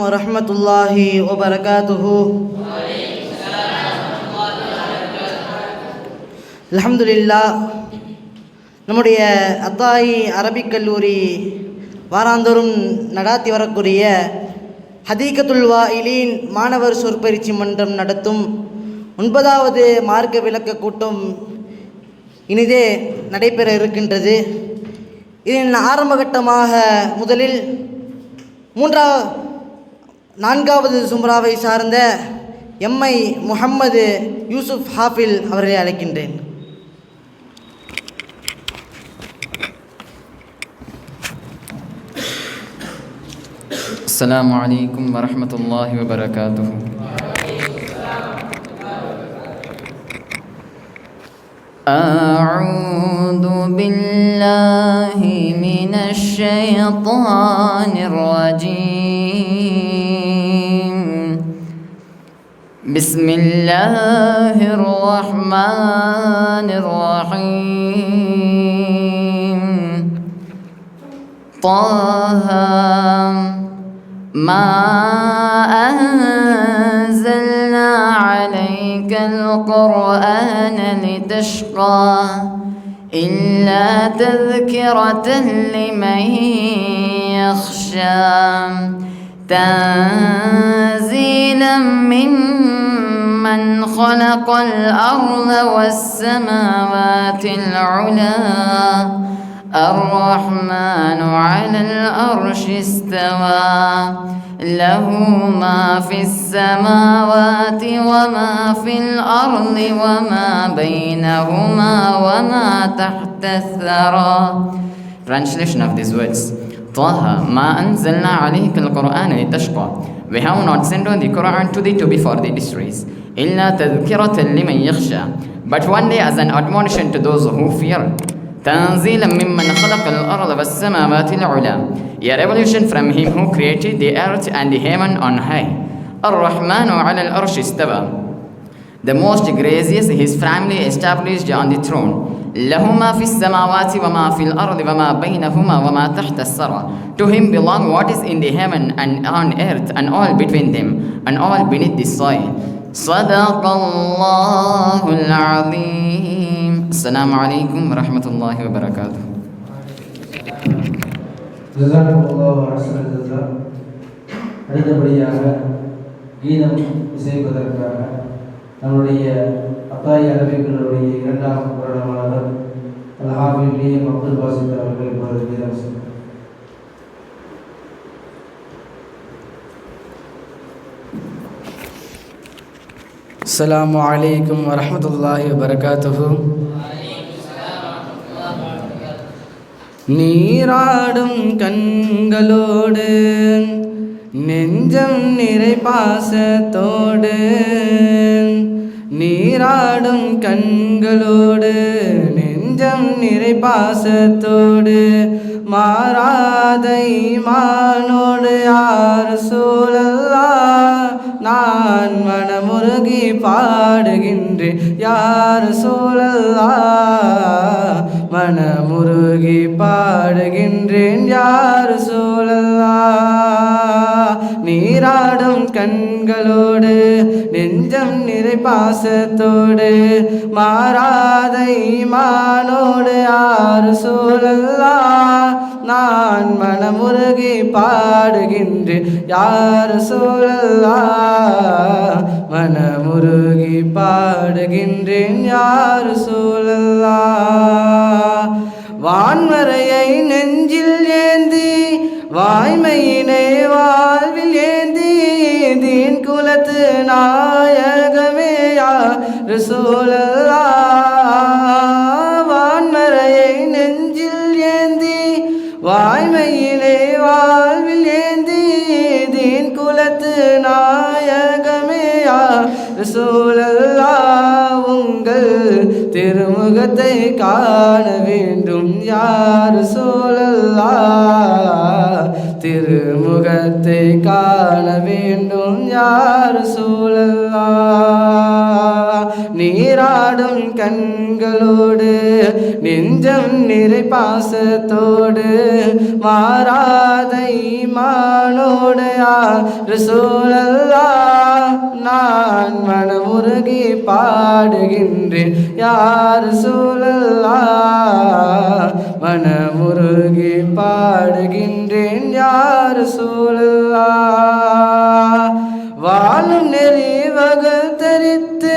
வரஹ்மத்துல்லாஹி வபரகாத்துஹு. அல்ஹம்துலில்லாஹ். நம்முடைய அத்தாயி அரபிக் கல்லூரி வாராந்தோறும் நடாத்தி வரக்கூடிய ஹதீகத்துல் வாயிலீன் மாணவர் சொற்பயிற்சி மன்றம் நடத்தும் 9வது மார்க்க விளக்க கூட்டம் இனிதே நடைபெற இருக்கின்றது. இதன் ஆரம்பகட்டமாக முதலில் 4வது சும்ராவை சார்ந்த எம்ஐ முஹம்மது யூசுப் ஹாஃபில் அவர்களை அழைக்கின்றேன். அஸ்ஸலாமு அலைக்கும் வரஹ்மத்துல்லாஹி வபரகாத்துஹு. அஊது பில்லாஹி மினஷ் ஷைத்தானிர் ரஜீம். பிஸ்மில்லாஹிர் ரஹ்மானிர் Rahim. த்வாஹா ما أنزلنا عليك القرآن لتشقى إلا تذكرة لمن يخشى تنزيلا ممن خلق الأرض والسماوات العلى الرحمن على العرش استوى له ما في السماوات وما في الأرض وما بينهما وما تحت الثرى. Translation of these words. طه ما أنزلنا عليك القرآن لتشقى. We have not sent on the Quran to thee to be for thee distress. إلا تذكرة لمن يخشى. But one day as an admonition to those who fear. تنزيلا ممن خلق الأرض والسماوات العلى. A revelation from him who created the earth and the heaven on high. الرحمن على العرش استوى. The most gracious, his family established on the throne. له ما في السماوات وما في الأرض وما بينهما وما تحت الثرى. To him belong what is in the heaven and on earth and all between them and all beneath the soil. صدق الله العظيم. السلام عليكم ورحمة الله وبركاته. ஜஸாக்கல்லாஹு அஹ்ஸனல் ஜஸா. அடுத்தபடியாக கீதம் இசைப்பதற்காக நம்முடைய அத்தாயி அரபிகளுடைய 2ஆம் வருடமானவர் அல்-ஹாஃபிஸ் PM Abdul Basith அவர்கள் இப்பொழுது கீதம் செய்கிறார். அஸ்ஸலாமு அலைக்கும் வரஹ்மத்துல்லாஹி வபரகாத்துஹு. நீராடும் கண்களோடு நெஞ்சம் நிறை பாசத்தோடு, நீராடும் கண்களோடு நெஞ்சம் நிறை பாசத்தோடு, மாறாத ஈமானோடு யார் ரசூலல்லாஹ் நான் மனமுருகி பாடுகின்றேன். யார் ரசூலல்லாஹ் மனமுருகி பாடுகின்றேன். யார் ரசூலல்லாஹ் நீராடும் கண்களோடு நெஞ்சம் நிறை பாசத்தோடு, மாறாத ஈமானோடு யார் ரசூலல்லாஹ் நான் மனமுருகி பாடுகின்றேன். யார் ரசூலல்லாஹ் மனமுருகி பாடுகின்றேன். யார் ரசூலல்லாஹ் வான்மறையை நெஞ்சில் ஏந்தி வாய்மையினை வாழ்வில் ஏந்தி தீன் குலத்து நாயகமே யார் ரசூலல்லாஹ் வான்மறையை நெஞ்சில் ஏந்தி வாய்மையிலே வாழ்வில் ஏந்தி தீன் குலத்து நாயகமே யார் ரசூலல்லாஹ் உங்கள் திருமுகத்தை காண வேண்டும். யார் ரசூலல்லாஹ் திருமுகத்தை காண வேண்டும். யார் ரசூலல்லாஹ் நீராடும் கண்களோடு நெஞ்சம் நிறை பாசத்தோடு மாறாத ஈமானோடு யா ரசூலல்லாஹ் நான் மனமுருகி பாடுகின்றேன் யா ரசூலல்லாஹ் மனமுருகி பாடுகின்றேன் யா ரசூலல்லாஹ் வாழும் நெறி வகுத்தரித்து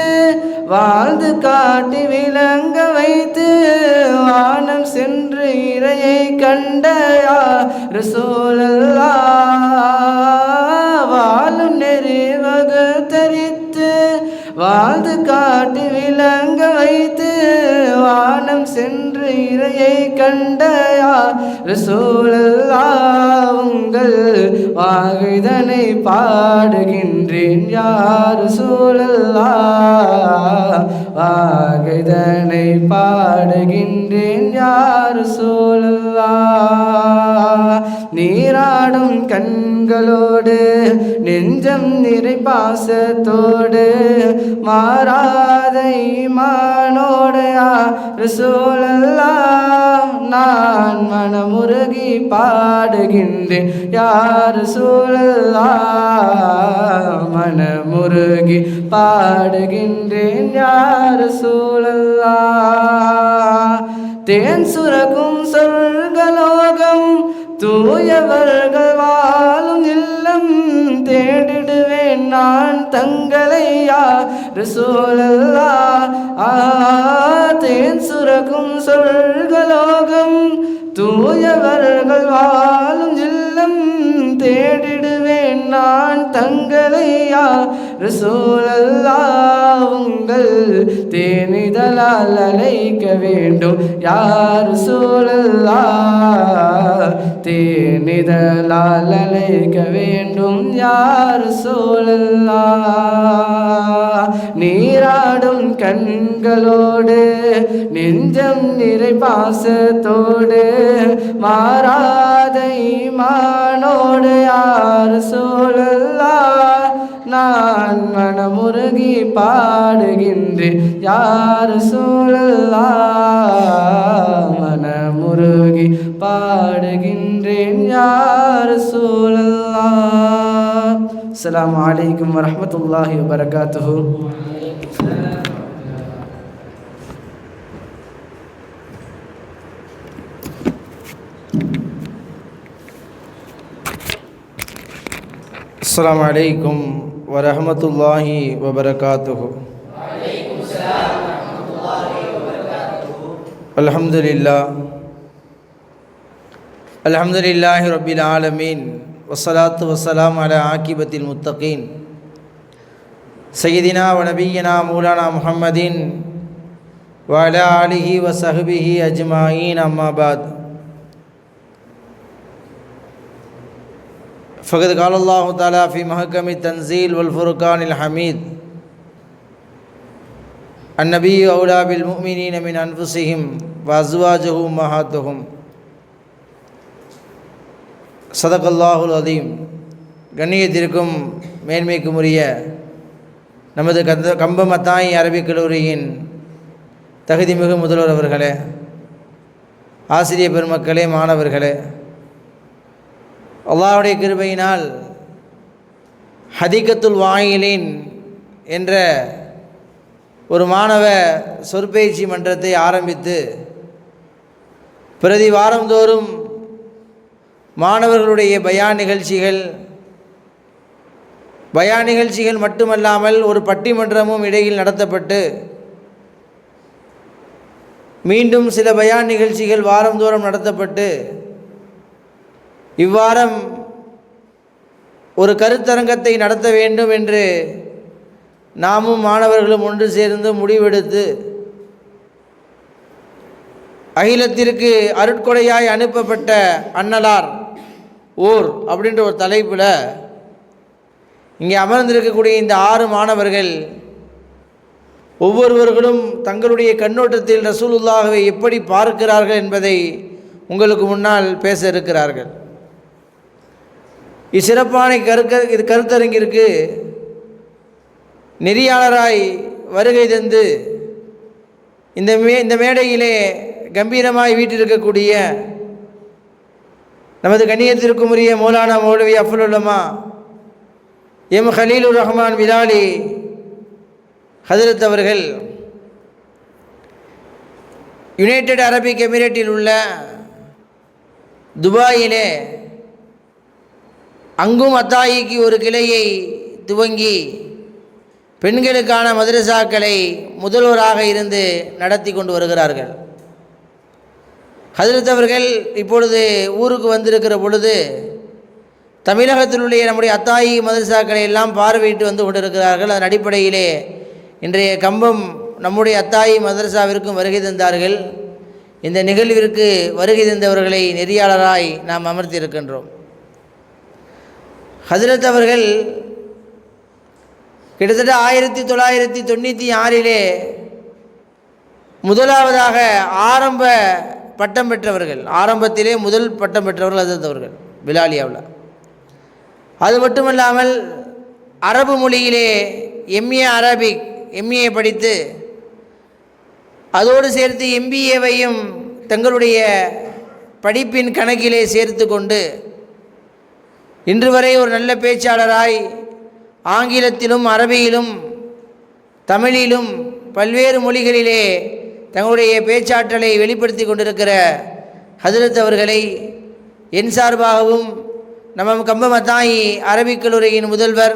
வாழ்ந்து காட்டி விளங்க வைத்து வானம் சென்று இறையை கண்ட யா ரசூலல்லாஹ் வாழும் நெறி வகுத்தரித்து வாழ்ந்து காட்டி விளங்க வைத்து வானம் சென்று இறையை கண்ட யா ரசூலல்லாஹ் உங்கள் வாகைதனை பாடுகின்றேன் யா ரசூலல்லாஹ் வாகைதனை பாடுகின்றேன் யா ரசூலல்லாஹ் நீராடும் கண்களோடு நெஞ்சம் நிறை பாசத்தோடு மாறாத ஈமானோடு யா ரசூலல்லாஹ் நான் மனமுருகி பாடுகின்றேன் யா ரசூலல்லாஹ் மனமுருகி பாடுகின்றேன் யா ரசூலல்லாஹ் தேன் சுரக்கும் சொர்க்கலோகம் தூயவர்கள் வாழும் இல்லம் தேடிடுவேன் நான் தங்களை யா ரசூலல்லாஹ் தேன் சுரக்கும் சொர்க்கலோகம் தூயவர்கள் வாழும் இல்லம் தேடிடுவேன் நான் தங்களை யா ரசூலல்லாஹ் உங்கள் தேனிதழால் அழைக்க வேண்டும் யா ரசூலல்லாஹ் தேனிதழால் அழைக்க வேண்டும் யா ரசூலல்லாஹ் நீராடும் கண்களோடு நெஞ்சம் நிறை பாசத்தோடு மாறாத ஈமானோடு யா ரசூலல்லாஹ் நான் மனமுருகி பாடுகின்றேன் யா ரசூலல்லாஹ் மனமுருகி பாடுகின்றேன் யா ரசூலல்லாஹ். அஸ்ஸலாமு அலைக்கும் வரஹ்மத்துல்லாஹி வபரகாத்துஹு. அஸ்ஸலாமு அலைக்கும் வரஹ்மத்துல்லாஹி வபரகாத்துஹு. அல்ஹம்துலில்லாஹி ரப்பில் ஆலமீன் வஸ்ஸலாத்து வஸ்ஸலாமு அலா ஆகிபத்தில் முத்தகீன் சய்யிதினா வ நபியினா மௌலானா முஹம்மதின் வ அலா ஆலிஹி வ ஸஹ்பிஹி அஜ்மாஈன் அம்மா பாத். फ़क़द क़ाल अल्लाहु तआला फ़ी महकमि तंज़ील वल फ़ुरक़ानिल हमीद अन्नबिय्यु औला बिल मुअ्मिनीन मिन अनफुसिहिम व अज़वाजुहु उम्महातुहुम ஸதகல்லாஹுல் அஸீம். கண்ணியத்திற்கும் மேன்மைக்கும் உரிய நமது கம்பமத்தாய் அரபிக் கல்லூரியின் தகுதிமிகு முதல்வர் அவர்களே, ஆசிரியர் பெருமக்களே, மாணவர்களே, அல்லாஹ்வுடைய கிருபையினால் ஹதீகத்துல் வாயிலின் என்ற ஒரு மாணவ சொற்பயிற்சி மன்றத்தை ஆரம்பித்து பிரதி வாரந்தோறும் மாணவர்களுடைய பயான் நிகழ்ச்சிகள் மட்டுமல்லாமல் ஒரு பட்டிமன்றமும் இடையில் நடத்தப்பட்டு மீண்டும் சில பயான் நிகழ்ச்சிகள் வாரந்தோறும் நடத்தப்பட்டு இவ்வாரம் ஒரு கருத்தரங்கத்தை நடத்த வேண்டும் என்று நாமும் மாணவர்களும் ஒன்று சேர்ந்து முடிவெடுத்து அகிலத்திற்கு அருட்கொடையாய் அனுப்பப்பட்ட அன்னலார் ஓர் அப்படின்ற ஒரு தலைப்பில் இங்கே அமர்ந்திருக்கக்கூடிய இந்த 6 மாணவர்கள் ஒவ்வொருவர்களும் தங்களுடைய கண்ணோட்டத்தில் ரசூலுல்லாஹ்வை எப்படி பார்க்கிறார்கள் என்பதை உங்களுக்கு முன்னால் பேச இருக்கிறார்கள். இச்சிறப்பான கருத்தரங்கிற்கு நெறியாளராய் வருகை தந்து இந்த மேடையிலே கம்பீரமாய் வீற்றிருக்கக்கூடிய நமது கண்ணியத்திற்கும் உரிய மௌலானா மௌலவி அஃபுல் உலமா எம் ஹலீலுர் ரஹ்மான் பிலாலி ஹதரத் அவர்கள் யுனைடெட் அரபிக் எமிரேட்டில் உள்ள துபாயிலே அங்கும் அத்தாயிக்கு ஒரு கிளையை துவங்கி பெண்களுக்கான மதரசாக்களை முதல்வராக இருந்து நடத்தி கொண்டு வருகிறார்கள். ஹஜ்ரத் அவர்கள் இப்பொழுது ஊருக்கு வந்திருக்கிற பொழுது தமிழகத்தினுடைய நம்முடைய அத்தாயி மதரசாக்களை எல்லாம் பார்வையிட்டு வந்து கொண்டிருக்கிறார்கள். அதன் அடிப்படையிலே இன்றைய கம்பம் நம்முடைய அத்தாயி மதரசாவிற்கும் வருகை தந்தார்கள். இந்த நிகழ்விற்கு வருகை தந்தவர்களை நெறியாளராய் நாம் அமர்த்தியிருக்கின்றோம். ஹஜ்ரத் அவர்கள் கிட்டத்தட்ட 1996 முதலாவதாக ஆரம்ப பட்டம் பெற்றவர்கள், ஆரம்பத்திலே முதல் பட்டம் பெற்றவர்கள் ஹஜ்ரத் அவர்கள் பிலாலியாவில். அது மட்டுமல்லாமல் அரபு மொழியிலே எம்ஏ அரபிக் எம்ஏ படித்து அதோடு சேர்த்து எம்பிஏவையும் தங்களுடைய படிப்பின் கணக்கிலே சேர்த்து கொண்டு இன்று வரை ஒரு நல்ல பேச்சாளராய் ஆங்கிலத்திலும் அரபியிலும் தமிழிலும் பல்வேறு மொழிகளிலே தங்களுடைய பேச்சாற்றலை வெளிப்படுத்தி கொண்டிருக்கிற ஹஜ்ரத் அவர்களை என் சார்பாகவும் நம்ம கம்பம் அத்தாயி அரபிக் கல்லூரியின் முதல்வர்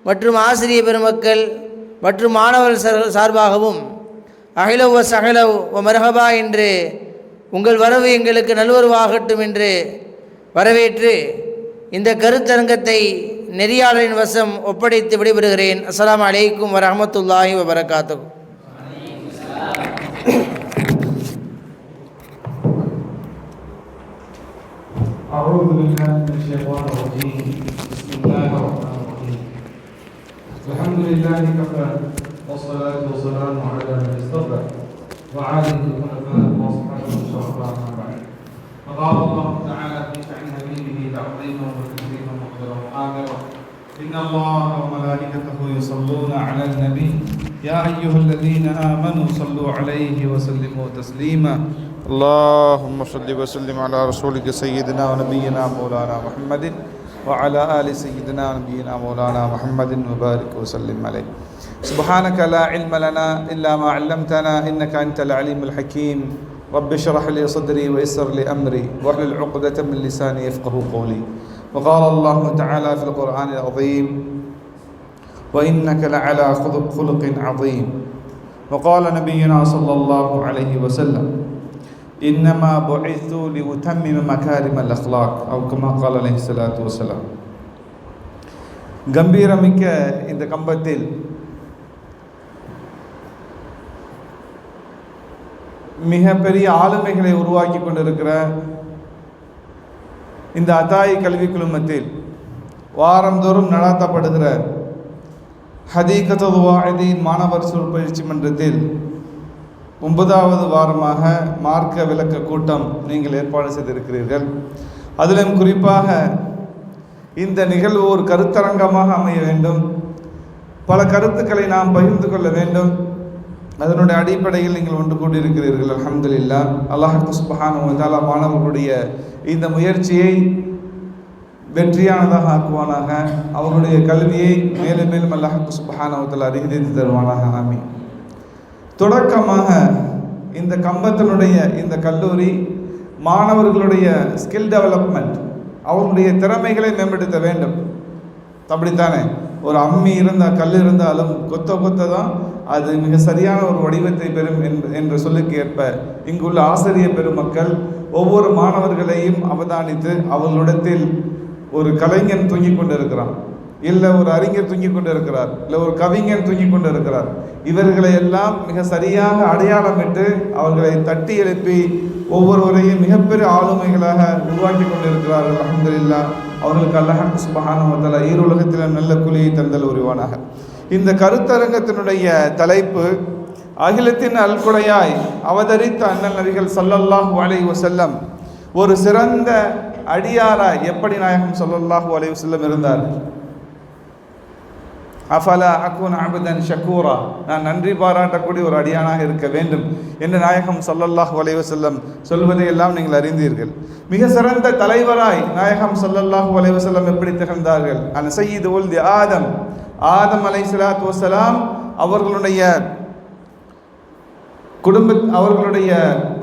மற்றும் ஆசிரிய பெருமக்கள் மற்றும் மாணவர்கள் சார்பாகவும் அஹ்லவ் வ சஹ்லவ் வ மர்ஹபா என்று உங்கள் வரவு எங்களுக்கு நல்வரவாகட்டும் என்று வரவேற்று இந்த கருத்தரங்கத்தை நெறியாளரின் வசம் ஒப்படைத்து விடைபெறுகிறேன். அஸ்ஸலாமு அலைக்கும் வரஹ்மத்துல்லாஹி வபரகாத்துஹு. أعوذ بالله من الشيطان الرجيم. بسم الله الرحمن الرحيم. الحمد لله كفى والصلاة والسلام على من اصطفى وعاله الخلفاء وأصحابه الشرفاء أما بعد. فقال الله تعالى في شأن نبيه تعظيما وتكريما مقدرا وآمرا إن الله وملائكته يصلون على النبي يا أيها الذين آمنوا صلوا عليه وسلموا تسليما. اللهم صل وسلم على رسولك سيدنا ونبينا مولانا محمد وعلى آل سيدنا ونبينا مولانا محمد وبارك وسلم عليه. سبحانك لا علم لنا إلا ما علمتنا إنك أنت العليم الحكيم. رب اشرح لي صدري ويسر لي أمري واحلل عقدة من لساني يفقهوا قولي. وقال الله تعالى في القرآن العظيم وإنك لعلى خلق عظيم. وقال نبينا صلى الله عليه وسلم إنما بعثت لأتمم مكارم الأخلاق أو كما قال عليه الصلاة والسلام. கம்பீரமிக்க இந்த கம்பத்தில் மிகப்பெரிய ஆளுமைகளை உருவாக்கி கொண்டிருக்கிற இந்த அத்தாயி கல்வி குழுமத்தில் வாரந்தோறும் நடாத்தப்படுகிற ஹதீகத்துல் வாஇதீன் மாணவர் சொற்பயிற்சி மன்றத்தில் 9வது வாரமாக மார்க்க விளக்க கூட்டம் நீங்கள் ஏற்பாடு செய்திருக்கிறீர்கள். அதிலும் குறிப்பாக இந்த நிகழ்வு ஒரு கருத்தரங்கமாக அமைய வேண்டும், பல கருத்துக்களை நாம் பகிர்ந்து கொள்ள வேண்டும். அதனுடைய அடிப்படையில் நீங்கள் ஒன்று கூடியிருக்கிறீர்கள். அல்ஹம்துலில்லாஹ். அல்லாஹ் சுப்ஹானஹு வ தஆலா மாணவர்களுடைய இந்த முயற்சியை வெற்றியானதாக ஆக்குவானாக. அவருடைய கல்வியை மேலும் மேலும் அல்லாஹ் சுப்ஹானஹு வ தஆலா அதிகரித்து தருவானாக. ஆமீன். தொடக்கமாக இந்த கம்பத்தினுடைய இந்த கல்லூரி மாணவர்களுடைய ஸ்கில் டெவலப்மெண்ட், அவர்களுடைய திறமைகளை மேம்படுத்த வேண்டும். அப்படித்தானே? ஒரு அம்மி இருந்தால் கல் இருந்தாலும் கொத்த தான் அது மிக சரியான ஒரு வடிவத்தை பெறும் என்ற சொல்லுக்கு ஏற்ப இங்குள்ள ஆசிரியர் பெருமக்கள் ஒவ்வொரு மாணவர்களையும் அவதானித்து அவர்களிடத்தில் ஒரு கலைஞன் தூங்கிக் கொண்டிருக்கிறான், இல்லை ஒரு அறிஞர் தூங்கிக் கொண்டு இருக்கிறார், இல்லை ஒரு கவிஞன் தூங்கிக் கொண்டு இருக்கிறார். இவர்களை எல்லாம் மிக சரியாக அடையாளமிட்டு அவர்களை தட்டி எழுப்பி ஒவ்வொருவரையும் மிகப்பெரிய ஆளுமைகளாக உருவாக்கி கொண்டிருக்கிறார்கள். அல்ஹம்துலில்லாஹ். அவர்களுக்கு அல்லாஹ் சுப்ஹானஹு வ தஆலா ஈருலகத்திலும் நல்ல கூலியை தந்தல் உரிவானாக. இந்த கருத்தரங்கத்தினுடைய தலைப்பு அகிலத்தின் அல்குடையாய் அவதரித்த அண்ணல் நபிகள் ஸல்லல்லாஹு அலைஹி வஸல்லம் ஒரு சிறந்த அடியாராய் எப்படி நாயகம் ஸல்லல்லாஹு அலைஹி வஸல்லம் இருந்தார். அஃபலா அகுன் அபுதன் ஷக்கூரா, நான் நன்றி பாராட்டக்கூடிய ஒரு அடியானாக இருக்க வேண்டும் என்று நாயகம் ஸல்லல்லாஹு அலைஹி வஸல்லம் சொல்வதை எல்லாம் நீங்கள் அறிந்தீர்கள். மிக சிறந்த தலைவராய் நாயகம் ஸல்லல்லாஹு அலைஹி வஸல்லம் எப்படி திகழ்ந்தார்கள்? அன் சய்யிது உல்தி ஆதம், ஆதம் அலைஹிஸ்ஸலாத்து வஸ்ஸலாம் அவர்களுடைய அவர்களுடைய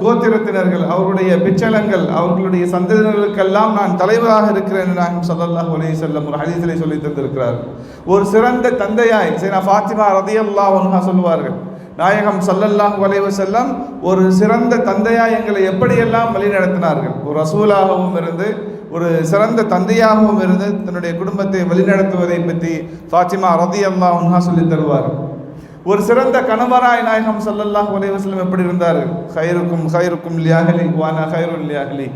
கோத்திரத்தினர்கள், அவர்களுடைய பிச்சலங்கள், அவர்களுடைய சந்ததியினர்களுக்கெல்லாம் நான் தலைவராக இருக்கிறேன் என்று நாயகம் ஸல்லல்லாஹு அலைஹி வஸல்லம் ஒரு ஹதீஸிலே சொல்லி தந்திருக்கிறார். ஒரு சிறந்த தந்தையாய் சையதா ஃபாத்திமா ரலியல்லாஹு அன்ஹா சொல்வார்கள், நாயகம் ஸல்லல்லாஹு அலைஹி வஸல்லம் ஒரு சிறந்த தந்தையாய் எங்களை எப்படியெல்லாம் வழிநடத்தினார்கள். ஒரு ரசூலாகவும் இருந்து ஒரு சிறந்த தந்தையாகவும் இருந்து தன்னுடைய குடும்பத்தை வழிநடத்துவதை பற்றி ஃபாத்திமா ரலியல்லாஹு அன்ஹா சொல்லி தருவார்கள். ஒரு சிறந்த கணவராய் நாயகம் ஸல்லல்லாஹு அலைஹி வஸல்லம் எப்படி இருந்தார்கள்? கைருக்கும் லியாஹ்லி வானா கைருல் லியாஹ்லி,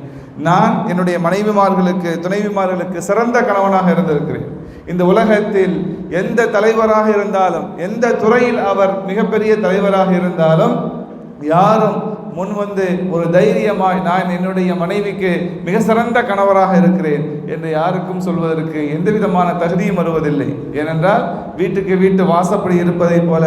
நான் என்னுடைய மனைவிமார்களுக்கு துணைவிமார்களுக்கு சிறந்த கணவனாக இருந்திருக்கிறேன். இந்த உலகத்தில் எந்த தலைவராக இருந்தாலும், எந்த துறையில் அவர் மிகப்பெரிய தலைவராக இருந்தாலும், யாரும் முன் வந்து ஒரு தைரியமாய் நான் என்னுடைய மனைவிக்கு மிக சிறந்த கணவராக இருக்கிறேன் என்று யாருக்கும் சொல்வதற்கு எந்த விதமான தகுதியும் வருவதில்லை. ஏனென்றால் வீட்டுக்கு வீட்டு வாசப்படி இருப்பதை போல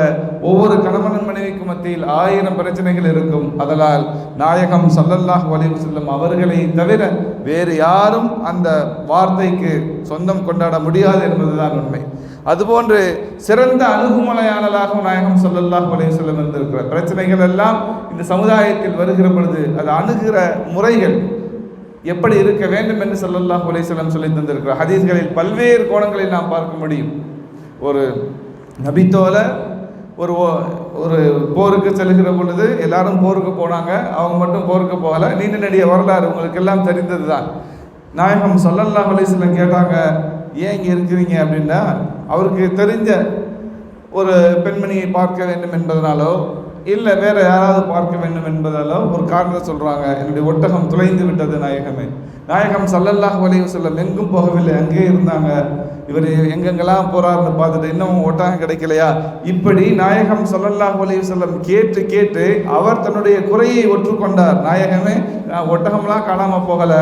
ஒவ்வொரு கணவன் மனைவிக்கு மத்தியில் 1000 பிரச்சனைகள் இருக்கும். அதனால் நாயகம் ஸல்லல்லாஹு அலைஹி வஸல்லம் அவர்களை தவிர வேறு யாரும் அந்த வார்த்தைக்கு சொந்தம் கொண்டாட முடியாது என்பதுதான் உண்மை. அதுபோன்று சிறந்த அணுகுமுறையாளராக நாயகம் ஸல்லல்லாஹு அலைஹி வஸல்லம் இருந்திருக்கிறார். பிரச்சனைகள் எல்லாம் இந்த சமுதாயத்தில் வருகிற பொழுது அது அணுகிற முறைகள் எப்படி இருக்க வேண்டும் என்று ஸல்லல்லாஹு அலைஹி வஸல்லம் சொல்லி தந்திருக்கிறார். ஹதீஸ்களில் பல்வேறு கோணங்களில் நாம் பார்க்க முடியும். ஒரு நபித்தோல ஒரு போருக்கு செல்கிற பொழுது எல்லாரும் போருக்கு போனாங்க, அவங்க மட்டும் போருக்கு போகலை. நீண்ட நெடிய வரலாறு உங்களுக்கு எல்லாம் தெரிந்தது தான். நாயகம் ஸல்லல்லாஹு அலைஹி வஸல்லம் கேட்டாங்க, ஏன் இங்கே இருக்கிறீங்க அப்படின்னா, அவருக்கு தெரிஞ்ச ஒரு பெண்மணியை பார்க்க வேண்டும் என்பதனாலோ இல்லை வேறு யாராவது பார்க்க வேண்டும் என்பதாலோ ஒரு காரணத்தை சொல்கிறாங்க, என்னுடைய ஒட்டகம் துளைந்து விட்டது நாயகமே. நாயகம் ஸல்லல்லாஹு அலைஹி வஸல்லம் எங்கும் போகவில்லை, அங்கே இருந்தாங்க. இவர் எங்கெங்கெல்லாம் போகிறாருன்னு பார்த்துட்டு இன்னும் ஒட்டகம் கிடைக்கலையா? இப்படி நாயகம் ஸல்லல்லாஹு அலைஹி வஸல்லம் கேட்டு கேட்டு அவர் தன்னுடைய குறையை ஒற்றுக்கொண்டார். நாயகமே, நான் ஒட்டகம்லாம் காணாமல் போகலை,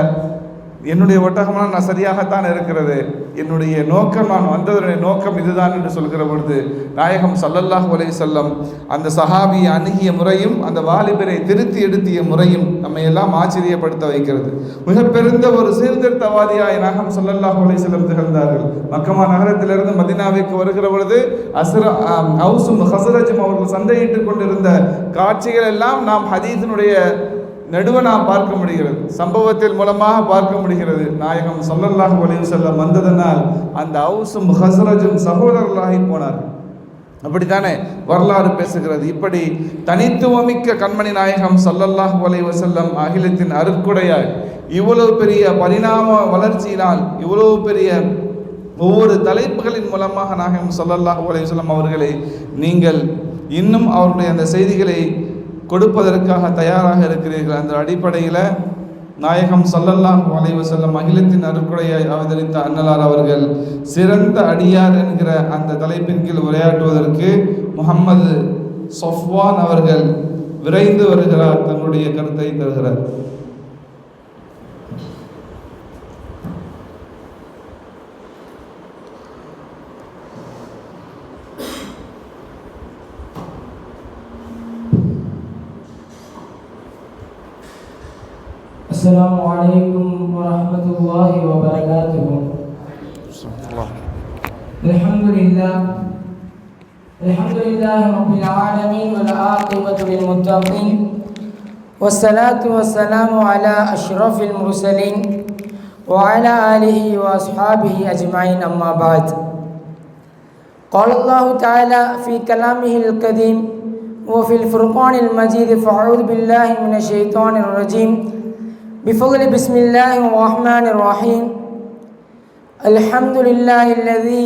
என்னுடைய ஒட்டகம்லாம் நான் சரியாகத்தான் இருக்கிறது, என்னுடைய நோக்கம், நான் வந்ததனுடைய நோக்கம் இதுதான் என்று சொல்கிற பொழுது நாயகம் ஸல்லல்லாஹு அலைஹி வஸல்லம் அந்த சஹாபியை அணுகிய முறையும் அந்த வாலிபரை திருத்தி எடுத்திய முறையும் நம்மை எல்லாம் ஆச்சரியப்படுத்த வைக்கிறது. மிக பெருந்த ஒரு சீர்திருத்தவாதியாய் நாயகம் ஸல்லல்லாஹு அலைஹி வஸல்லம் திகழ்ந்தார்கள். மக்கமா நகரத்திலிருந்து மதீனாவிற்கு வருகிற பொழுது அவுஸும் ஹஸரஜும் அவர்கள் சண்டையிட்டுக் கொண்டிருந்த காட்சிகள் எல்லாம் நாம் ஹதீஸினுடைய நடுவே நாம் பார்க்க முடிகிறது, சம்பவத்தில் மூலமாக பார்க்க முடிகிறது. நாயகம் ஸல்லல்லாஹு அலைஹி வஸல்லம் வந்ததனால் அந்த அவுஸும் ஹஸரஜும் சகோதரர்களாகி போனார். அப்படித்தானே வரலாறு பேசுகிறது. இப்படி தனித்துவமிக்க கண்மணி நாயகம் ஸல்லல்லாஹு அலைஹி வஸல்லம் அகிலத்தின் அருட்கொடையாய் இவ்வளவு பெரிய பரிணாம வளர்ச்சியினால் இவ்வளவு பெரிய ஒவ்வொரு தலைப்புகளின் மூலமாக நாயகம் ஸல்லல்லாஹு அலைஹி வஸல்லம் அவர்களை நீங்கள் இன்னும் அவருடைய அந்த செய்திகளை கொடுப்பதற்காக தயாராக இருக்கிறீர்கள். அந்த அடிப்படையில் நாயகம் ஸல்லல்லாஹு அலைஹி வஸல்லம் அகிலத்தின் அருட்கொடையாய் அவதரித்த அன்னலார் அவர்கள் சிறந்த அடியார் என்கிற அந்த தலைப்பின் கீழ் உரையாற்றுவதற்கு முஹம்மது ஸஃப்வான் அவர்கள் விரைந்து வருகிறார், தன்னுடைய கருத்தை தருகிறார். السلام عليكم ورحمة الله وبركاته. الحمد لله رب العالمين والعاقبة للمتقين والصلاة والسلام على أشرف المرسلين وعلى آله وأصحابه أجمعين، أما بعد. قال الله تعالى في كلامه القديم وفي الفرقان المجيد: فأعوذ بالله من الشيطان الرجيم بفضل بسم الله الرحمن الرحيم. الحمد لله الذي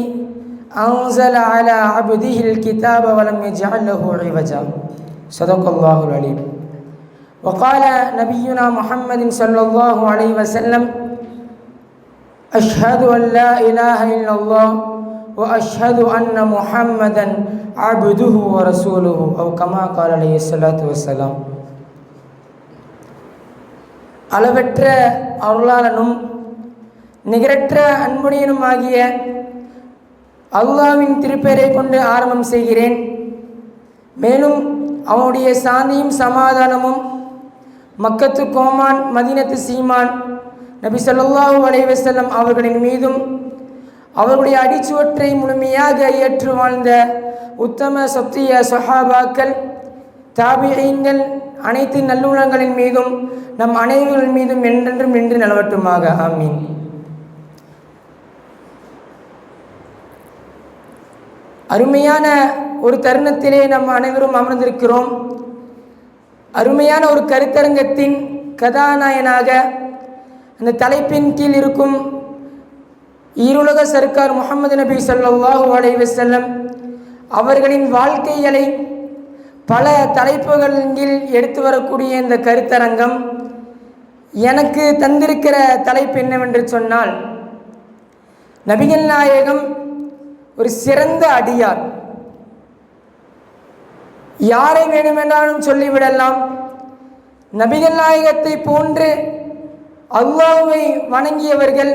أنزل على عبده الكتاب ولم يجعل له عوجا. صدق الله العليم. وقال نبينا محمد صلى الله عليه وسلم: أشهد أن لا إله إلا الله وأشهد أن محمدا عبده ورسوله، أو كما قال عليه الصلاة والسلام. அளவற்ற அருளாளனும் நிகரற்ற அன்புடையனுமாகிய அல்லாஹ்வின் திருப்பெயரை கொண்டு ஆரம்பம் செய்கிறேன். மேலும் அவனுடைய சாந்தியும் சமாதானமும் மக்கத்து கோமான் மதீனத்து சீமான் நபி ஸல்லல்லாஹு அலைஹி வஸல்லம் அவர்களின் மீதும் அவர்களுடைய அடிச்சுவற்றை முழுமையாக ஏற்று வாழ்ந்த உத்தம சத்திய சஹாபாக்கள் தாபிஈன்கள் அனைத்து நல்லுள்ளங்களின் மீதும் நம் அனைவரின் மீதும் என்றென்றும் நின்று நிலவட்டுமாக. ஆமீன். அருமையான ஒரு தருணத்திலே நம் அனைவரும் அமர்ந்திருக்கிறோம். அருமையான ஒரு கருத்தரங்கத்தின் கதாநாயகனாக அந்த தலைப்பின் கீழ் இருக்கும் ஈருலக சர்க்கார் முஹம்மது நபி ஸல்லல்லாஹு அலைஹி வஸல்லம் அவர்களின் வாழ்க்கைகளை பல தலைப்புகளின் கீழ் எடுத்து வரக்கூடிய இந்த கருத்தரங்கம் எனக்கு தந்திருக்கிற தலைப்பு என்னவென்று சொன்னால், நபிகள் நாயகம் ஒரு சிறந்த அடியார். யாரை வேணுமென்றாலும் சொல்லிவிடலாம். நபிகள் நாயகத்தை போன்று அல்லாஹ்வை வணங்கியவர்கள்,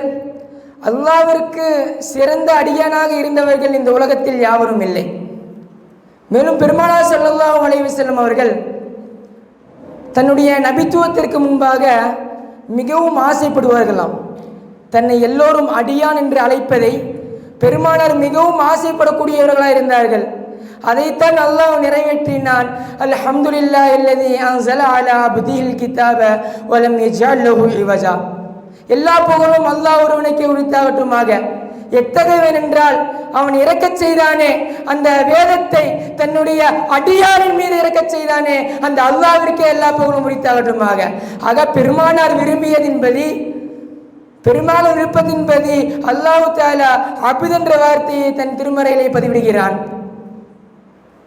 அல்லாஹ்விற்கு சிறந்த அடியானாக இருந்தவர்கள் இந்த உலகத்தில் யாவரும் இல்லை. மேலும் பெருமானார் ஸல்லல்லாஹு அலைஹி வஸல்லம் அவர்கள் தன்னுடைய நபித்துவத்திற்கு முன்பாக மிகவும் ஆசைப்படுவார்களாம். தன்னை எல்லோரும் அடியான் என்று அழைப்பதை பெருமானார் மிகவும் ஆசைப்படக்கூடியவர்களாக இருந்தார்கள். அதைத்தான் அல்லாஹ் நிறைவேற்றினான். அல்ஹம்துலில்லாஹி அல்லதி அன்ஸல அலா அப்திஹில் கிதாப வ லம் யஜ்அல் லஹு இவஜா. எல்லா புகழும் அல்லாஹ் ஒருவனுக்கே உரித்தாகட்டுமாக. எத்தகையவன் என்றால் அவன் இறக்கச் செய்தானே அந்த வேதத்தை தன்னுடைய அடியாரின் மீது இறக்கச் செய்தானே அந்த அல்லாஹ்விற்கே எல்லா புகழும் உரித்தாகட்டுமாக. ஆக பெருமானார் விரும்பியதின்படி, பெருமானார் விருப்பத்தின்படி அல்லாஹ் தஆலா அப்து என்ற வார்த்தையை தன் திருமறையிலே பதிவிடுகிறான்.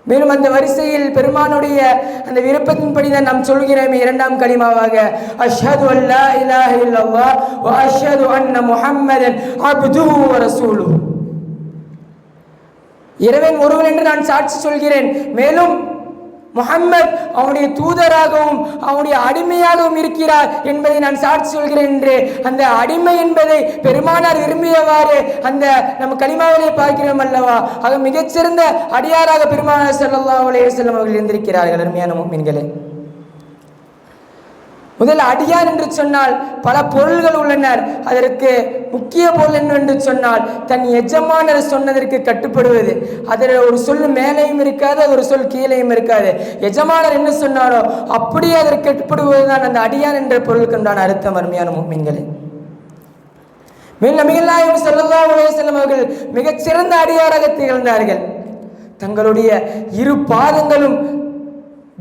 மேலும் அந்த வரிசையில் பெருமானுடைய அந்த விருப்பத்தின்படி தான் நாம் சொல்கிறோமே இரண்டாம் கலிமாவாக அஷ்ஹது அல்லா இலாஹ இல்லல்லாஹ் வ அஷ்ஹது அன்ன முஹம்மதன் அப்துஹு வ ரசூலுஹு. இறைவன் ஒருவன் என்று நான் சாட்சி சொல்கிறேன். மேலும் முஹம்மத் அவனுடைய தூதராகவும் அவனுடைய அடிமையாகவும் இருக்கிறார் என்பதை நான் சாட்சி சொல்கிறேன் என்று அந்த அடிமை என்பதை பெருமானார் விரும்பியவாறு அந்த நம்ம கலிமாவிலே பார்க்கிறோம் அல்லவா. ஆக மிகச்சிறந்த அடியாராக பெருமானார் ஸல்லல்லாஹு அலைஹி வஸல்லம் அவர்கள் இருந்திருக்கிறார்கள். அருமையான முஃமின்களே, முதல் அடியார் என்று சொன்னால் பல பொருள்கள் உள்ளனர். அதற்கு முக்கிய பொருள் என்னவென்று சொன்னால் தன் எஜமானர் சொன்னதற்கு கட்டுப்படுவது. அதில் ஒரு சொல் மேலேயும் இருக்காது, அது ஒரு சொல் கீழேயும் இருக்காது. எஜமானர் என்ன சொன்னாரோ அப்படியே அதற்கு கட்டுப்படுவதுதான் அந்த அடியார் என்ற பொருளுக்கு உண்டான அர்த்தம். அருமையான முஃமின்களே, மேலும் நபிகள் நாயகம் ஸல்லல்லாஹு அலைஹி வஸல்லம் அவர்கள் மிகச்சிறந்த அடியாராக திகழ்ந்தார்கள். தங்களுடைய இரு பாதங்களும்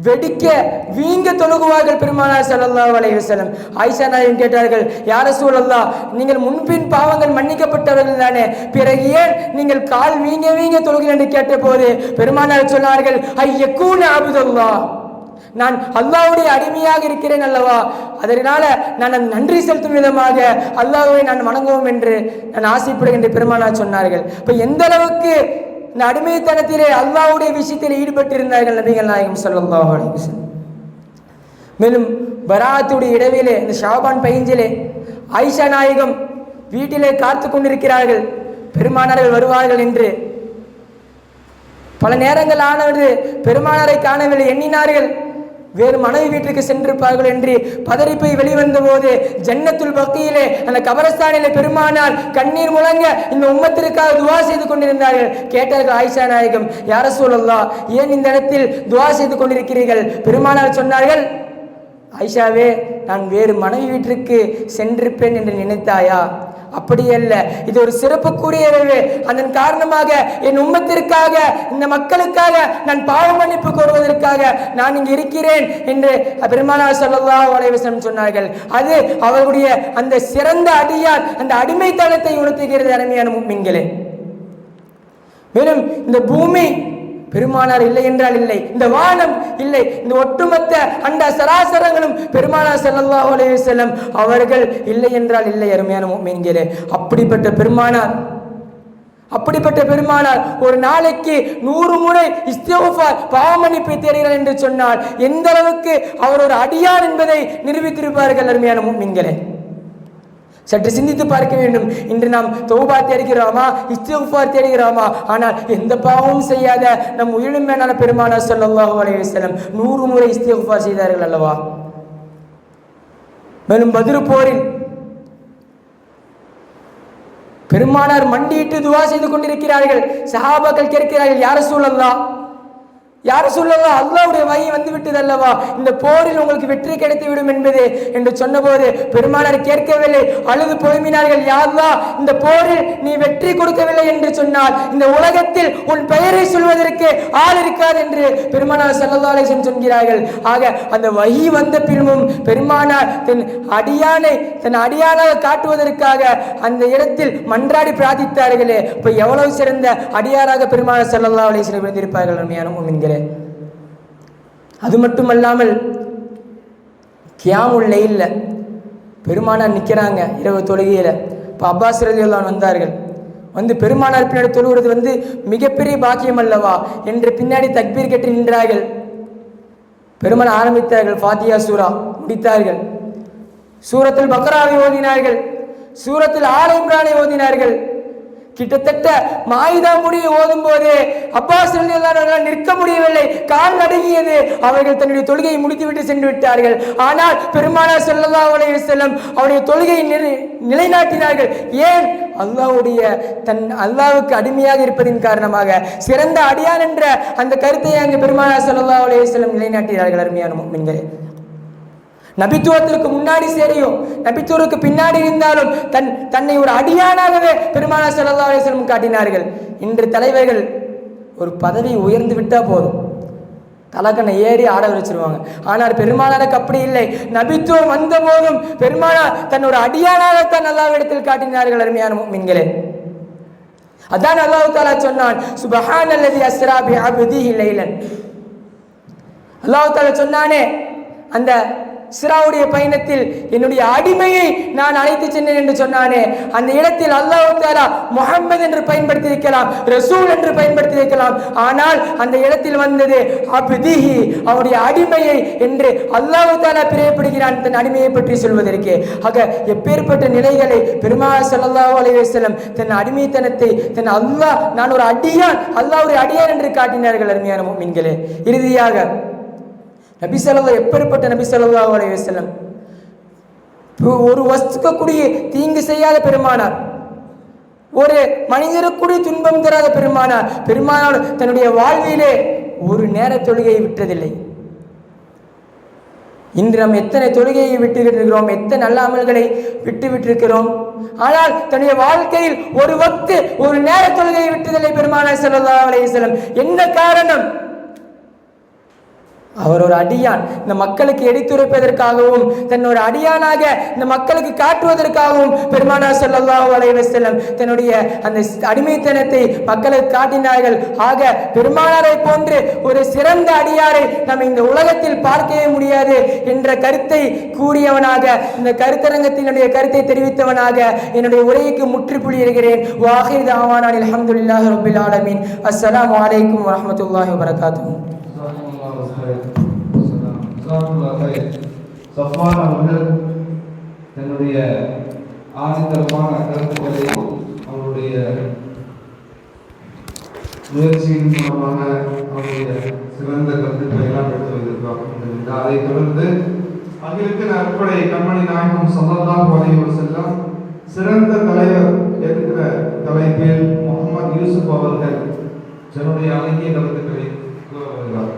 வெடிக்க வீங்க தொழுகுவார்கள் பெருமானார் ஸல்லல்லாஹு அலைஹி வஸல்லம். ஆயிஷா நாயகம் கேட்டார்கள், யா ரசூலல்லாஹ், நீங்கள் முன்பின் பாவங்கள் மன்னிக்கப்பட்டவர்கள் தானே, பிறகு ஏன் நீங்கள் கால் வீங்க வீங்க தொழுகிறீர்கள் என்று கேட்டபோது பெருமானார் சொன்னார்கள், ஐயக்கூன அப்துல்லாஹ், நான் அல்லாஹ்வுடைய அடிமையாக இருக்கிறேன் அல்லவா, அதனால நான் நன்றி செலுத்தும் விதமாக அல்லாஹ்வை நான் வணங்குவோம் என்று நான் ஆசைப்படுகிறேன் என்று பெருமானார் சொன்னார்கள். இப்போ எந்த அளவுக்கு இந்த அடிமைத்தனத்திலே அல்லாஹ்வுடைய விஷயத்தில் ஈடுபட்டிருந்தார்கள் நபிகள் நாயகம் ஸல்லல்லாஹு அலைஹி வஸல்லம். மேலும் பராத்துடைய இடவிலே இந்த ஷாபான் 15 ஆயிஷா நாயகம் வீட்டிலே காத்து கொண்டிருக்கிறார்கள். பெருமானார்கள் வருவார்கள் என்று பல நேரங்கள் ஆனது பெருமானாரை காணவில்லை, எண்ணினார்கள் வேறு மனைவி வீட்டுக்கு சென்றிருப்பார்கள் என்று பதறி போய் வெளிவந்த போது ஜன்னத்துல் பக்கியிலே அந்த கபரஸ்தானிலே பெருமானார் கண்ணீர் முழங்க இந்த உம்மத்திற்காக துவா செய்து கொண்டிருந்தார்கள். கேட்டார்கள் ஆயிஷா நாயகம், யா ரசூலல்லாஹ், ஏன் இந்த இடத்தில் துவா செய்து கொண்டிருக்கிறீர்கள்? பெருமானார் சொன்னார்கள், ஆயிஷாவே, நான் வேறு மனைவி வீட்டிற்கு சென்றிருப்பேன் என்று நினைத்தாயா? அப்படியல்ல, இது ஒரு சிறப்புக்குரிய இரவு. அதன் காரணமாக என் உம்மத்திற்காக, இந்த மக்களுக்காக நான் பாவ மன்னிப்பு கோருவதற்காக நான் இங்கு இருக்கிறேன் என்று பெருமானார் ஸல்லல்லாஹு அலைஹி வஸல்லம் சொன்னார்கள். அது அவர்களுடைய அந்த சிறந்த அடியார் அந்த அடிமைத்தனத்தை உணர்த்துகிறது. அருமையான முஃமின்களே, மேலும் இந்த பூமி பெருமானார் இல்லை என்றால் இல்லை, இந்த வானம் இல்லை, இந்த ஒட்டுமொத்த அந்த சராசரங்களும் பெருமானார் ஸல்லல்லாஹு அலைஹி வஸல்லம் அவர்கள் இல்லை என்றால் இல்லை. அருமையான முஃமின்களே, அப்படிப்பட்ட பெருமானார் ஒரு நாளைக்கு 100 முறை இஸ்திக்ஃபார் பாவ மன்னிப்பை தேடுகிறார் என்று சொன்னால் எந்த அளவுக்கு அவர் ஒரு அடியார் என்பதை நிரூபித்திருப்பார்கள். அருமையான முஃமின்களே, சற்று சிந்தித்து பார்க்க வேண்டும். இன்று நாம் தௌபா தேடுகிறோமா, இஸ்திக்ஃபார் தேடுகிறோமா? ஆனால் எந்த பாவமும் செய்யாத நம் உயிரினும் மேலான பெருமானார் ஸல்லல்லாஹு அலைஹி வஸல்லம் 100 முறை இஸ்திக்ஃபார் செய்தார்கள் அல்லவா? மேலும் பத்ர் போரில் பெருமானார் மண்டியிட்டு துவா செய்து கொண்டிருக்கிறார்கள். சஹாபாக்கள் கேட்கிறார்கள், யா ரசூலல்லாஹ், யார் சொல்லலாம், அல்லாஹ்வுடைய வகை வந்து விட்டது அல்லவா, இந்த போரில் உங்களுக்கு வெற்றி கிடைத்து விடும் என்பது என்று சொன்னபோது பெருமானார் கேட்கவில்லை, அழுது புலம்பினார்கள். யா அல்லாஹ், இந்த போரில் நீ வெற்றி கொடுக்கவில்லை என்று சொன்னால் இந்த உலகத்தில் உன் பெயரை சொல்வதற்கு ஆள் இருக்காது என்று பெருமானார் ஸல்லல்லாஹு அலைஹி வஸல்லம் சொல்கிறார்கள். ஆக அந்த வகை வந்த பின்பும் பெருமானார் தன் அடியானாக காட்டுவதற்காக அந்த இடத்தில் மன்றாடி பிரார்த்தித்தார்களே, இப்போ எவ்வளவு சிறந்த அடியாராக பெருமானார் ஸல்லல்லாஹு அலைஹி வஸல்லம் இருந்திருப்பார்கள் அருமையான முஃமின்களே. அது மட்டுமல்லாமல் கியாமுல் லைல்ல பெருமானார் நிற்கிறாங்க இரவு தொழுகையில். இப்போ அப்பாஸ் ரலியல்லாஹு அன்ஹு வந்தார்கள். வந்து பெருமானார் பின்னாடி தொழுகிறது மிகப்பெரிய பாக்கியம் அல்லவா என்று பின்னாடி தக்பீர் கட்டி நின்றார்கள். பெருமானார் ஆரம்பித்தார்கள், ஃபாத்தியா சூரா முடித்தார்கள், சூரத்துல் பக்ராவை ஓதினார்கள், சூரத்துல் ஆல இம்ரானை ஓதினார்கள். கிட்டத்தட்ட மாயிதா முடிய ஓதும் போது அப்பாஸ் ரலியல்லாஹு அன்ஹு நிற்க முடியவில்லை, கால் நடுங்கியது. அவர்கள் தன்னுடைய தொழுகையை முடித்துவிட்டு சென்று விட்டார்கள். ஆனால் பெருமானார் ஸல்லல்லாஹு அலைஹி வஸல்லம் அவருடைய தொழுகையை நிலைநாட்டினார்கள். ஏன்? அல்லாஹ்வுக்கு அடிமையாக இருப்பதின் காரணமாக, சிறந்த அடியான் என்ற அந்த கருத்தை அங்கு பெருமானார் ஸல்லல்லாஹு அலைஹி வஸல்லம் நிலைநாட்டினார்கள். அருமையான முஃமின்களே, நபித்துவத்திற்கு முன்னாடி சேரையும் நபித்துவருக்கு பின்னாடி இருந்தாலும் தன்னை ஒரு அடியானாகவே பெருமானார் ஸல்லல்லாஹு அலைஹி வஸல்லம் காட்டினார்கள். இன்று தலைவர்கள் ஒரு பதவி உயர்ந்து விட்டா போதும், தலக்கண்ணை ஏறி ஆட வச்சிருவாங்க. ஆனால் பெருமானாருக்கு அப்படி இல்லை. நபித்துவம் வந்த போதும் பெருமானார் தன்னோட அடியானாகத்தான் அல்லாஹ்விடத்தில் காட்டினார்கள். அருமையான முஃமின்களே, அதான் அல்லாஹ் தஆலா சொன்னான், சுப்ஹானல்லதி அஸ்ரா பி அப்திஹி லைலன். அல்லாஹ் தஆலா சொன்னானே, அந்த இஸ்ராவுடைய பயணத்தில் என்னுடைய அடிமையை நான் அழைத்து சென்றேன் என்று சொன்னானே, அந்த இடத்தில் அல்லாஹ் தஆலா முஹம்மது என்று பயன்படுத்தி இருக்கலாம், ரசூல் என்று பயன்படுத்தி இருக்கலாம். ஆனால் அந்த இடத்தில் வந்தது அப்திஹி, அவருடைய அடிமையை என்று அல்லாஹ் தஆலா பிரியப்படுகிறான் தன் அடிமையை பற்றி சொல்வதற்கு. ஆக எப்பேற்பட்ட நிலைகளை பெருமானார் ஸல்லல்லாஹு அலைஹி வஸல்லம் தன் அடிமைத்தனத்தை நான் ஒரு அடியான், அல்லாஹ்வுடைய அடியான் என்று காட்டினார்கள். அருமையான முஃமின்களே, இறுதியாக நபி ஸல்லல்லாஹு எப்பேற்பட்ட நபி ஸல்லல்லாஹு அலைஹி வஸல்லம், ஒரு வஸ்துக்கு கூடிய தீங்கு செய்யாத பெருமானார், ஒரு மனிதருக்குரிய துன்பம் தராத பெருமானார் தன்னுடைய வாழ்விலே ஒரு நேர தொழுகையை விட்டதில்லை. இன்று நாம் எத்தனை தொழுகையை விட்டுவிட்டிருக்கிறோம், எத்தனை நல்ல அமல்களை விட்டுவிட்டிருக்கிறோம். ஆனால் தன்னுடைய வாழ்க்கையில் ஒரு வக்து ஒரு நேர தொழுகையை விட்டதில்லை பெருமானார் ஸல்லல்லாஹு அலைஹி வஸல்லம். என்ன காரணம்? அவர் ஒரு அடியான், இந்த மக்களுக்கு எடுத்துரைப்பதற்காகவும் தன்னோட அடியானாக இந்த மக்களுக்கு காட்டுவதற்காகவும் பெருமானார் ஸல்லல்லாஹு அலைஹி வஸல்லம் தன்னுடைய அந்த அடிமைத்தனத்தை மக்களுக்கு காட்டினார்கள். ஆக பெருமானாரை போன்று ஒரு சிறந்த அடியாரை நம்ம இந்த உலகத்தில் பார்க்கவே முடியாது என்ற கருத்தை கூறியவனாக, இந்த கருத்தரங்கத்தினுடைய கருத்தை தெரிவித்தவனாக என்னுடைய உரைக்கு முற்றுப்புள்ளி இருக்கிறேன். வாஹிர் தாவானா அல்ஹம்துலில்லாஹி ரப்பில் ஆலமீன். அஸ்ஸலாமு அலைக்கும் வரஹ்மத்துல்லாஹி வபரகாத்துஹு. சஃப்வான் அவர்கள் தன்னுடைய ஆணித்தரமான கருத்துக்களை அவருடைய முயற்சியின் மூலமாக அவருடைய சிறந்த கருத்துக்களை எல்லாம் எடுத்து வைத்திருக்கிறார். அதைத் தொடர்ந்து அங்கிருக்கிற அற்படை கண்மணி நாயகம் ஸல்லல்லாஹு அலைஹி வஸல்லம் சிறந்த தலைவர் என்கிற தலைப்பில் முகமது யூசுப் அவர்கள் தன்னுடைய அழகிய கருத்துக்களை கூற வருகிறார்.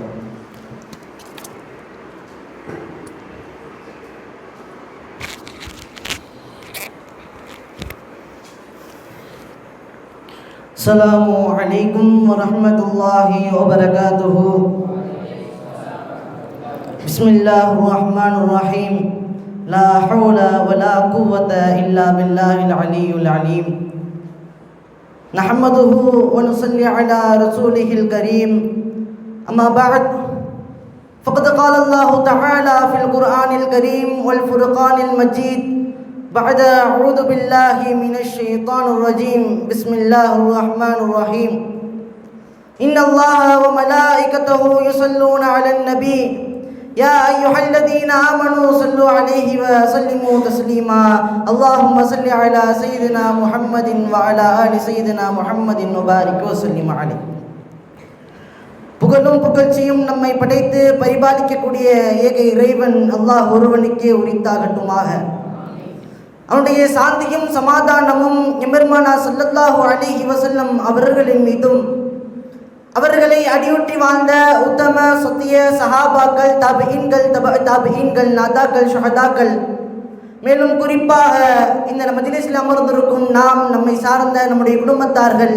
السلام عليكم ورحمة الله وبركاته. بسم الله الرحمن الرحيم. لا حول ولا قوة إلا بالله العلي العليم. نحمده ونصلي على رسوله الكريم. أما بعد، فقد قال الله تعالى في القرآن الكريم والفرقان المجيد بعد أعوذ بالله من الشيطان الرجيم بسم الله الرحمن الرحيم. إن الله وملائكته يصلون على النبي يا أيها الذين آمنوا صلوا عليه وسلموا تسليما اللهم صل على سيدنا محمد وعلى آل سيدنا محمد وبارك وسلم عليه. புகழும் புகழ்ச்சியும் நம்மை படைத்து பரிபாலிக்கக்கூடிய ஏக இறைவன் அல்லாஹ் ஒருவனுக்கே உரித்தாகட்டுமாக. அவனுடைய சாந்தியும் சமாதானமும் எம்பெருமானா ஸல்லல்லாஹு அலைஹி வஸல்லம் அவர்களின் மீதும், அவர்களை அடியொட்டி வாழ்ந்த உத்தம சத்திய சஹாபாக்கள், தாபிஈன்கள், தாபிஈன்கள், நாதாக்கள், ஷுஹதாக்கள், மேலும் குறிப்பாக இந்த மஜ்லிஸில் அமர்ந்திருக்கும் நாம், நம்மை சார்ந்த நம்முடைய குடும்பத்தார்கள்,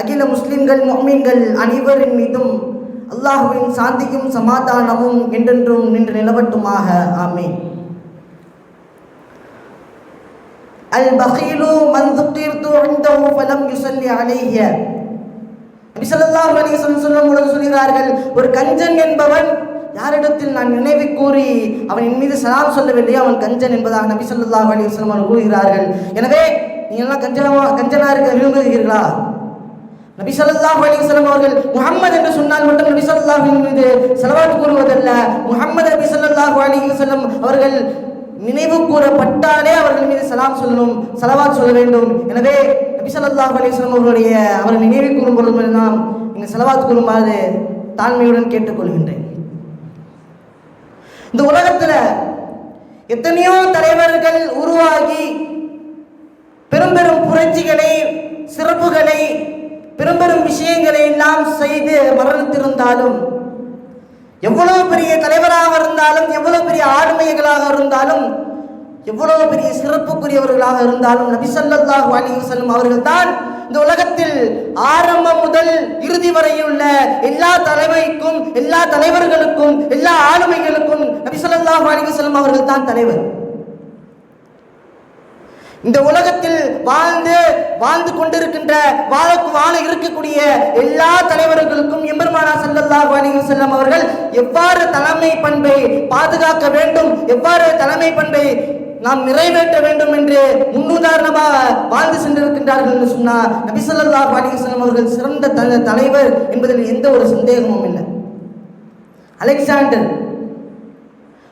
அகில முஸ்லிம்கள், முஃமின்கள் அனைவரின் மீதும் அல்லாஹுவின் சாந்தியும் சமாதானமும் என்றென்றும் நின்று நிலவட்டுமாக. ஆமீன். அல் பகீலு மன் ذكرت عنده فلم يصلي عليه. நபி ஸல்லல்லாஹு அலைஹி வஸல்லம் சொல்கிறார்கள், ஒரு கஞ்சன் என்பவன் யாரிடத்தில் நான் நினைவு கூறி அவன் என் மீது சலாம் சொல்லவில்லையோ அவன் கஞ்சன் என்பதாக நபி ஸல்லல்லாஹு அலைஹி வஸல்லம் அவர்கள் கூறுகிறார்கள். எனவே நீங்கள் எல்லாம் கஞ்சனா இருக்க விரும்புகிறீர்களா? நபி ஸல்லல்லாஹு அலைஹி வஸல்லம் அவர்கள் முஹம்மது என்று சொன்னால் மட்டும் நபி ஸல்லல்லாஹு மீது ஸலவாத் கூறுவதல்ல, முஹம்மது நபி ஸல்லல்லாஹு அலைஹி வஸல்லம் அவர்கள் நினைவு கூறப்பட்டாலே அவர்கள் மீது சலாம் சொல்லணும், ஸலவாத் சொல்ல வேண்டும். எனவே நபி ஸல்லல்லாஹு அலைஹி வஸல்லம் அவர்கள் நினைவு கூறும் பொழுது நாம் இங்கே ஸலவாத் கூறுமாறு தாழ்மையுடன் கேட்டுக்கொள்கின்றேன். இந்த உலகத்தில் எத்தனையோ தலைவர்கள் உருவாகி பெரும் பெரும் புரட்சிகளை, சிறப்புகளை, பெரும் பெரும் விஷயங்களை எல்லாம் செய்து மரணித்திருந்தாலும், எவ்வளவு பெரிய தலைவராக இருந்தாலும், எவ்வளவு பெரிய ஆளுமைகளாக இருந்தாலும், எவ்வளவு பெரிய சிறப்புக்குரியவர்களாக இருந்தாலும் நபி ஸல்லல்லாஹு அலைஹி வஸல்லம் அவர்கள் தான் இந்த உலகத்தில் ஆரம்பம் முதல் இறுதி வரையுள்ள எல்லா தலைமைக்கும், எல்லா தலைவர்களுக்கும், எல்லா ஆளுமைகளுக்கும் நபி ஸல்லல்லாஹு அலைஹி வஸல்லம் அவர்கள் தான் தலைவர். இந்த உலகத்தில் வாழ்ந்து கொண்டிருக்கின்ற வாழ இருக்கக்கூடிய எல்லா தலைவர்களுக்கும் எம்பெருமானா ஸல்லல்லாஹு அலைஹி வஸல்லம் அவர்கள் எவ்வாறு தலைமை பண்பை பாதுகாக்க வேண்டும், எவ்வாறு தலைமை பண்பை நாம் நிறைவேற்ற வேண்டும் என்று முன்னுதாரணமாக வாழ்ந்து சென்றிருக்கின்றார்கள் என்று சொன்னார். நபி ஸல்லல்லாஹு அலைஹி வஸல்லம் அவர்கள் சிறந்த தலைவர் என்பதில் எந்த ஒரு சந்தேகமும் இல்லை.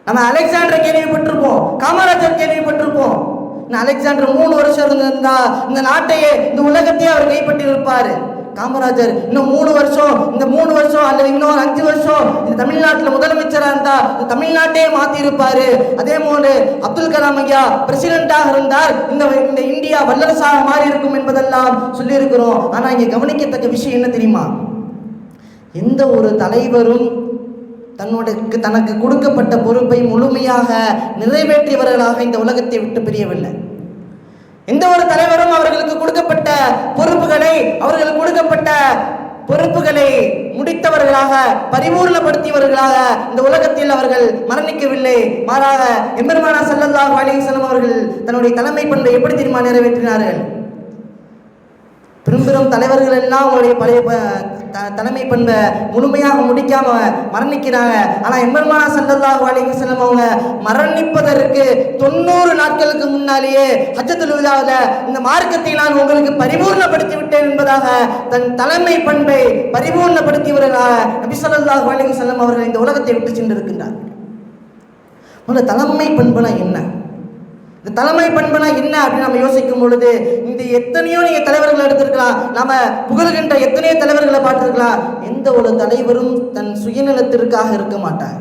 நம்ம அலெக்சாண்டர் கேள்விப்பட்டிருப்போம், காமராஜர் கேள்விப்பட்டிருப்போம். அலெக்சாண்டர் 3 வருஷம் இருந்தா இந்த நாட்டையே, இந்த உலகத்தையே அவர் கைப்பற்றி இருப்பாரு. காமராஜர் இன்னும் 3 வருஷம், இந்த 3 வருஷம் அல்லது இன்னொரு 5 வருஷம் இந்த தமிழ்நாட்டில் முதலமைச்சராக இருந்தா இந்த தமிழ்நாட்டையே மாத்தி இருப்பாரு. அதே போல அப்துல் கலாம் ஐயா பிரசிடென்டாக இருந்தார், இந்த இந்தியா வல்லரசாக மாறி இருக்கும் என்பதெல்லாம் சொல்லி இருக்கிறோம். ஆனா இங்க கவனிக்கத்தக்க விஷயம் என்ன தெரியுமா? எந்த ஒரு தலைவரும் தனக்கு கொடுக்கப்பட்ட பொறுப்பை முழுமையாக நிறைவேற்றியவர்களாக இந்த உலகத்தை விட்டு பிரியவில்லை. எந்த ஒரு தலைவரும் அவர்களுக்கு கொடுக்கப்பட்ட பொறுப்புகளை முடித்தவர்களாக, பரிபூர்ணப்படுத்தியவர்களாக இந்த உலகத்தில் அவர்கள் மரணிக்கவில்லை. மாறாக எம்பெருமானா ஸல்லல்லாஹு அலைஹி வஸல்லம் அவர்கள் தன்னுடைய தலைமை பண்பை எப்படி தெரியுமா நிறைவேற்றினார்கள்? பெரும் தலைவர்கள் எல்லாம் அவங்களுடைய பழைய தலைமை பண்பை முழுமையாக முடிக்காம மரணிக்கிறாங்க. ஆனா எம்பெருமானா ஸல்லல்லாஹு அலைஹி வஸல்லம் அவங்க மரணிப்பதற்கு 90 நாட்களுக்கு முன்னாலேயே ஹஜ்ஜத்துல் விதாவில் இந்த மார்க்கத்தை நான் உங்களுக்கு பரிபூர்ணப்படுத்தி விட்டேன் என்பதாக தன் தலைமை பண்பை பரிபூர்ணப்படுத்தியவர்களாக நபி ஸல்லல்லாஹு அலைஹி வஸல்லம் அவர்கள் இந்த உலகத்தை விட்டு சென்றிருக்கின்றார். முதல்ல தலைமை பண்புனா என்ன? இந்த தலைமை பண்புனா என்ன அப்படின்னு நம்ம யோசிக்கும் பொழுது, இந்த எத்தனையோ நீங்க தலைவர்களை எடுத்திருக்கலாம், நாம புகழ்கின்ற எத்தனையோ தலைவர்களை பார்த்திருக்கலாம். எந்த ஒரு தலைவரும் தன் சுயநலத்திற்காக இருக்க மாட்டார்.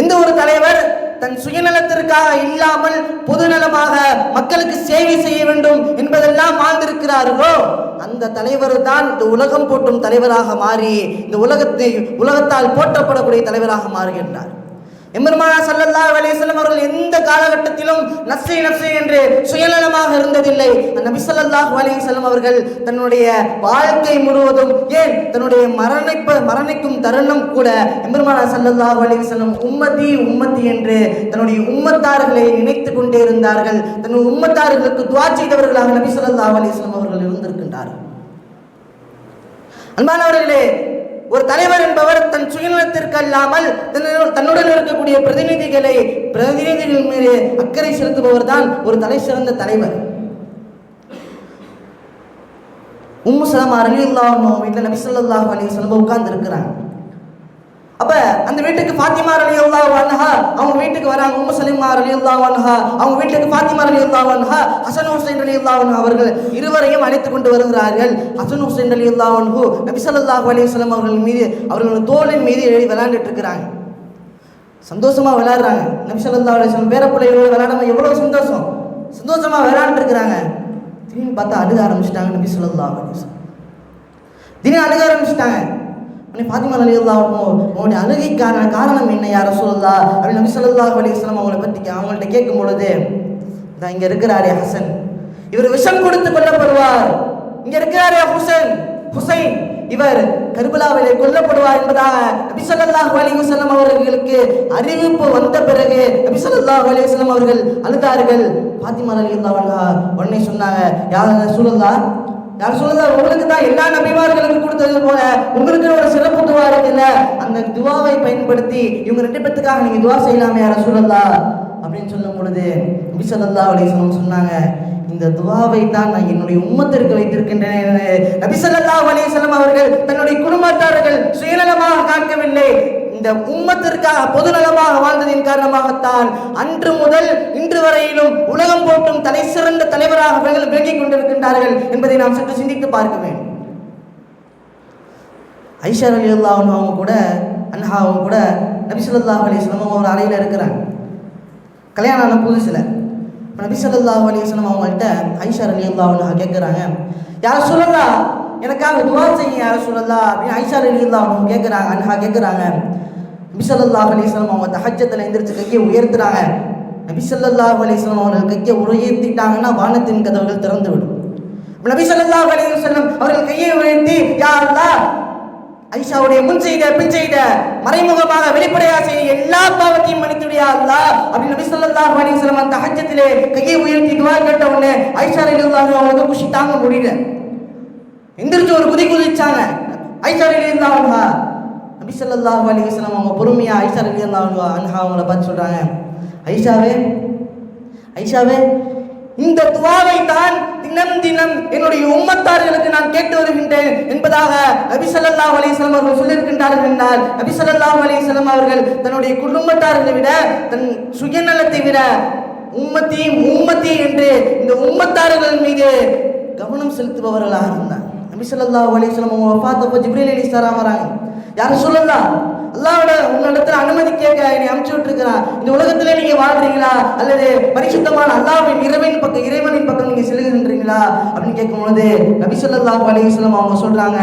எந்த ஒரு தலைவர் தன் சுயநலத்திற்காக இல்லாமல் பொதுநலமாக மக்களுக்கு சேவை செய்ய வேண்டும் என்பதெல்லாம் வாழ்ந்திருக்கிறார்களோ அந்த தலைவர் தான் இந்த உலகம் போற்றும் தலைவராக மாறி இந்த உலகத்தால் போற்றப்படக்கூடிய தலைவராக மாறுகின்றார். எம்பெருமானா ஸல்லல்லாஹு அலைஹி வஸல்லம் அவர்கள் எந்த காலகட்டத்திலும் நஃப்ஸி என்று சுயநலமாக இருந்ததில்லை. நபி ஸல்லல்லாஹு அலைஹி வஸல்லம் அவர்கள் தன்னுடைய வாழ்க்கை முழுவதும், ஏன் தன்னுடைய மரணிக்கும் தருணம் கூட எம்பெருமானா ஸல்லல்லாஹு அலைஹி வஸல்லம் உம்மத்தி என்று தன்னுடைய உம்மத்தார்களை நினைத்து கொண்டே இருந்தார்கள். தன்னுடைய உம்மத்தார்களுக்கு துஆ செய்தவர்களாக நபி ஸல்லல்லாஹு அலைஹி வஸல்லம் அவர்கள் இருந்திருக்கின்றார்கள். அன்பானவர்களே, ஒரு தலைவர் என்பவர் தன் சுயநலத்திற்கு அல்லாமல் தன்னுடன் இருக்கக்கூடிய பிரதிநிதிகள் மீது அக்கறை செலுத்துபவர் தான் ஒரு தலை சிறந்த தலைவர். உம்மு சலமா ரலியல்லாஹு அன்ஹா வீட்டில் நபி ஸல்லல்லாஹு அலைஹி வஸல்லம் உட்கார்ந்து இருக்கிறாங்க. அப்ப அந்த வீட்டுக்கு ஃபாத்திமா ரலியல்லாஹு அன்ஹா அவங்க வீட்டுக்கு வராங்க. உம்மு சலீமா ரலியல்லாஹு அன்ஹா அவங்க வீட்டுக்கு ஃபாத்திமா ரலியல்லாஹு அன்ஹா ஹசன் ஹுசைன் ரலியல்லாஹு அன்ஹு அவர்கள் இருவரையும் அழைத்து கொண்டு வருகிறார்கள். ஹசன் ஹுசைன் ரலியல்லாஹு அன்ஹு நபி ஸல்லல்லாஹு அலைஹி வஸல்லம் அவர்கள் மீது அவர்கள் தோளின் மீது ஏறி விளையாண்டுட்டு இருக்கிறாங்க. சந்தோஷமா விளையாடுறாங்க. நபி ஸல்லல்லாஹு அலைஹி வஸல்லம் பேரப்பிள்ளைகளோட விளையாடாம எவ்வளவு சந்தோஷமா விளையாண்டு இருக்கிறாங்க. திடீர்னு பார்த்தா அழுக ஆரம்பிச்சிட்டாங்க. நபி ஸல்லல்லாஹு அலைஹி வஸல்லம் திடீர்னு அழுக ஆரம்பிச்சிட்டாங்க. ஃபாத்திமா ரலியல்லாஹு அன்ஹா உங்களுடைய அழுகைக்கான காரணம் என்ன யா ரசூலுல்லாஹ் அப்படின்னு நபி ஸல்லல்லாஹு அலைஹி வஸல்லம் அவங்கள்ட்ட கேட்கும் பொழுது, தான் இங்க இருக்கிறாரே ஹசன், இவர் விஷம் கொடுத்து கொல்லப்படுவார். இங்க இருக்கிறாரே ஹுசைன், இவர் கர்பலாவிலே கொல்லப்படுவார் என்பதாக நபி ஸல்லல்லாஹு அலைஹி வஸல்லம் அவர்களுக்கு அறிவிப்பு வந்த பிறகு நபி ஸல்லல்லாஹு அலைஹி வஸல்லம் அவர்கள் அழுதார்கள். ஃபாத்திமா ரலியல்லாஹு அன்ஹா உடனே சொன்னாங்க, யா ரசூலுல்லாஹ் உங்களுக்கு தான் எல்லா நபிமார்களுக்கும் கொடுத்தது போல உங்களுக்கு ஒரு சிறப்பு துவா இருக்குல்ல, அந்த துவாவை பயன்படுத்தி இவங்க 2 பேத்துக்காக நீங்க துவா செய்யலாமே யா ரசூலுல்லாஹ் அப்படின்னு சொல்லும் பொழுது நபி ஸல்லல்லாஹு அலைஹி வஸல்லம் சொன்னாங்க, இந்த துவாவை தான் நான் என்னுடைய உம்மத்திற்கு வைத்திருக்கின்றேன். நபி ஸல்லல்லாஹு அலைஹி வஸல்லம் அவர்கள் தன்னுடைய குடும்பத்தார்கள் சுயநலமாக காக்கவில்லை, இந்த உம்மத்திற்காக பொதுநலமாக வாழ்ந்ததின் காரணமாகத்தான் அன்று முதல் இன்று வரையிலும் உலகம் போற்றும் தலை சிறந்த தலைவராக விளங்கிக் கொண்டிருக்கின்றார்கள் என்பதை நாம் சற்று சிந்தித்து பார்க்க வேண்டும். ஐஷா ரலியல்லாஹு அன்ஹா அவங்க கூட நபி ஸல்லல்லாஹு அலைஹி வஸல்லம் ஒரு அறையில் இருக்கிறாங்க. கல்யாணம் ஆன புதுசில் நபி ஸல்லல்லாஹு அலைஹி வஸல்லம் அவங்கள்ட்ட ஐஷா ரலியல்லாஹு அன்ஹா கேட்குறாங்க, யா ரசூலல்லாஹ் எனக்காக துஆ செய்யுங்க யா ரசூலல்லாஹ் அப்படின்னு ஐஷா ரலியல்லாஹு அன்ஹா கேட்குறாங்க. நபி ஸல்லல்லாஹு அலைஹி வஸல்லம் அவங்க தஹஜ்ஜத்தில் எந்திரிச்சு கையை உயர்த்துறாங்க. நபி ஸல்லல்லாஹு அலைஹி வஸல்லம் அவர்கள் கையை உயர்த்திட்டாங்கன்னா வானத்தின் கதவுகள் திறந்து விடும். நபி ஸல்லல்லாஹு அலைஹி வஸல்லம் அவர்கள் கையை உயர்த்தி, யா அல்லாஹ் ஐஷாவுடைய முன் செய்த பின் செய்த மறைமுகமாக வெளிப்படையாக செய்ய எல்லா பாவத்தையும் மன்னித்துவியா அல்லாஹ் அப்படின்னு நபி ஸல்லல்லாஹு அலைஹி வஸல்லம் தஹஜ்ஜத்திலே கையை உயர்த்தி துஆ கேட்ட உடனே ஐஷா ரலியல்லாஹு அன்ஹா அவங்களுக்கு குஷி தாங்க முடியல. எந்திரிச்சு ஒரு குதிச்சாங்க. ஐஷா ரலியல்லாஹு அன்ஹா நபி ஸல்லல்லாஹு அலைஹி வஸல்லம் அவங்க பொறுமையா ஐஷா ரலியல்லாஹு அன்ஹா அவங்கள பார்த்து சொல்றாங்க, ஐஷாவே இந்த துஆவை தான் தினம் என்னுடைய உம்மத்தார்களுக்கு நான் கேட்டு வருகின்றேன் என்பதாக நபி ஸல்லல்லாஹு அலைஹி வஸல்லம் அவர்கள் சொல்லியிருக்கின்றார்கள் என்றால், நபி ஸல்லல்லாஹு அலைஹி வஸல்லம் அவர்கள் தன்னுடைய குடும்பத்தார்களை விட தன் சுயநலத்தை விட உம்மத்தி என்று இந்த உம்மத்தார்கள் மீது கவனம் செலுத்துபவர்களாக இருந்தார். நபி ஸல்லல்லாஹு அலைஹி வஸல்லம் அவங்க வஃபாத்தப்போ ஜிப்ரீல் அலைஹிஸ்ஸலாம் வராங்க. யா ரசூலல்லாஹ் அல்லாஹ்வோட உங்களிடத்துல அனுமதி கேட்க என்னை அனுப்பிச்சு விட்டுருக்கிறான், இந்த உலகத்திலே நீங்க வாழ்றீங்களா அல்லது பரிசுத்தமான அல்லாஹ்வின் இறைவனின் பக்கம் நீங்க செல்லுகின்றீங்களா அப்படின்னு கேட்கும் பொழுது நபி ஸல்லல்லாஹு அலைஹி வஸல்லம் அவங்க சொல்றாங்க,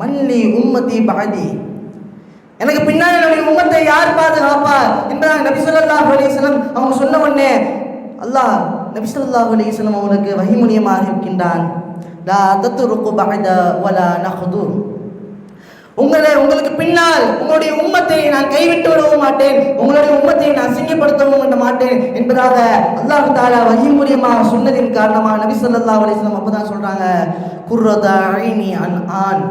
மல்லி உம்மதி பஅதி, எனக்கு பின்னால் என்னுடைய உம்மத்தை யார் பாதுகாப்பார் என்பதாக நபி ஸல்லல்லாஹு அலைஹி வஸல்லம் அவங்க சொன்ன உடனே அல்லாஹ் நபி ஸல்லல்லாஹு அலைஹி வஸல்லம் அவங்களுக்கு வஹி மூலமாக அறிவிக்கின்றான், லா தத்ருகு பஅத வலா நஹ்துர், உங்களுக்கு பின்னால் உங்களுடைய உம்மத்தை நான் கைவிட்டு விடவும் மாட்டேன், உங்களுடைய உம்மத்தை நான் அசிங்கப்படுத்தவும் மாட்டேன் என்பதாக அல்லாஹ் தஆலா வஹி மூலமாக சொன்னதின் காரணமாக நபி ஸல்லல்லாஹு அலைஹி வஸல்லம் அப்பதான் சொல்றாங்க, குர்ரத ஐனி அன் ஆன்,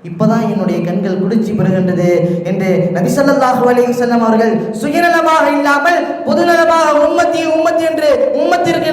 இப்பதான் என்னுடைய கண்கள் குளிர்ச்சி பெறுகின்றது என்று நபி ஸல்லல்லாஹு அலைஹி வஸல்லம் அவர்கள் சுயநலமாக இல்லாமல் பொதுநலமாக உம்மத்தி என்று உம்மத்துக்கு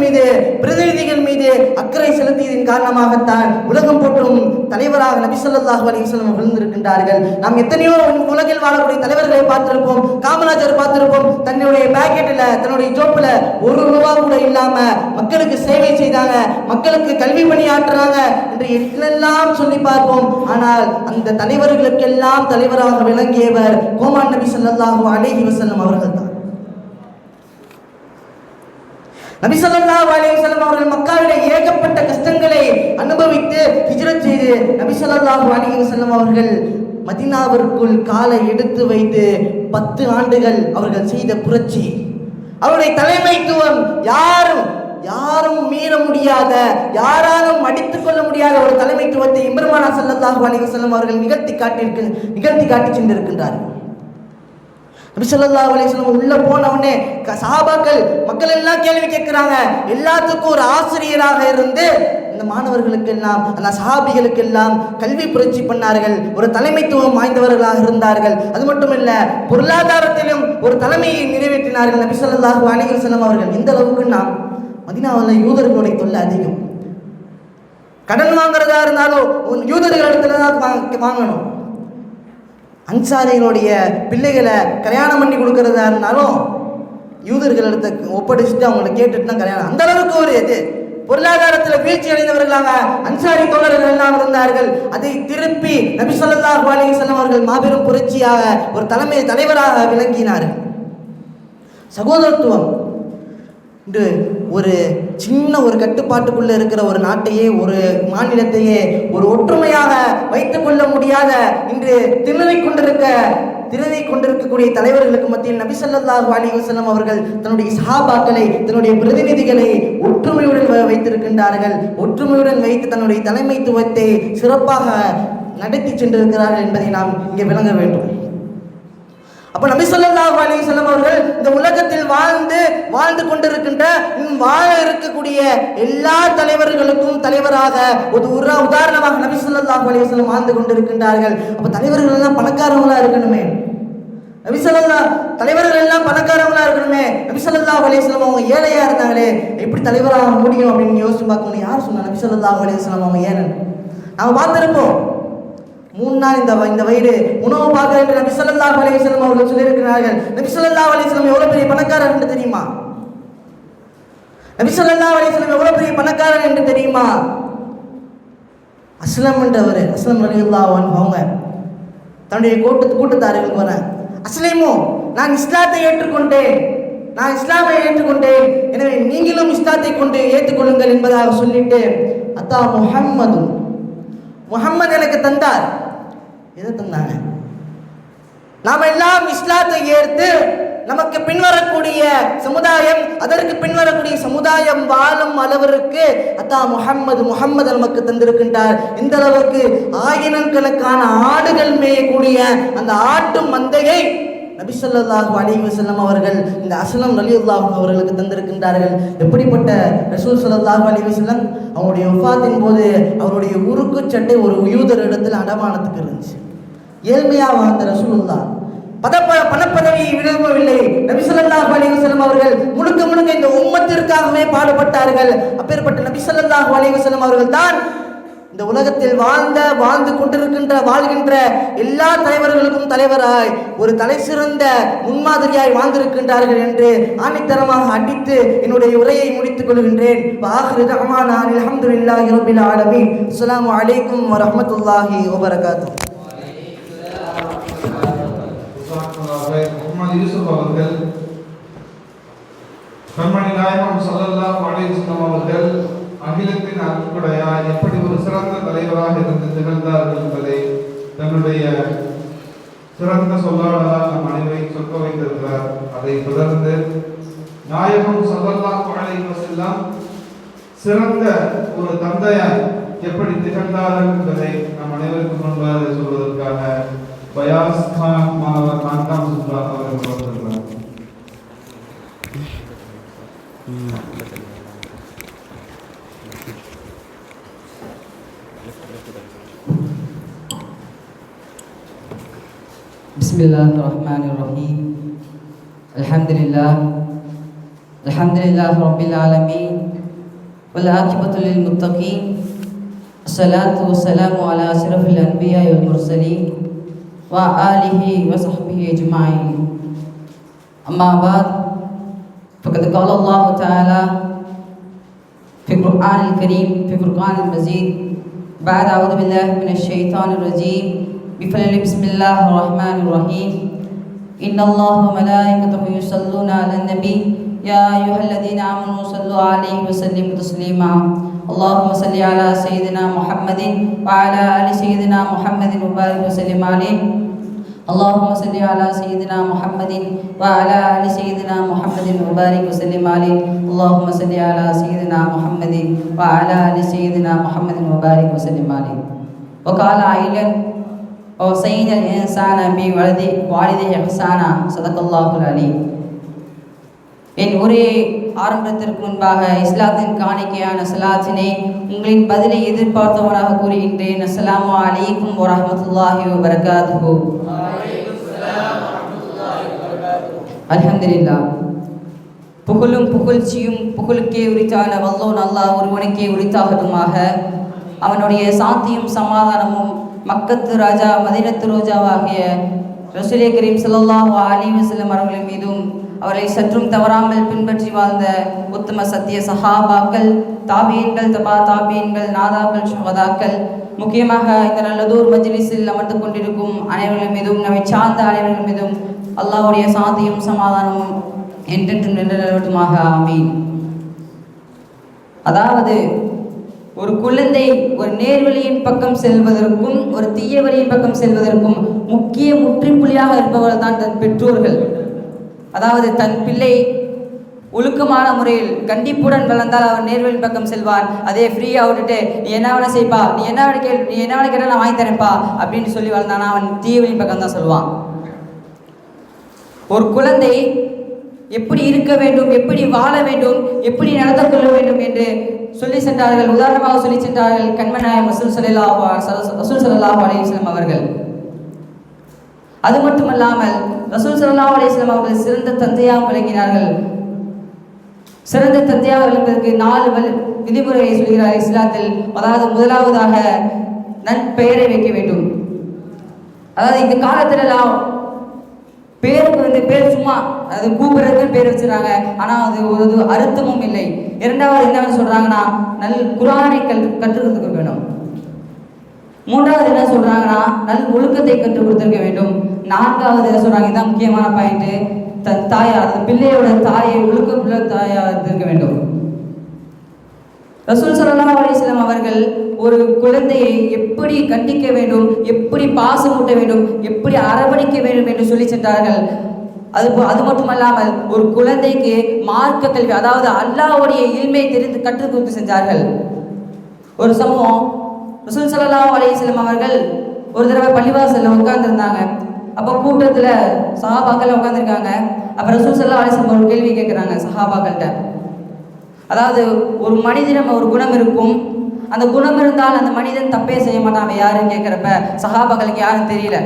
மீது பிரதிநிதிகள் மீது அக்கறை செலுத்தியதின் காரணமாகத்தான் உலகம் போற்றும் தலைவராக நபி ஸல்லல்லாஹு அலைஹி வஸல்லம் விழுந்திருக்கின்றார்கள். நாம் எத்தனையோ உலகில் வாழக்கூடிய தலைவர்களை பார்த்திருப்போம், காமராஜர் பார்த்திருப்போம், தன்னுடைய பாக்கெட்டில் தன்னுடைய ஜோப்புல ₹1 கூட இல்லாம மக்களுக்கு சேவை செய்தாங்க, மக்களுக்கு கல்வி பணி ஆற்றுறாங்க என்று எல்லாம் சொல்லி பார்ப்போம். ஆனால் அந்த தலைவர்களுக்கெல்லாம் தலைவராக விளங்கியவர் கோமான் நபி ஸல்லல்லாஹு அலைஹி வஸல்லம் அவர்கள் தான். நபி ஸல்லல்லாஹு அலைஹி வஸல்லம் அவர்கள் மக்காவிலே ஏகப்பட்ட கஷ்டங்களை அனுபவித்து ஹிஜ்ரத் செய்து நபி ஸல்லல்லாஹு அலைஹி வஸல்லம் அவர்கள் மதீனாவிற்குள் காலை எடுத்து வைத்து 10 ஆண்டுகள் அவர்கள் செய்த புரட்சி, அவருடைய தலைமைத்துவம் யாரும் மீற முடியாத, யாராலும் அடித்துக் கொள்ள முடியாத ஒரு தலைமைத்துவத்தை எம்பெருமானார் ஸல்லல்லாஹு அலைஹி வஸல்லம் அவர்கள் நிகழ்த்தி காட்டி சென்றிருக்கின்றார்கள். நபி ஸல்லல்லாஹு அலைஹி வஸல்லம் உள்ள போன உடனே சஹாபாக்கள் மக்கள் எல்லாம் கேள்வி கேட்கிறாங்க. எல்லாத்துக்கும் ஒரு ஆசிரியராக இருந்து இந்த மாணவர்களுக்கெல்லாம் அந்த சஹாபிகளுக்கெல்லாம் கல்வி புரட்சி பண்ணார்கள், ஒரு தலைமைத்துவம் வாய்ந்தவர்களாக இருந்தார்கள். அது மட்டுமல்ல, பொருளாதாரத்திலும் ஒரு தலைமையை நிறைவேற்றினார்கள் நபி ஸல்லல்லாஹு அலைஹி வஸல்லம் அவர்கள். இந்த அளவுக்கு நாம் மதீனாவில் யூதர்களுடைய தொல்லை அதிகம். கடன் வாங்குறதா இருந்தாலும் யூதர்களிடத்துல தான் வாங்கணும். அன்சாரிகளுடைய பிள்ளைகளை கல்யாணம் பண்ணி கொடுக்கறதா இருந்தாலும் யூதர்களிடத்தை ஒப்படைச்சிட்டு அவங்களை கேட்டுட்டு தான் கல்யாணம். அந்த அளவுக்கு ஒரு பொருளாதாரத்தில் வீழ்ச்சி அடைந்தவர்களாக அன்சாரி தோழர்கள் எல்லாம் இருந்தார்கள். அதை திருப்பி நபி ஸல்லல்லாஹு அலைஹி வஸல்லம் அவர்கள் மாபெரும் புரட்சியாக ஒரு தலைவராக விளங்கினார்கள். சகோதரத்துவம் இன்று ஒரு சின்ன ஒரு கட்டுப்பாட்டுக்குள்ள இருக்கிற ஒரு நாட்டையே, ஒரு மாநிலத்தையே ஒரு ஒற்றுமையாக வைத்துக் கொள்ள முடியாத இன்று திணறிக் கொண்டிருக்கக்கூடிய தலைவர்களுக்கு மத்தியில் நபி ஸல்லல்லாஹு அலைஹி வஸல்லம் அவர்கள் தன்னுடைய சஹாபாக்களை, தன்னுடைய பிரதிநிதிகளை ஒற்றுமையுடன் வைத்திருக்கின்றார்கள். ஒற்றுமையுடன் வைத்து தன்னுடைய தலைமைத்துவத்தை சிறப்பாக நடத்தி சென்றிருக்கிறார்கள் என்பதை நாம் இங்கே விளங்க வேண்டும். அப்ப நபி ஸல்லல்லாஹு அலைஹி வஸல்லம் அவர்கள் இந்த உலகத்தில் வாழ்ந்து கொண்டிருக்கின்ற வாழ இருக்கக்கூடிய எல்லா தலைவர்களுக்கும் தலைவராக ஒரு உதாரணமாக நபி ஸல்லல்லாஹு அலைஹி வஸல்லம் வாழ்ந்து கொண்டிருக்கின்றார்கள். அப்ப தலைவர்கள் எல்லாம் பணக்காரங்களா இருக்கணுமே, தலைவர்கள் எல்லாம் பணக்காரங்களா இருக்கணுமே. நபி ஸல்லல்லாஹு அலைஹி வஸல்லம் அவங்க ஏழையா இருந்தாங்களே, எப்படி தலைவராக முடியும் அப்படின்னு யோசிச்சு பார்க்கணும். யார் சொன்னா நபி ஸல்லல்லாஹு அலைஹி வஸல்லம் அவங்க ஏழை? நாம பார்த்திருப்போம். 3 நாள் இந்த வயிறு உணவு பார்க்க என்று நபி ஸல்லல்லாஹு அலைஹி வஸல்லம் அவர்கள் சொல்லியிருக்கிறார்கள். நபி ஸல்லல்லாஹு அலைஹி வஸல்லம் எவ்வளவு பெரிய பணக்காரர் என்று தெரியுமா? நபி ஸல்லல்லாஹு அலைஹி வஸல்லம் எவ்வளவு பெரிய பணக்காரர் என்று தெரியுமா? அஸ்லம் என்றவர், அஸ்லம் ரலியல்லாஹு அன்ஹு அவங்க தன்னுடைய கூட்டத்தார்களுக்கு வர, அஸ்லிமு, நான் இஸ்லாத்தை ஏற்றுக்கொண்டேன், எனவே நீங்களும் இஸ்லாத்தை கொண்டு ஏற்றுக்கொள்ளுங்கள் என்பதாக சொல்லிட்டு, அத்தா முஹம்மது எனக்கு தந்தார். எதை தந்தாங்க? நாம் எல்லாம் இஸ்லாத்தை ஏற்று நமக்கு பின்வரக்கூடிய சமுதாயம், அதற்கு பின்வரக்கூடிய சமுதாயம் வாழும் அளவிற்கு அத்தா முஹம்மது நமக்கு தந்திருக்கின்றார். இந்த அளவுக்கு ஆயிரக்கணக்கான ஆடுகள் மேயக்கூடிய அந்த ஆட்டு மந்தையை நபி ஸல்லல்லாஹு அலைஹி வஸல்லம் அவர்கள் இந்த அஸ்லம் ரலியல்லாஹு அவர்களுக்கு தந்திருக்கின்றார்கள். எப்படிப்பட்ட ரசூல் ஸல்லல்லாஹு அலைஹி வஸல்லம் அவருடைய வஃபாத்தின் போது அவருடைய உருக்கு சட்டை ஒரு யூதர் இடத்துல அடமானத்துக்கு இருந்துச்சு. ஏழ்மையாக வாழ்ந்த ரசூலுல்லாஹ் பணப்பதவியை விரும்பவில்லை. நபி ஸல்லல்லாஹு அலைஹி வஸல்லம் அவர்கள் முழுக்க இந்த உம்மத்திற்காகவே பாடுபட்டார்கள். அப்பேற்பட்ட நபி ஸல்லல்லாஹு அலைஹி வஸல்லம் அவர்கள் தான் இந்த உலகத்தில் வாழ்கின்ற எல்லா தலைவர்களுக்கும் தலைவராய் ஒரு தலை சிறந்த முன்மாதிரியாய் வாழ்ந்திருக்கின்றார்கள் என்று ஆணித்தரமாக அடித்து என்னுடைய உரையை முடித்துக் கொள்கின்றேன். ஆகிரு தஅவானா அல்ஹம்துலில்லாஹி ரப்பில் ஆலமீன். அஸ்ஸலாமு அலைக்கும் வரஹ்மத்துல்லாஹி வபரகாத்துஹு. முஹம்மது யூசுப் அவர்கள் கண்மணி நாயகம் ஸல்லல்லாஹு அலைஹி வஸல்லம் அவர்கள் அகிலத்தின் அற்புடையாய் எப்படி ஒரு சிறந்த தலைவராக இருந்து திகழ்ந்தார்கள் என்பதை தன்னுடைய சிறந்த சொல்லாடலால் நம் அனைவரையும் சொல்ல வைத்திருக்கிறார். அதை தொடர்ந்து நாயகம் ஸல்லல்லாஹு அலைஹி வஸல்லம் சிறந்த ஒரு தந்தையார் எப்படி திகழ்ந்தார்கள் என்பதை நம் அனைவருக்கும் முன்பாக சொல்வதற்காக பயாஸ் கான் மாணவர் கான்காம் சுத்ரா அவர்கள் வருகிறார். Bismillahirrahmanirrahim. Alhamdulillah Rabbil Alamin. Wal aqibatu lil muttaqin. Assalatu wassalamu ala asyrafil anbiya wal mursalin wa alihi wa sahbihi ajma'in. Amma ba'd. Faqad qala Allah ta'ala fi Qur'anil Karim fi Furqanil Majid ba'da a'udhu billahi minash shaitanir rajim. بسم الله الرحمن الرحيم. إن الله وملائكته يصلون على النبي يا أيها الذين آمنوا صلوا عليه وسلموا تسليما. اللهم صل على سيدنا محمد وعلى آل سيدنا محمد وبارك وسلم عليه. اللهم صل على سيدنا محمد وعلى آل سيدنا محمد وبارك وسلم عليه. اللهم صل على سيدنا محمد وعلى آل سيدنا محمد وبارك وسلم عليه. وقال عيلا وصين الإنسان بوالده إحسانا صدق الله العليم. என் உரையை ஆரம்பத்திற்கு முன்பாக இஸ்லாத்தின் காணிக்கையான ஸலாத்தினை உங்களின் பதிலை எதிர்பார்த்தவனாக கூறுகின்றேன். அஸ்ஸலாமு அலைக்கும் வரஹ்மத்துல்லாஹி வபரகாத்துஹு. அல்ஹம்துலில்லாஹ். புகழும் புகழ்ச்சியும் புகழுக்கே உரித்தான வல்லோன் அல்லாஹ் ஒருவனுக்கே உரித்தாகட்டுமாக. அவனுடைய சாந்தியும் சமாதானமும் மக்கத்து ராஜா மதீனத்து ரோஜாவாகிய ரசூலே கரீம் ஸல்லல்லாஹு அலைஹி வஸல்லம் அவர்கள் மீதும் அவர்களை சற்றும் தவறாமல் பின்பற்றி வாழ்ந்த உத்தம சத்திய சஹாபாக்கள், தாபீன்கள், தபா தாபீன்கள், நாதாக்கள், சுஹதாக்கள், முக்கியமாக இந்த நல்லதோர் மஜ்லிஸில் அமர்ந்து கொண்டிருக்கும் அனைவர்கள் மீதும், நம்மை சார்ந்த அனைவர்கள் மீதும் அல்லாஹ்வுடைய சாந்தியும் சமாதானமும் என்றென்றும் நிலவட்டுமாக. ஆமீன். அதாவது ஒரு குழந்தை ஒரு நேர்வழியின் பக்கம் செல்வதற்கும் ஒரு தீய வழியின் பக்கம் செல்வதற்கும் முக்கிய முற்றுப்புள்ளியாக இருப்பவர்கள் தான் தன் பெற்றோர்கள். அதாவது தன் பிள்ளை ஒழுக்கமான முறையில் கண்டிப்புடன் வளர்ந்தால் அவர் நேர்வழியின் பக்கம் செல்வான். அதே ஃப்ரீயாக விட்டுட்டு நீ என்ன வேணா செய்ப்பா, நீ என்ன வேணா கேட்டால் நான் வாங்கி தரேன்ப்பா அப்படின்னு சொல்லி வளர்ந்தானா அவன் தீய வழியின் பக்கம் தான் சொல்லுவான். ஒரு குழந்தை எப்படி இருக்க வேண்டும், எப்படி வாழ வேண்டும், எப்படி நடந்து கொள்ள வேண்டும் என்று சொல்லி சென்றார்கள். உதாரணமாக சொல்லி சென்றார்கள் கண்மநாயகம் ரசூல் ஸல்லல்லாஹு அலைஹி வஸல்லம் அவர்கள். அது மட்டுமல்லாமல் ரசூல் ஸல்லல்லாஹு அலைஹி வஸல்லம் அவர்கள் சிறந்த தந்தையாக விளங்கினார்கள். சிறந்த தந்தையாக விளங்குவதற்கு 4 விதிமுறைகளை சொல்கிறார் இஸ்லாத்தில். அதாவது முதலாவதாக நற்பெயரை வைக்க வேண்டும். அதாவது இந்த காலத்திலெல்லாம் பேருக்கு பேர் சும்மா அது கூப்பிடுறதுக்கு பேர் வச்சுறாங்க, ஆனால் அது ஒரு அர்த்தமும் இல்லை. இரண்டாவது என்ன சொல்றாங்கன்னா குர்ஆனை கற்றுக்கிறதுக்கு வேணும். மூன்றாவது என்ன சொல்றாங்கன்னா ஒழுக்கத்தை கற்றுக் கொடுத்திருக்க வேண்டும். நான்காவது என்ன சொல்றாங்க, இதுதான் முக்கியமான பாயிண்ட், தன் தாயார் அந்த பிள்ளையோட தாயை ஒழுக்கமுள்ள தாயாக இருக்க வேண்டும். ரசூல் ஸல்லல்லாஹு அலைஹி வஸல்லம் அவர்கள் ஒரு குழந்தையை எப்படி கண்டிக்க வேண்டும், எப்படி பாசமூட்ட வேண்டும், எப்படி அரவணைக்க வேண்டும் என்று சொல்லி சென்றார்கள். அது மட்டுமல்லாமல் ஒரு குழந்தைக்கு மார்க்க கல்வி, அதாவது அல்லாஹ்வுடைய இல்மை தெரிந்து கற்றுக் கொடுத்து சென்றார்கள். ஒரு சமூகம் ரசூல் ஸல்லல்லாஹு அலைஹி வஸல்லம் அவர்கள் ஒரு தடவை பள்ளிவாசல்ல உட்கார்ந்துருந்தாங்க. அப்போ கூட்டத்தில் சஹாபாக்கள் உட்காந்துருக்காங்க. அப்போ ரசூல் ஸல்லல்லாஹு அலைஹி வஸல்லம் ஒரு கேள்வி கேட்குறாங்க சஹாபாக்கள்கிட்ட. அதாவது ஒரு மனிதனிடம் ஒரு குணம் இருக்கும், அந்த குணம் இருந்தால் அந்த மனிதன் தப்பே செய்ய மாட்டான். யாருன்னு கேட்குறப்ப சஹாபாக்களுக்கு யாரும் தெரியல.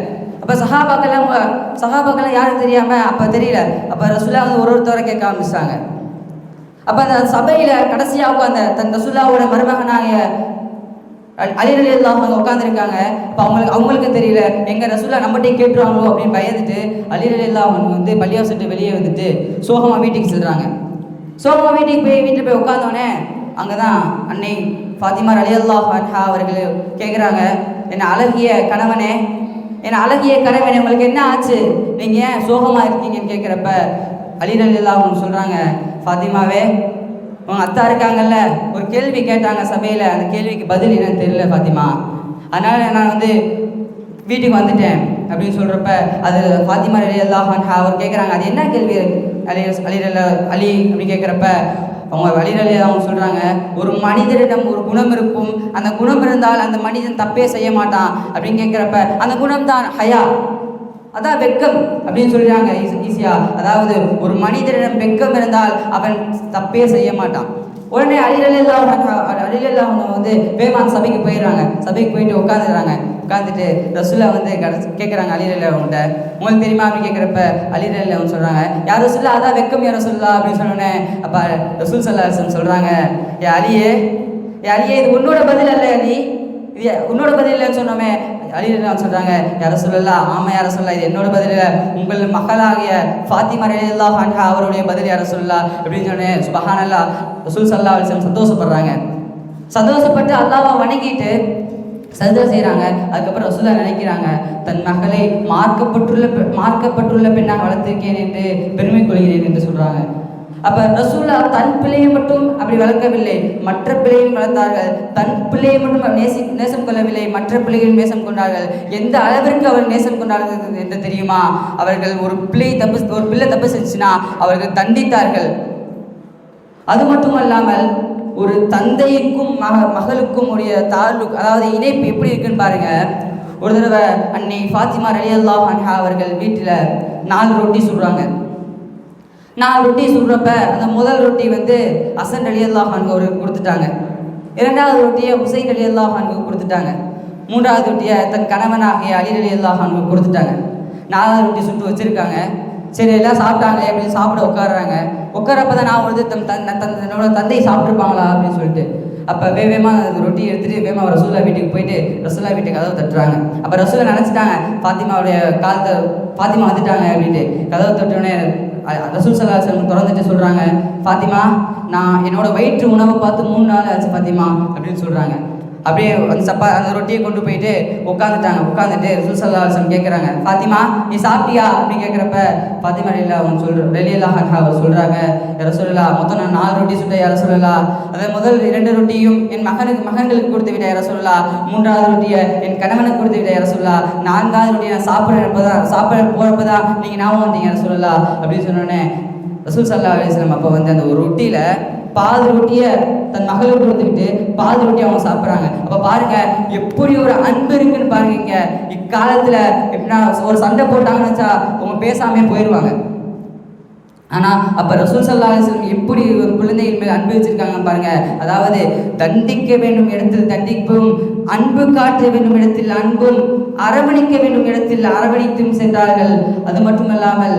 அப்போ சஹாபாக்கெல்லாம் யாரும் தெரியாமல் அப்போ தெரியல. அப்போ ரசூலா ஒருத்தவரை கேட்க ஆரம்பிச்சிட்டாங்க. அப்போ அந்த சபையில் கடைசியாக உட்காந்த தன் ரசூலாவோட மருமகனாகிய அலி ரலியல்லாஹு அன்ஹு உட்காந்துருக்காங்க. அப்போ அவங்களுக்கு தெரியல எங்கள் ரசூலா நம்மகிட்டே கேட்டுருவாங்களோ அப்படின்னு பயந்துட்டு அலி ரலியல்லாஹு அன்ஹு பள்ளிவாசல்ட்டு வெளியே வந்துட்டு சோகமாக வீட்டுக்கு செல்கிறாங்க. சோகமாக வீட்டில் போய் உட்காந்தோடனே அங்கே தான் அன்னை ஃபாத்திமா ரலியல்லாஹு அன்ஹா அவர்கள் கேட்குறாங்க, என்ன அழகிய கணவனே உங்களுக்கு என்ன ஆச்சு, நீங்கள் ஏன் சோகமாக இருக்கீங்கன்னு கேட்குறப்ப அலி ரலியல்லாஹு அன்ஹு சொல்கிறாங்க, ஃபாத்திமாவே உங்கள் அத்தா இருக்காங்கல்ல, ஒரு கேள்வி கேட்டாங்க சபையில், அந்த கேள்விக்கு பதில் என்னன்னு தெரியல ஃபாத்திமா, அதனால் நான் வீட்டுக்கு வந்துட்டேன் அப்படின்னு சொல்கிறப்ப அது ஃபாத்திமா ரலியல்லாஹு அன்ஹா அவர் கேட்குறாங்க, அது என்ன கேள்வி அலி அப்படி கேட்குறப்ப அவங்க அலி ரலியல்லாஹு அவங்க சொல்கிறாங்க, ஒரு மனிதரிடம் ஒரு குணம் இருக்கும், அந்த குணம் இருந்தால் அந்த மனிதன் தப்பே செய்ய மாட்டான் அப்படின்னு கேட்குறப்ப அந்த குணம் தான் ஹயா, அதான் வெட்கம் அப்படின்னு சொல்கிறாங்க ஈஸியா. அதாவது ஒரு மனிதனிடம் வெட்கம் இருந்தால் அவன் தப்பே செய்ய மாட்டான். உடனே அலி ரலியல்லாஹு அன்ஹு வேமான் சபைக்கு போயிடுறாங்க. சபைக்கு போயிட்டு உட்காந்துட்டு ரசூலா கேட்குறாங்க அலி ரலியல்லாஹு அன்ஹுட்ட, உங்களுக்கு தெரியுமா அப்படின்னு கேட்குறப்ப அலி ரலியல்லாஹு அன்ஹு சொல்கிறாங்க, யார் ரசூலா அதான் வெட்கம் யார் ரசூலா அப்படின்னு சொன்னோன்னே அப்போ ரசூல் ஸல்லல்லாஹு அலைஹி வஸல்லம் சொல்கிறாங்க, ஏ அலியே இது உன்னோட பதில் அல்ல, அலி இது உன்னோட பதில் இல்லைன்னு சொன்னோமே. அலி ரலியல்லாஹு சொல்கிறாங்க, யார சொல்லலாம், ஆமாம் யார சொல்லலாம், இது என்னோட பதில் இல்லை, உங்கள் மகளாகிய ஃபாத்திமா ரலியல்லாஹு அன்ஹா அவருடைய பதில் யார சொல்லலாம் அப்படின்னு சொன்னேன். சுப்ஹானல்லாஹ், ரசூல் ஸல்லல்லாஹு அலைஹி வஸல்லம் சந்தோஷப்படுறாங்க. சந்தோஷப்பட்டு அல்லாஹ்வை வணங்கிட்டு சஜ்தா செய்கிறாங்க. அதுக்கப்புறம் ரசூலா நினைக்கிறாங்க, தன் மகளை மார்க்கப்பட்டுள்ள பெண்ணாக வளர்த்திருக்கேன் என்று பெருமை கொள்கிறேன் என்று சொல்கிறாங்க. அப்போ ரசூலா தன் பிள்ளையை மட்டும் அப்படி வளர்க்கவில்லை, மற்ற பிள்ளையும் வளர்த்தார்கள். தன் பிள்ளையை மட்டும் நேசம் கொள்ளவில்லை, மற்ற பிள்ளைகளும் நேசம் கொண்டார்கள். எந்த அளவிற்கு அவர் நேசம் கொண்டார்கள் என்று தெரியுமா? அவர்கள் ஒரு பிள்ளை தப்பு செஞ்சுன்னா அவர்கள் தண்டித்தார்கள். அது மட்டுமல்லாமல் ஒரு தந்தைக்கும் மகளுக்கும் உடைய தாலுக், அதாவது இணைப்பு எப்படி இருக்குன்னு பாருங்க. ஒரு தடவை அன்னை ஃபாத்திமா ரலியல்லாஹு அன்ஹா அவர்கள் வீட்டில் 4 ரொட்டி சுடுறாங்க. 4 ரொட்டி சுடுறப்ப அந்த முதல் ரொட்டி ஹசன் ரலியல்லாஹு அன்ஹு அவருக்கு கொடுத்துட்டாங்க. 2வது ரொட்டியை ஹுசைன் ரலியல்லாஹு அன்ஹு கொடுத்துட்டாங்க. 3வது ரொட்டியை தன் கணவனாகிய அலி ரலியல்லாஹு அன்ஹு கொடுத்துட்டாங்க. 4வது ரொட்டி சுட்டு வச்சுருக்காங்க. சரி எல்லாம் சாப்பிட்டாங்க அப்படின்னு சாப்பிட உட்காடுறாங்க. உட்காரப்ப தான் நான் என்னோட தந்தை சாப்பிட்ருப்பாங்களா அப்படின்னு சொல்லிட்டு அப்போ வேகமாக அந்த ரொட்டி எடுத்துகிட்டு வேகமாக ரசூல்லா வீட்டுக்கு போயிட்டு ரசூல்லா வீட்டுக்கு கதவை தட்டுறாங்க. அப்போ ரசூல்லா நினச்சிட்டாங்க ஃபாத்திமாவுடைய காலத்தை ஃபாத்திமா வந்துட்டாங்க அப்படின்ட்டு. கதவை தட்டுனே ரசூல் ஸல்லல்லாஹு அலைஹி வஸல்லம் திறந்துட்டு சொல்கிறாங்க, ஃபாத்திமா நான் என்னோட வயிற்று உணவை பார்த்து 3 நாள் ஆச்சு ஃபாத்திமா அப்படின்னு சொல்கிறாங்க. அப்படியே அந்த ரொட்டியை கொண்டு போயிட்டு உட்காந்துட்டு ரசூல் ஸல்லல்லாஹு அலைஹி வஸல்லம் கேட்குறாங்க, ஃபாத்திமா நீ சாப்பிட்டியா அப்படின்னு கேட்குறப்ப ஃபாத்திமா ரலியல்லாஹு அன்ஹா அவர் சொல்கிறாங்க, ரசூலுல்லாஹ் மொத்தம் நான் 4 ரொட்டி சுட்டேன் யா ரசூலுல்லாஹ். அதை முதல் 2 ரொட்டியும் என் மகன்களுக்கு கொடுத்து விட்டேன் யா ரசூலுல்லாஹ். 3வது ரொட்டியை என் கணவனுக்கு கொடுத்து விட்டேன் யா ரசூலுல்லாஹ். 4வது ரொட்டியை நான் சாப்பிட போகிறப்ப தான் நீங்கள் ஞாபகம் வந்தீங்க யா ரசூலுல்லாஹ் அப்படின்னு சொன்னோன்னே ரசூல் ஸல்லல்லாஹு அலைஹி வஸல்லம் அப்போ வந்து அந்த ஒரு ரொட்டியில் பாதி ரொட்டியை தன் மகளுக்கு கொடுத்துக்கிட்டு பாதி ரொட்டியை அவங்க சாப்பிட்றாங்க. அப்போ பாருங்க எப்படி ஒரு அன்பு இருக்குன்னு பாருங்க. இங்கே இக்காலத்தில் எப்படின்னா ஒரு சண்டை போட்டாங்கன்னு வச்சா அவங்க பேசாமே போயிடுவாங்க. ஆனால் அப்போ ரசூல் ஸல்லல்லாஹு அலைஹி வஸல்லம் எப்படி ஒரு குழந்தைகள் மேல் அன்பு வச்சிருக்காங்க பாருங்க. அதாவது தண்டிக்க வேண்டும் இடத்தில் தண்டிப்பும், அன்பு காட்ட வேண்டும் இடத்தில் அன்பும், அரவணைக்க வேண்டும் இடத்தில் அரவணைத்தும் சென்றார்கள். அது மட்டுமல்லாமல்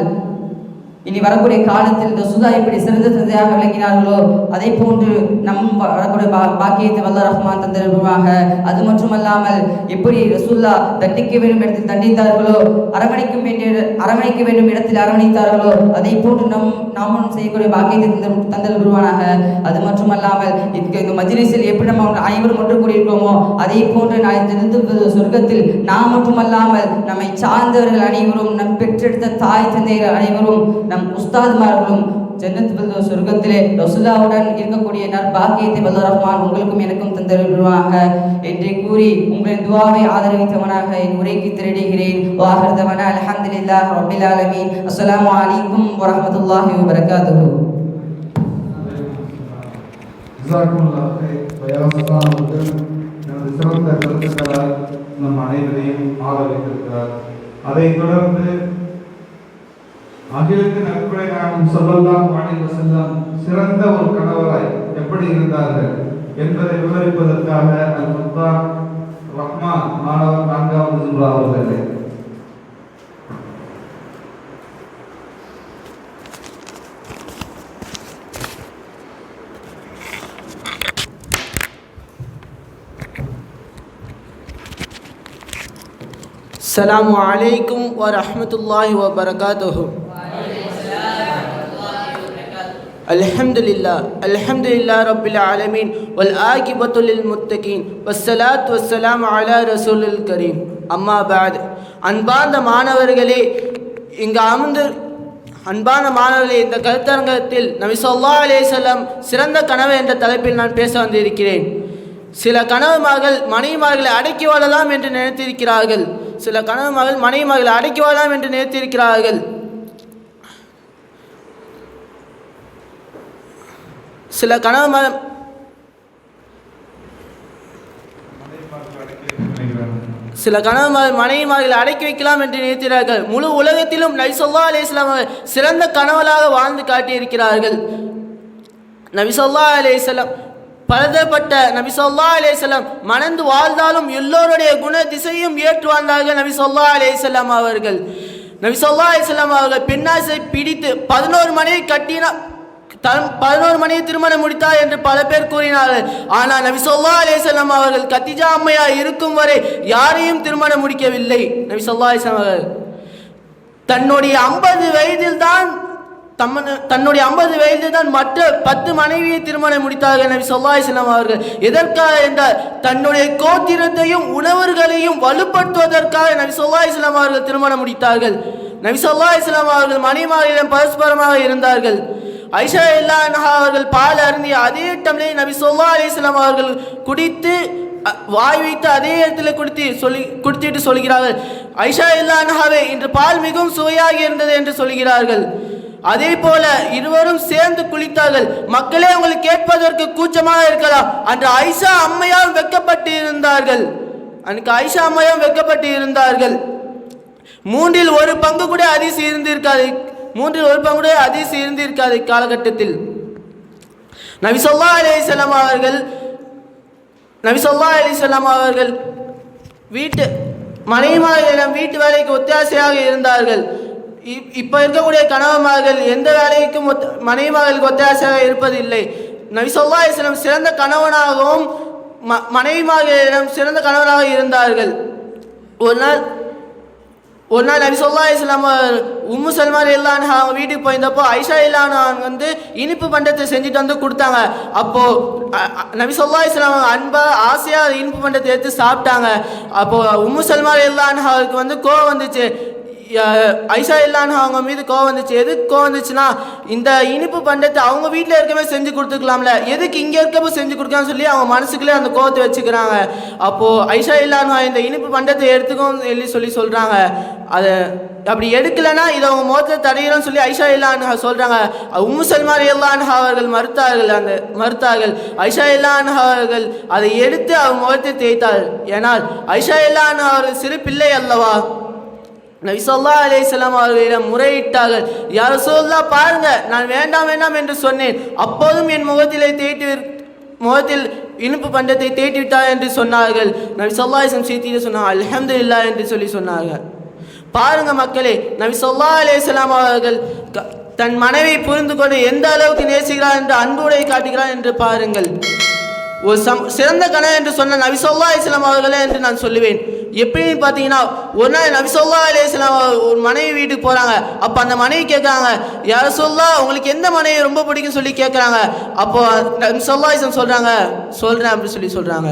இனி வரக்கூடிய காலத்தில் ரசூலா எப்படி சிறந்த தந்தையாக விளங்கினார்களோ அதை போன்று நம் வரக்கூடிய பாக்கியத்தை வல்ல ரஹ்மான் தந்திருப்பாக. அது மட்டுமல்லாமல் எப்படி ரசூல்லா தண்டிக்க வேண்டும் இடத்தில் தண்டித்தார்களோ, அரவணைக்க வேண்டும் இடத்தில் அரவணைத்தார்களோ அதை போன்று நாமும் செய்யக்கூடிய பாக்கியத்தை தந்திருப்பானாக. அது மட்டுமல்லாமல் இந்த மஜ்லிஸில் எப்படி நம்ம அனைவரும் ஒன்று கூடியிருக்கோமோ அதை போன்று நான் தெரிந்து சொர்க்கத்தில் நாம் மட்டுமல்லாமல் நம்மை சார்ந்தவர்கள் அனைவரும், நம் பெற்றெடுத்த தாய் தந்தையர்கள் அனைவரும், நம் உஸ்தாத்மார்களும் ஜன்னத்துல் சொர்க்கத்திலே ரசூலுல்லாஹுடன் இருக்கக்கூடிய நற்பாக்கியத்தை வல்ல ரஹ்மான் உங்களுக்கும் எனக்கும் தந்தருள்வாக என்று கூறி உங்களின் துஆவை ஆதரவித்தவனாக என் உரைக்கு திரடுகிறேன். வாஹிர் தவானா அல்ஹம்துலில்லாஹி ரப்பில் ஆலமீன். அஸ்ஸலாமு அலைக்கும் வரஹ்மத்துல்லாஹி வபரகாத்துஹு. ஜஸாக்குமுல்லாஹ் கைர். பயாசல்லாஹ் அவர்கள் எனது சிறந்த கருத்துக்களால் நம் அனைவரையும் ஆதரவித்திருக்கிறார். அதைத் தொடர்ந்து அகிலத்தின் அன்புரை நாயகம் ஸல்லல்லாஹு அலைஹி வஸல்லம் சிறந்த ஒரு கணவராய் எப்படி இருந்தார்கள் என்பதை விவரிப்பதற்காக அல்-முஃப்தார் ரஹ்மான் மாணவர் 4வது ஜும்ரா அவர்களே. السلام عليكم ورحمة الله وبركاته. الحمد لله رب العالمين والعاقبة للمتقين والصلاة والسلام على رسول الكريم. أما بعد, அன்பார்ந்த மாணவர்களே, இந்த கருத்தரங்கத்தில் நபி ஸல்லல்லாஹு அலைஹி வஸல்லம் சிறந்த கனவு என்ற தலைப்பில் நான் பேச வந்திருக்கிறேன். சில கணவன்மார்கள் மனைவிமார்களை அடக்கி வாழலாம் என்று நினைத்திருக்கிறார்கள். சில கணவன்மார்கள் மனைவிமார்களை அடக்கி வாழலாம் என்று நினைத்திருக்கிறார்கள். சில கணவன்மார்கள் மனைவிமார்களை அடக்கி வைக்கலாம் என்று நினைக்கிறார்கள். முழு உலகத்திலும் நபி ஸல்லல்லாஹு அலைஹி வஸல்லம் சிறந்த கணவனாக வாழ்ந்து காட்டியிருக்கிறார்கள். நபி ஸல்லல்லாஹு அலைஹி வஸல்லம் பலதரப்பட்ட நபி ஸல்லல்லாஹு அலைஹி வஸல்லம் மணந்து வாழ்ந்தாலும் எல்லோருடைய குண திசையும் ஏற்று வாழ்ந்தார்கள். நபி ஸல்லல்லாஹு அலைஹி வஸல்லம் அவர்கள் பெண்ணாசை பிடித்து 11 மணியை கட்டினார், 11 மணியை திருமணம் முடித்தார் என்று பல பேர் கூறினார்கள். ஆனால் நபி ஸல்லல்லாஹு அலைஹி வஸல்லம் அவர்கள் கதீஜா அம்மையா இருக்கும் வரை யாரையும் திருமணம் முடிக்கவில்லை. நபி ஸல்லல்லாஹு அலைஹி வஸல்லம் அவர்கள் தன்னுடைய 50 வயதில் தான் மற்ற 10 மனைவியை திருமணம் முடித்தார்கள். நபி ஸல்லல்லாஹு அலைஹி வஸல்லம் அவர்கள் எதற்காக என்றால் தன்னுடைய கோத்திரத்தையும் உணவர்களையும் வலுப்படுத்துவதற்காக நபி ஸல்லல்லாஹு அலைஹி வஸல்லம் அவர்கள் திருமணம் முடித்தார்கள். நபி ஸல்லல்லாஹு அலைஹி வஸல்லம் அவர்கள் மனைவிமார்களிடம் பரஸ்பரமாக இருந்தார்கள். ஐஷா ரலியல்லாஹு அன்ஹா அவர்கள் பால் அருந்திய அதே டம்ளரில் நபி ஸல்லல்லாஹு அலைஹி வஸல்லம் அவர்கள் குடித்து வாய் வைத்து அதே இடத்துல குடித்துவிட்டு சொல்கிறார்கள், ஐஷா ரலியல்லாஹு அன்ஹாவே இன்று பால் மிகவும் சுவையாக இருந்தது என்று சொல்கிறார்கள். அதே போல இருவரும் சேர்ந்து குளித்தார்கள். மக்களே உங்களுக்கு கேட்பதற்கு கூச்சமாக இருக்கலாம், அன்று ஐஷா அம்மையால் வெட்கப்பட்டு இருந்தார்கள். 3 ஒரு பங்கு கூட ஹதீஸ் இருந்திருக்காது. காலகட்டத்தில் நபி ஸல்லல்லாஹு அலைஹி வஸல்லம் அவர்கள் மனைவிமார்களிடம் வீட்டு வேலைக்கு ஒத்தாசையாக இருந்தார்கள். இப்போ இருக்கக்கூடிய கணவன்மார்கள் எந்த வேலைக்கும் மனைவிமார்களுக்கு ஒத்தாசையாக இருப்பதில்லை. நபி ஸல்லல்லாஹு அலைஹி வஸல்லம் சிறந்த கணவனாகவும் மனைவிமார்களிடம் சிறந்த கணவனாக இருந்தார்கள். ஒரு நாள் நபி ஸல்லல்லாஹு அலைஹி வஸல்லம் உம்மு சல்மா ரலியல்லாஹு அன்ஹா அவங்க வீட்டுக்கு போயிருந்தப்போ ஐஷா ரலியல்லாஹு அன்ஹா வந்து இனிப்பு பண்டத்தை செஞ்சுட்டு வந்து கொடுத்தாங்க. அப்போது நபி ஸல்லல்லாஹு அலைஹி வஸல்லம் அன்பா ஆசையாக இனிப்பு பண்டத்தை எடுத்து சாப்பிட்டாங்க. அப்போது உம்மு சல்மா ரலியல்லாஹு அன்ஹாவுக்கு வந்து கோவம் வந்துச்சு. ஐஷா ரலியல்லாஹு அவங்க மீது கோவம் வந்துச்சு. எதுக்கு கோவம் வந்துச்சுன்னா, இந்த இனிப்பு பண்டத்தை அவங்க வீட்டில் இருக்கவே செஞ்சு கொடுத்துக்கலாம்ல, எதுக்கு இங்கே இருக்கப்போ செஞ்சு கொடுக்கலாம்னு சொல்லி அவங்க மனசுக்குள்ளே அந்த கோவத்தை வச்சுக்கிறாங்க. அப்போது ஐஷா ரலியல்லாஹு இந்த இனிப்பு பண்டத்தை எடுத்துக்கோன்னு சொல்லி சொல்கிறாங்க. அதை அப்படி எடுக்கலைன்னா இதை அவங்க முகத்தை தடையிறோன்னு சொல்லி ஐஷா ரலியல்லாஹு சொல்கிறாங்க. உம்மு சல்மா ரலியல்லாஹு அவர்கள் மறுத்தார்கள். ஐஷா ரலியல்லாஹு அவர்கள் அதை எடுத்து அவங்க முகத்தை தேய்த்தார்கள். ஏனால் ஐஷா ரலியல்லாஹு அவர்கள் சிறு பிள்ளை அல்லவா. நபி ஸல்லல்லாஹு அலைஹி வஸல்லம் அவர்களிடம் முறையிட்டார்கள், யா ரசூலல்லாஹ் பாருங்க, நான் வேண்டாம் வேண்டாம் என்று சொன்னேன், அப்போதும் என் முகத்தில் இனிப்பு பண்டத்தை தேய்த்து விட்டார் என்று சொன்னார்கள். நபி ஸல்லல்லாஹு அலைஹி வஸல்லம் சீத்திட்டு சொன்னாங்க, அல்ஹம்துலில்லாஹ் என்று சொன்னார்கள். பாருங்க மக்களே, நபி ஸல்லல்லாஹு அலைஹி வஸல்லம் அவர்கள் தன் மனைவியை புரிந்து கொண்டு எந்த அளவுக்கு நேசிக்கிறார் என்று அன்புடைய காட்டுகிறார் என்று பாருங்கள். ஒரு சிறந்த கணவன் என்று சொன்ன நபி ஸல்லல்லாஹு அலைஹி வஸல்லம் அவர்களே என்று நான் சொல்லுவேன். எப்படின்னு பார்த்தீங்கன்னா, ஒரு நாள் நபி ஸல்லல்லாஹு அலைஹி வஸல்லம் ஒரு மனைவி வீட்டுக்கு போகிறாங்க. அப்போ அந்த மனைவி கேட்குறாங்க, யா ரசூலுல்லாஹ் உங்களுக்கு எந்த மனைவி ரொம்ப பிடிக்கும்னு சொல்லி கேட்குறாங்க. அப்போது நபி ஸல்லல்லாஹு அலைஹி வஸல்லம் சொல்கிறேன் அப்படின்னு சொல்கிறாங்க.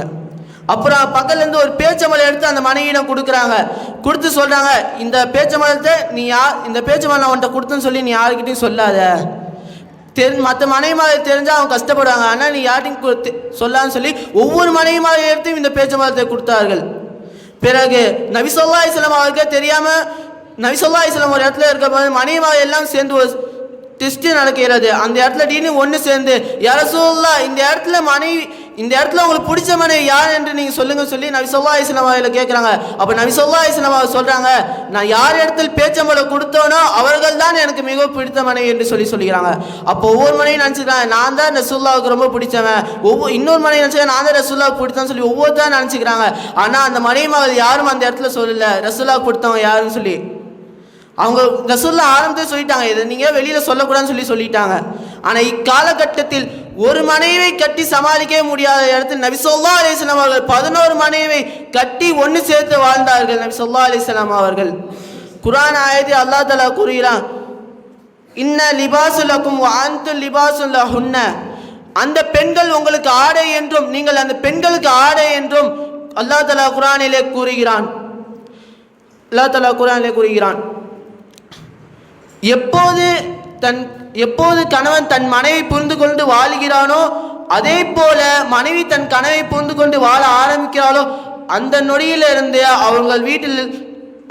அப்புறம் பக்கத்துலேருந்து ஒரு பேச்சமலை எடுத்து அந்த மனைவியிடம் கொடுத்து சொல்கிறாங்க, இந்த பேச்சமலத்தை இந்த பேச்சமலை நான் உன்கிட்ட கொடுத்தேன்னு சொல்லி நீ யாருக்கிட்டையும் சொல்லாத, மற்ற மனைவிமாரை தெரிஞ்சால் அவங்க கஷ்டப்படுவாங்க, ஆனால் நீ யார்ட்டையும் சொல்லான்னு சொல்லி ஒவ்வொரு மனைவிமாரை எடுத்து இந்த பேச்சமலத்தை கொடுத்தார்கள். பிறகு நபி ஸல்லல்லாஹு அலைஹி வஸல்லம் அவருக்கு தெரியாமல் நபி ஸல்லல்லாஹு அலைஹி வஸல்லம் ஒரு இடத்துல இருக்கும்போது மனைவிமார் எல்லாம் சேர்ந்து ஒரு டெஸ்ட் நடக்கிறது. அந்த இடத்துல திடீர்னு ஒன்று சேர்ந்து, யா ரசூலுல்லாஹ் இந்த இடத்துல உங்களுக்கு பிடிச்ச மனைவி யார் என்று நீங்கள் சொல்லுங்க சொல்லி நபி ஸல்லல்லாஹு அலைஹி வஸல்லம் அவர்களை கேட்குறாங்க. அப்போ நபி ஸல்லல்லாஹு அலைஹி வஸல்லம் அவர் சொல்கிறாங்க, நான் யார் இடத்துல பேச்சம்பளை கொடுத்தோனோ அவர்கள் தான் எனக்கு மிகவும் பிடித்த மனைவி என்று சொல்லிக்கிறாங்க. அப்போ ஒவ்வொரு மனைவி நினச்சிக்கிறாங்க, நான் தான் ரசூலுல்லாஹ்வுக்கு ரொம்ப பிடிச்சவன், இன்னொரு மனைவி நினச்சிக்க நான் தான் ரசூலுல்லாஹ்வுக்கு பிடித்தேன்னு சொல்லி ஒவ்வொருத்தரும் நினச்சிக்கிறாங்க. ஆனால் அந்த மனைவி மகள் யாரும் அந்த இடத்துல சொல்லலை ரசூலுல்லாஹ்வுக்கு பிடித்தவங்க யாருன்னு சொல்லி. அவங்க ரசூலுல்லாஹ் ஆரம்பத்தில் சொல்லிட்டாங்க, இதை நீங்கள் வெளியில் சொல்லக்கூடாதுன்னு சொல்லிட்டாங்க. ஆனால் இக்காலகட்டத்தில் ஒரு மனைவியை கட்டி சமாளிக்கவே முடியாத இடத்தில் நபி ஸல்லல்லாஹு அலைஹி வஸல்லம் அவர்கள் 11 மனைவியை கட்டி ஒன்று சேர்த்து வாழ்ந்தார்கள். நபி ஸல்லல்லாஹு அலைஹி வஸல்லம் அவர்கள் குர்ஆன் ஆயத்தில் அல்லாஹ் தஆலா கூறுகிறான், இன்ன லிபாசு லக்கும் வ அன்தும் லிபாசு லஹுன்ன, அந்த பெண்கள் உங்களுக்கு ஆடை என்றும் நீங்கள் அந்த பெண்களுக்கு ஆடை என்றும் அல்லாஹ் தஆலா குர்ஆனிலே கூறுகிறான். எப்போது கணவன் தன் மனைவி புரிந்து கொண்டு வாழுகிறானோ, அதே போல மனைவி தன் கணவை புரிந்து கொண்டு வாழ ஆரம்பிக்கிறாளோ, அந்த நொடியிலிருந்து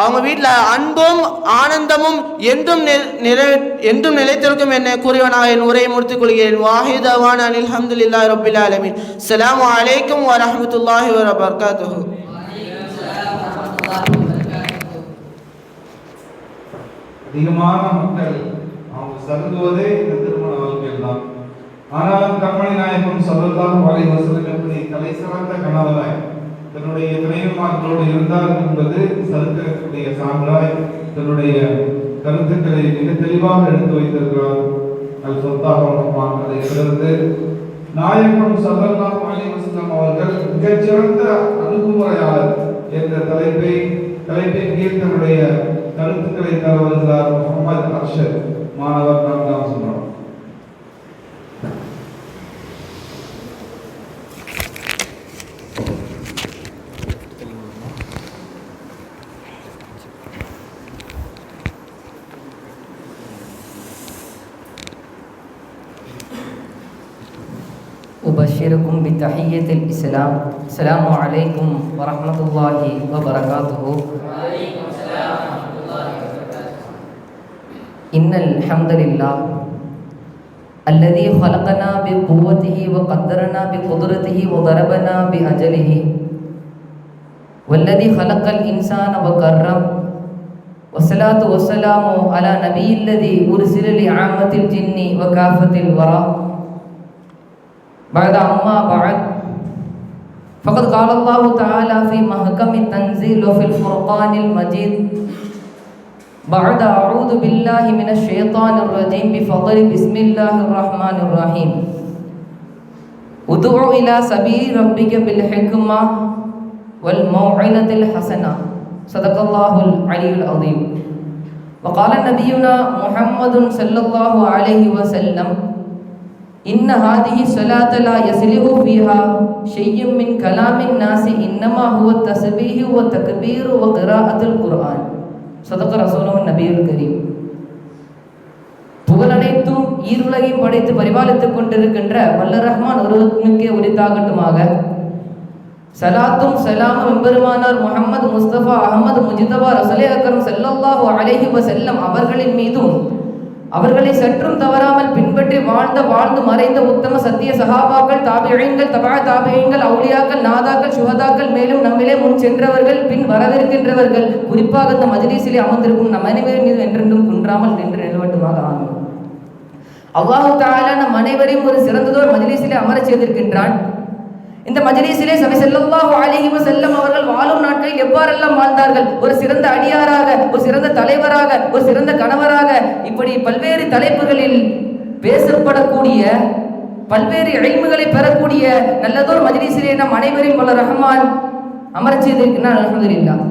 அவங்க வீட்டில் அன்பும் ஆனந்தமும் என்றும் நிலைத்திருக்கும் என கூறியவனாக என் உரையை முடித்துக் கொள்கிறேன். வாஹிதவான அல்ஹம்துலில்லாஹி ரப்பில் ஆலமீன். அஸ்ஸலாமு அலைக்கும் வரஹ்மத்துல்லாஹி வபரகாத்துஹு. அதிகமான மக்கள் அவங்க சருகுவதே இந்த திருமண வாழ்க்கையில் தான். ஆனாலும் கண்மணி நாயகம் ஸல்லல்லாஹு அலைஹி வஸல்லம் எப்படி தலை சிறந்த கணவராய் தன்னுடைய துணைவிமார்களோடு இருந்தார் என்பது சரித்திரத்துடைய சான்றாய் தன்னுடைய கருத்துக்களை மிக தெளிவாக எடுத்து வைத்திருக்கிறார் அல் ஃபத்தாஹ் ரஹ்மான். அதை தொடர்ந்து நாயகம் ஸல்லல்லாஹு அலைஹி வஸல்லம் அவர்கள் மிகச்சிறந்த அணுகுமுறையாளர் என்ற தலைப்பின் கீழ் தன்னுடைய கருத்துக்களை தர வருகிறார் முகமது அர்ஷத் மாணவர் 4ஆம் சொன்னார். أبشركم بتحية الإسلام. السلام عليكم ورحمة الله وبركاته. وعليكم السلام ورحمة الله وبركاته. إن الحمد لله الذي خلقنا بقوته وقدرنا بقدرته وضربنا بأجله، والذي خلق الإنسان وكرم، والصلاة والسلام على نبي الذي أرسل لعامة الجن وكافة الورى. بعد أما بعد فقد قال الله تعالى في محكم التنزيل وفي الفرقان المجيد بعد أعوذ بالله من الشيطان الرجيم بفضل بسم الله الرحمن الرحيم. உதுஉ இலா சபீல் ரப்பிக பில் ஹிக்மா வல் மௌஇதத்தில் ஹஸனா ஸதகல்லாஹுல் அலியுல் அஸீம். وقال نبينا محمد صلى الله عليه وسلم إن هذه الصلاة لا يصلح فيها شيء من كلام الناس إنما هو التسبيح والتكبير وقراءة القرآن. صدق رسوله النبي الكريم. புகழனைத்தும் ஈருலகையும் படைத்து பரிபாலித்துக் கொண்டிருக்கின்ற வல்ல ரஹ்மான் ஒருவனுக்கே உரித்தாகட்டுமாக. சலாத்தும் சலாமும் எம்பெருமானார் முஹம்மது முஸ்தபா அஹமது முஜிதபா ரசூலே அக்ரம் ஸல்லல்லாஹு அலைஹி வஸல்லம் அவர்களின் மீதும் அவர்களை சற்றும் தவறாமல் பின்பற்றி வாழ்ந்து மறைந்த உத்தம சத்திய சஹாபாக்கள், தாபிஈன்கள், தபா தாபிஈன்கள், அவுலியாக்கள், நாதாக்கள், சுஹதாக்கள், மேலும் நம்மிலே முன் சென்றவர்கள், பின் வரவிருக்கின்றவர்கள், குறிப்பாக இந்த மஜ்லிஸிலே அமர்ந்திருக்கும் நம் அனைவரின் மீது என்றென்றும் குன்றாமல் நின்று நிலவட்டுமாக ஆகும். அல்லாஹ் தஆலா நம் அனைவரையும் ஒரு சிறந்ததோர் மஜ்லிஸிலே அமரச் செய்திருக்கின்றான். இந்த மஜ்லிஸிலே நபி ஸல்லல்லாஹு அலைஹி வஸல்லம் அவர்கள் வாழும் நாட்களில் எவ்வாறெல்லாம் வாழ்ந்தார்கள், ஒரு சிறந்த அடியாராக, ஒரு சிறந்த தலைவராக, ஒரு சிறந்த கணவராக, இப்படி பல்வேறு தலைப்புகளில் பேசப்படக்கூடிய பல்வேறு இல்முகளை பெறக்கூடிய நல்லதோர் மஜ்லிஸிலே நம் அனைவரையும் வல்ல ரஹ்மான் அமரச் செய்திருக்கிறார். அல்ஹம்துலில்லாஹ்.